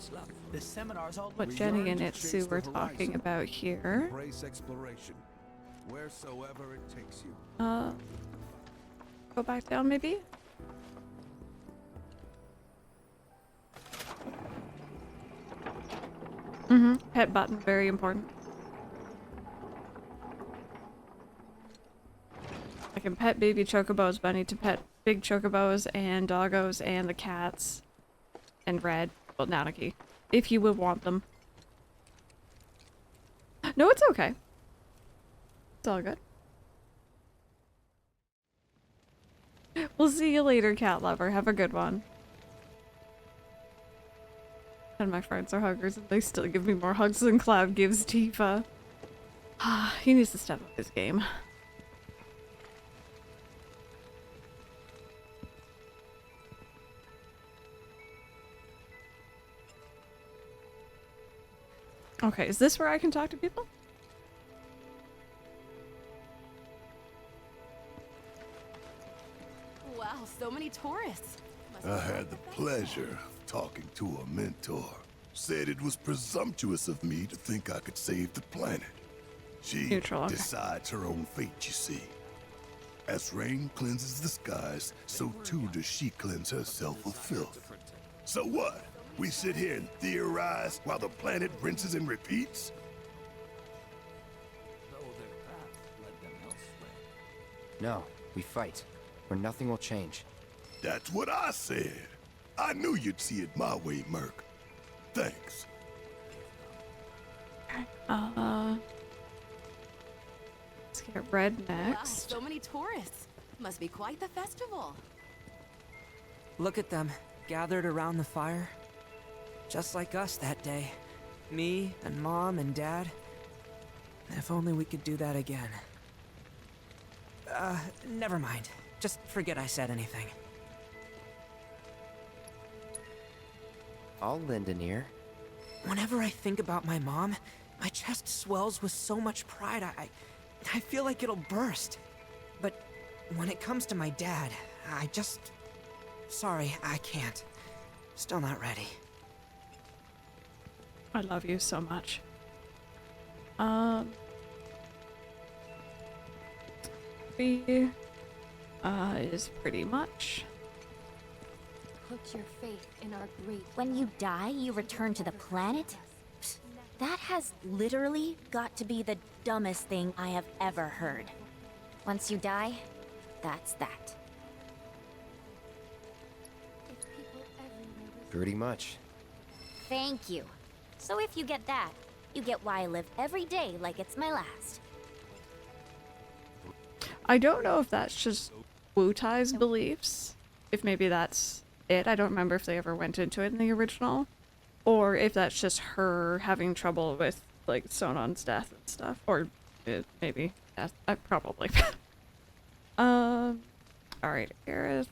The seminar's all what Jenny and Itsu were talking about here. Embrace exploration, wheresoever it takes you. Go back down maybe? Pet button, very important. I can pet baby chocobos, but I need to pet big chocobos and doggos and the cats. And Red. Well, Nanaki. If you would want them. No, it's okay. It's all good. We'll see you later, cat lover. Have a good one. And my friends are huggers and they still give me more hugs than Cloud gives Tifa. He needs to step up his game. Okay, is this where I can talk to people? Wow, so many tourists. I had the pleasure of talking to a mentor. Said it was presumptuous of me to think I could save the planet. She Neutral, okay. decides her own fate, you see. As rain cleanses the skies, so too does she cleanse herself of filth. So what? We sit here and theorize while the planet rinses and repeats? No, we fight, or nothing will change. That's what I said. I knew you'd see it my way, Merc. Thanks. Let's get Red next. Wow, so many tourists. Must be quite the festival. Look at them, gathered around the fire. Just like us that day. Me and Mom and Dad. If only we could do that again. Never mind. Just forget I said anything. I'll lend an ear. Whenever I think about my mom, my chest swells with so much pride, I feel like it'll burst. But when it comes to my dad, I just... Sorry, I can't. Still not ready. I love you so much. Is pretty much. Put your faith in our great... When you die, you return to the planet? Psst, that has literally got to be the dumbest thing I have ever heard. Once you die, that's that. Pretty much. Thank you. So if you get that, you get why I live every day like it's my last. I don't know if that's just Wu Tai's beliefs. If maybe that's it. I don't remember if they ever went into it in the original. Or if that's just her having trouble with, like, Sonon's death and stuff. Or maybe death. Probably. Alright, Aerith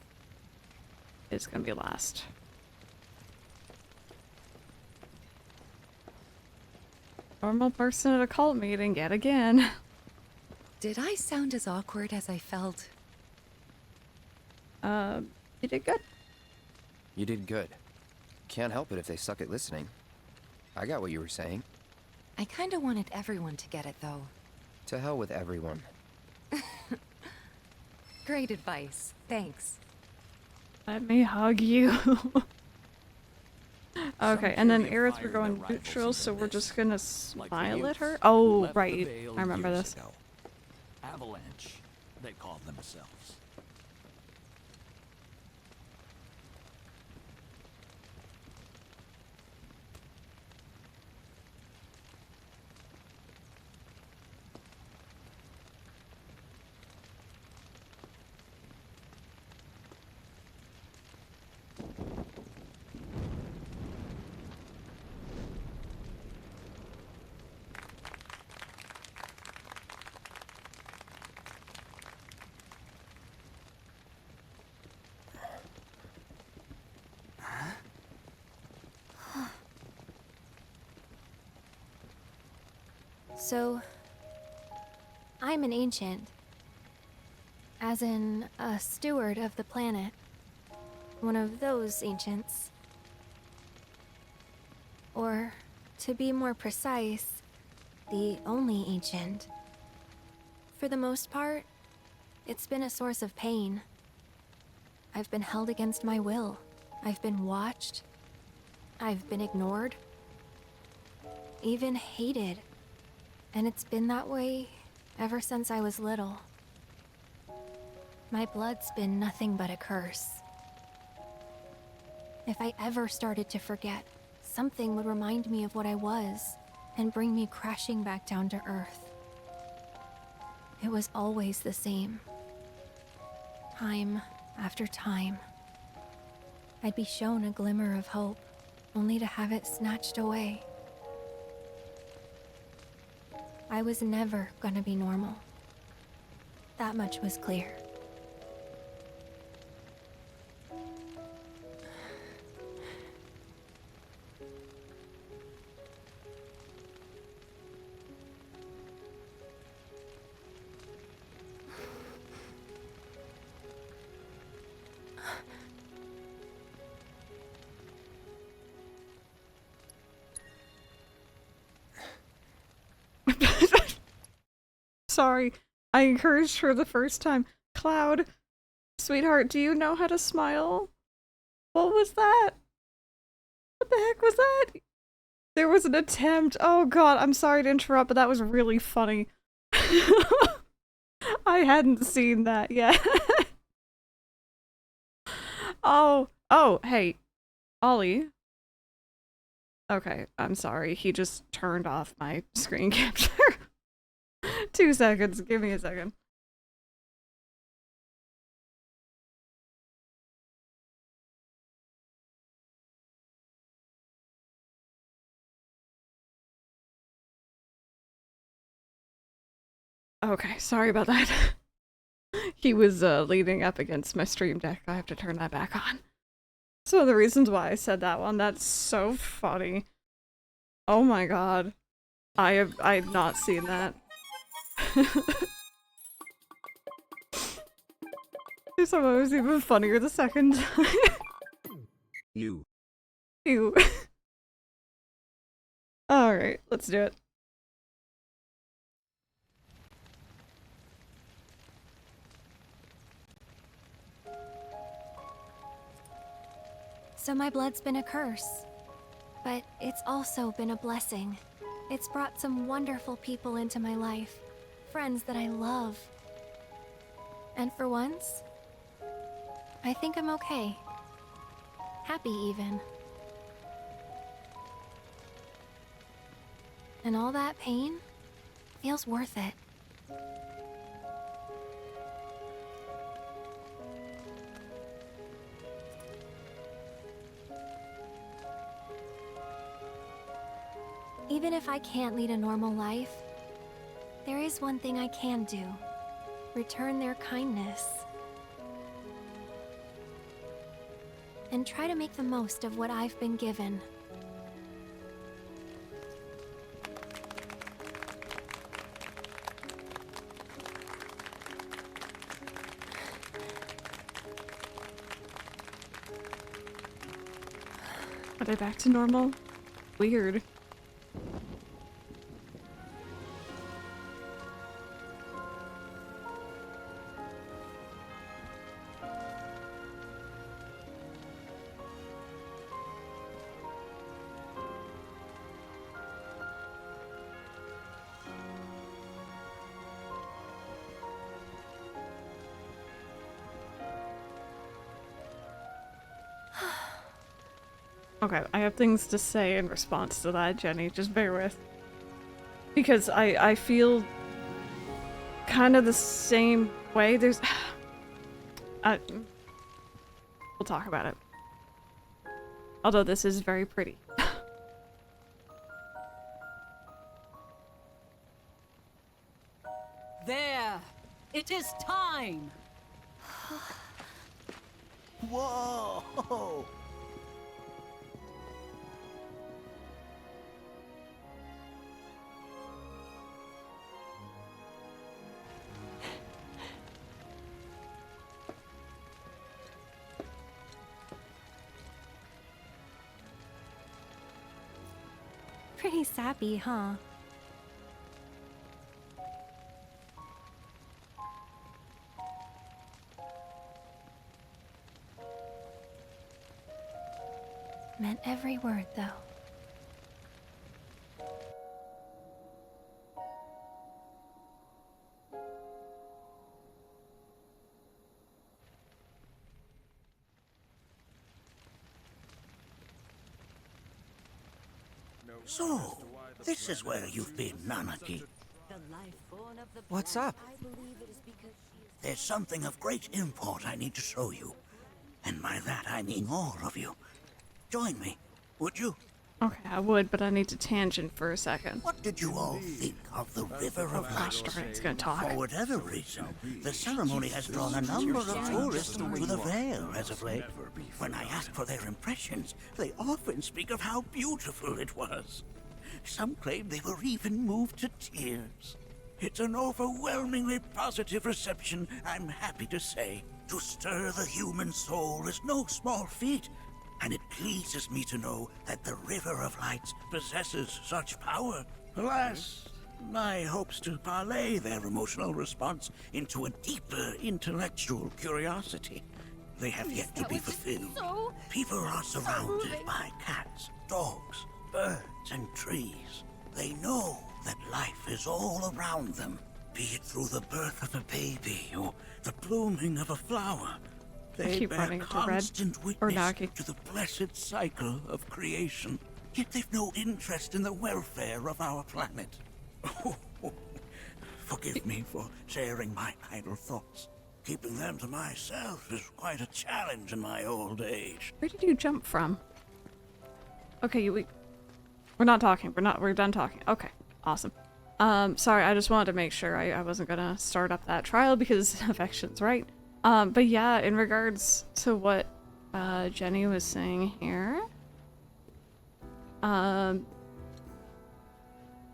is gonna be last. Normal person at a cult meeting yet again. Did I sound as awkward as I felt? You did good. You did good. Can't help it if they suck at listening. I got what you were saying. I kinda wanted everyone to get it, though. To hell with everyone. Great advice. Thanks. Let me hug you. Okay, and then Aerith, we're going neutral, so we're just gonna smile at her? Oh, right. I remember this. Avalanche, they call themselves. So, I'm an ancient. As in, a steward of the planet. One of those ancients. Or, to be more precise, the only ancient. For the most part, it's been a source of pain. I've been held against my will. I've been watched. I've been ignored. Even hated. And it's been that way ever since I was little. My blood's been nothing but a curse. If I ever started to forget, something would remind me of what I was and bring me crashing back down to earth. It was always the same. Time after time. I'd be shown a glimmer of hope, only to have it snatched away. I was never gonna be normal. That much was clear. Sorry, I encouraged her the first time. Cloud, sweetheart, do you know how to smile? What was that? What the heck was that? There was an attempt. Oh god, I'm sorry to interrupt, but that was really funny. I hadn't seen that yet. Oh, hey, Ollie. Okay, I'm sorry. He just turned off my screen capture. 2 seconds. Give me a second. Okay, sorry about that. He was leaning up against my stream deck. I have to turn that back on. So the reasons why I said that one, that's so funny. Oh my god. I have not seen that. This one was even funnier the second time. You. Alright, let's do it. So my blood's been a curse. But it's also been a blessing. It's brought some wonderful people into my life. Friends that I love. And for once, I think I'm okay. Happy even. And all that pain feels worth it. Even if I can't lead a normal life, there is one thing I can do. Return their kindness. And try to make the most of what I've been given. Are they back to normal? Weird. Okay, I have things to say in response to that, Jenny. Just bear with. Because I feel kind of the same way. There's... we'll talk about it. Although this is very pretty. There! It is time! Whoa! Pretty sappy, huh? Meant every word, though. So, this is where you've been, Nanaki. What's up? There's something of great import I need to show you. And by that I mean all of you. Join me, would you? Okay, I would, but I need to tangent for a second. What did you all think of the River of Light? Gosh darn it, it's gonna talk. For whatever reason, the ceremony has drawn a number of tourists to the Vale as of late. When I ask for their impressions, they often speak of how beautiful it was. Some claim they were even moved to tears. It's an overwhelmingly positive reception, I'm happy to say. To stir the human soul is no small feat, and it pleases me to know that the River of Lights possesses such power. Alas, my hopes to parlay their emotional response into a deeper intellectual curiosity. They have yet to be fulfilled. People are surrounded by cats, dogs, birds, and trees. They know that life is all around them, be it through the birth of a baby or the blooming of a flower. They bear constant witness to the blessed cycle of creation, yet they've no interest in the welfare of our planet. Forgive me for sharing my idle thoughts. Keeping them to myself is quite a challenge in my old age. Where did you jump from? Okay, we're not talking. We're done talking. Okay, awesome. Sorry, I just wanted to make sure I wasn't gonna start up that trial because affection's right. But yeah, in regards to what Jenny was saying here, I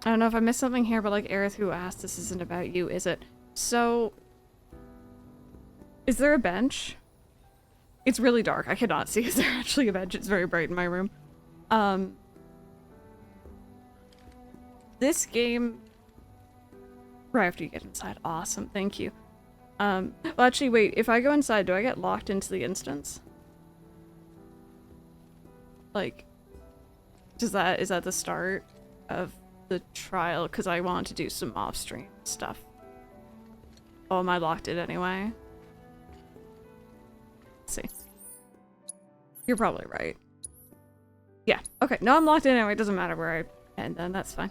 don't know if I missed something here, but like Aerith who asked, this isn't about you, is it? So, is there a bench? It's really dark. I cannot see. Is there actually a bench? It's very bright in my room. This game, right after you get inside. Awesome, thank you. Well, actually, wait. If I go inside, do I get locked into the instance? Like, is that the start of the trial? Because I want to do some off-stream stuff. Oh, am I locked in anyway? Let's see. You're probably right. Yeah. Okay. No, I'm locked in anyway. It doesn't matter where I end. Then that's fine.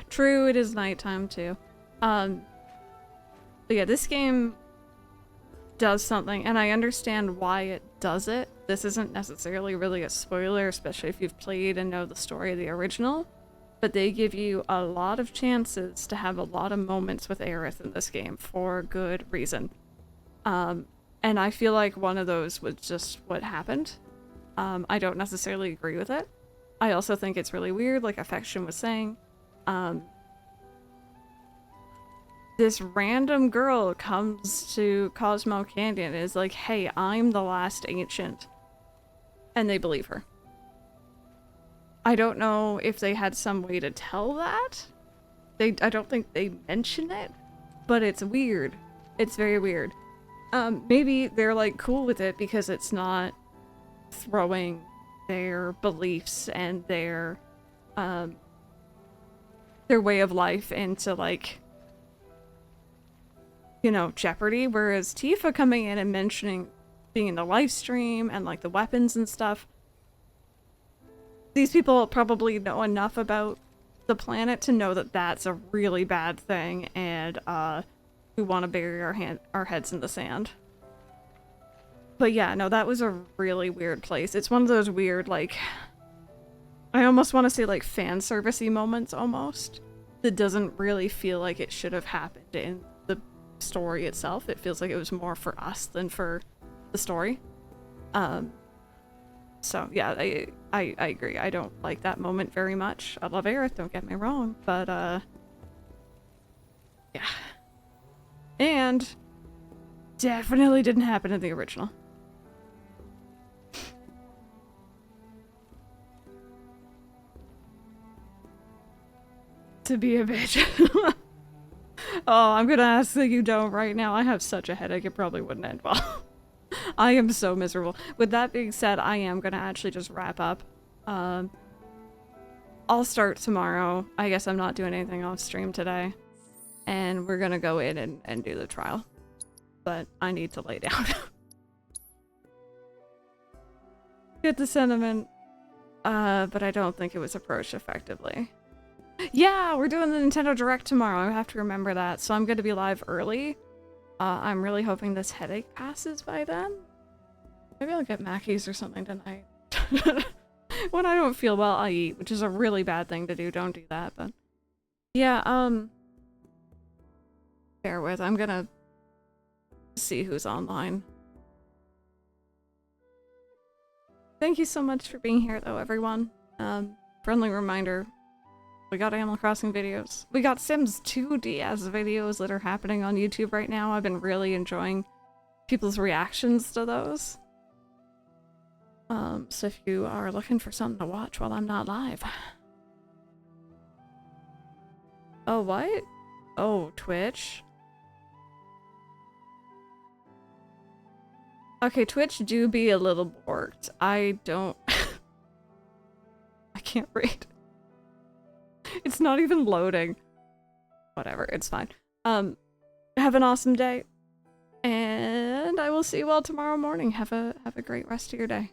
True. It is nighttime too. But yeah, this game does something, and I understand why it does it. This isn't necessarily really a spoiler, especially if you've played and know the story of the original, but they give you a lot of chances to have a lot of moments with Aerith in this game for good reason. And I feel like one of those was just what happened. I don't necessarily agree with it. I also think it's really weird, like Affection was saying. This random girl comes to Cosmo Canyon and is like, hey, I'm the last ancient. And they believe her. I don't know if they had some way to tell that. I don't think they mention it, but it's weird. It's very weird. Maybe they're like cool with it because it's not throwing their beliefs and their way of life into like, you know, jeopardy, whereas Tifa coming in and mentioning being in the live stream and like the weapons and stuff, these people probably know enough about the planet to know that that's a really bad thing, and we want to bury our heads in the sand. But yeah, no, that was a really weird place. It's one of those weird, like, I almost want to say like fan servicey moments almost, that doesn't really feel like it should have happened in the story itself. It feels like it was more for us than for the story. So yeah, I agree. I don't like that moment very much. I love Aerith, don't get me wrong, but yeah. And definitely didn't happen in the original. to be a bitch. Oh, I'm gonna ask that you don't right now. I have such a headache, it probably wouldn't end well. I am so miserable. With that being said, I am gonna actually just wrap up. I'll start tomorrow. I guess I'm not doing anything off stream today. And we're gonna go in and do the trial. But I need to lay down. Get the sentiment. But I don't think it was approached effectively. Yeah, we're doing the Nintendo Direct tomorrow. I have to remember that. So I'm gonna be live early. I'm really hoping this headache passes by then. Maybe I'll get Mackey's or something tonight. When I don't feel well, I eat, which is a really bad thing to do. Don't do that, but... Yeah, bear with. I'm gonna see who's online. Thank you so much for being here, though, everyone. Friendly reminder. We got Animal Crossing videos. We got Sims 2 DS videos that are happening on YouTube right now. I've been really enjoying people's reactions to those. So if you are looking for something to watch while I'm not live. Oh, what? Oh, Twitch? Okay, Twitch do be a little borked. I don't... I can't read. It's not even loading. Whatever, it's fine. Have an awesome day. And I will see you all tomorrow morning. Have a great rest of your day.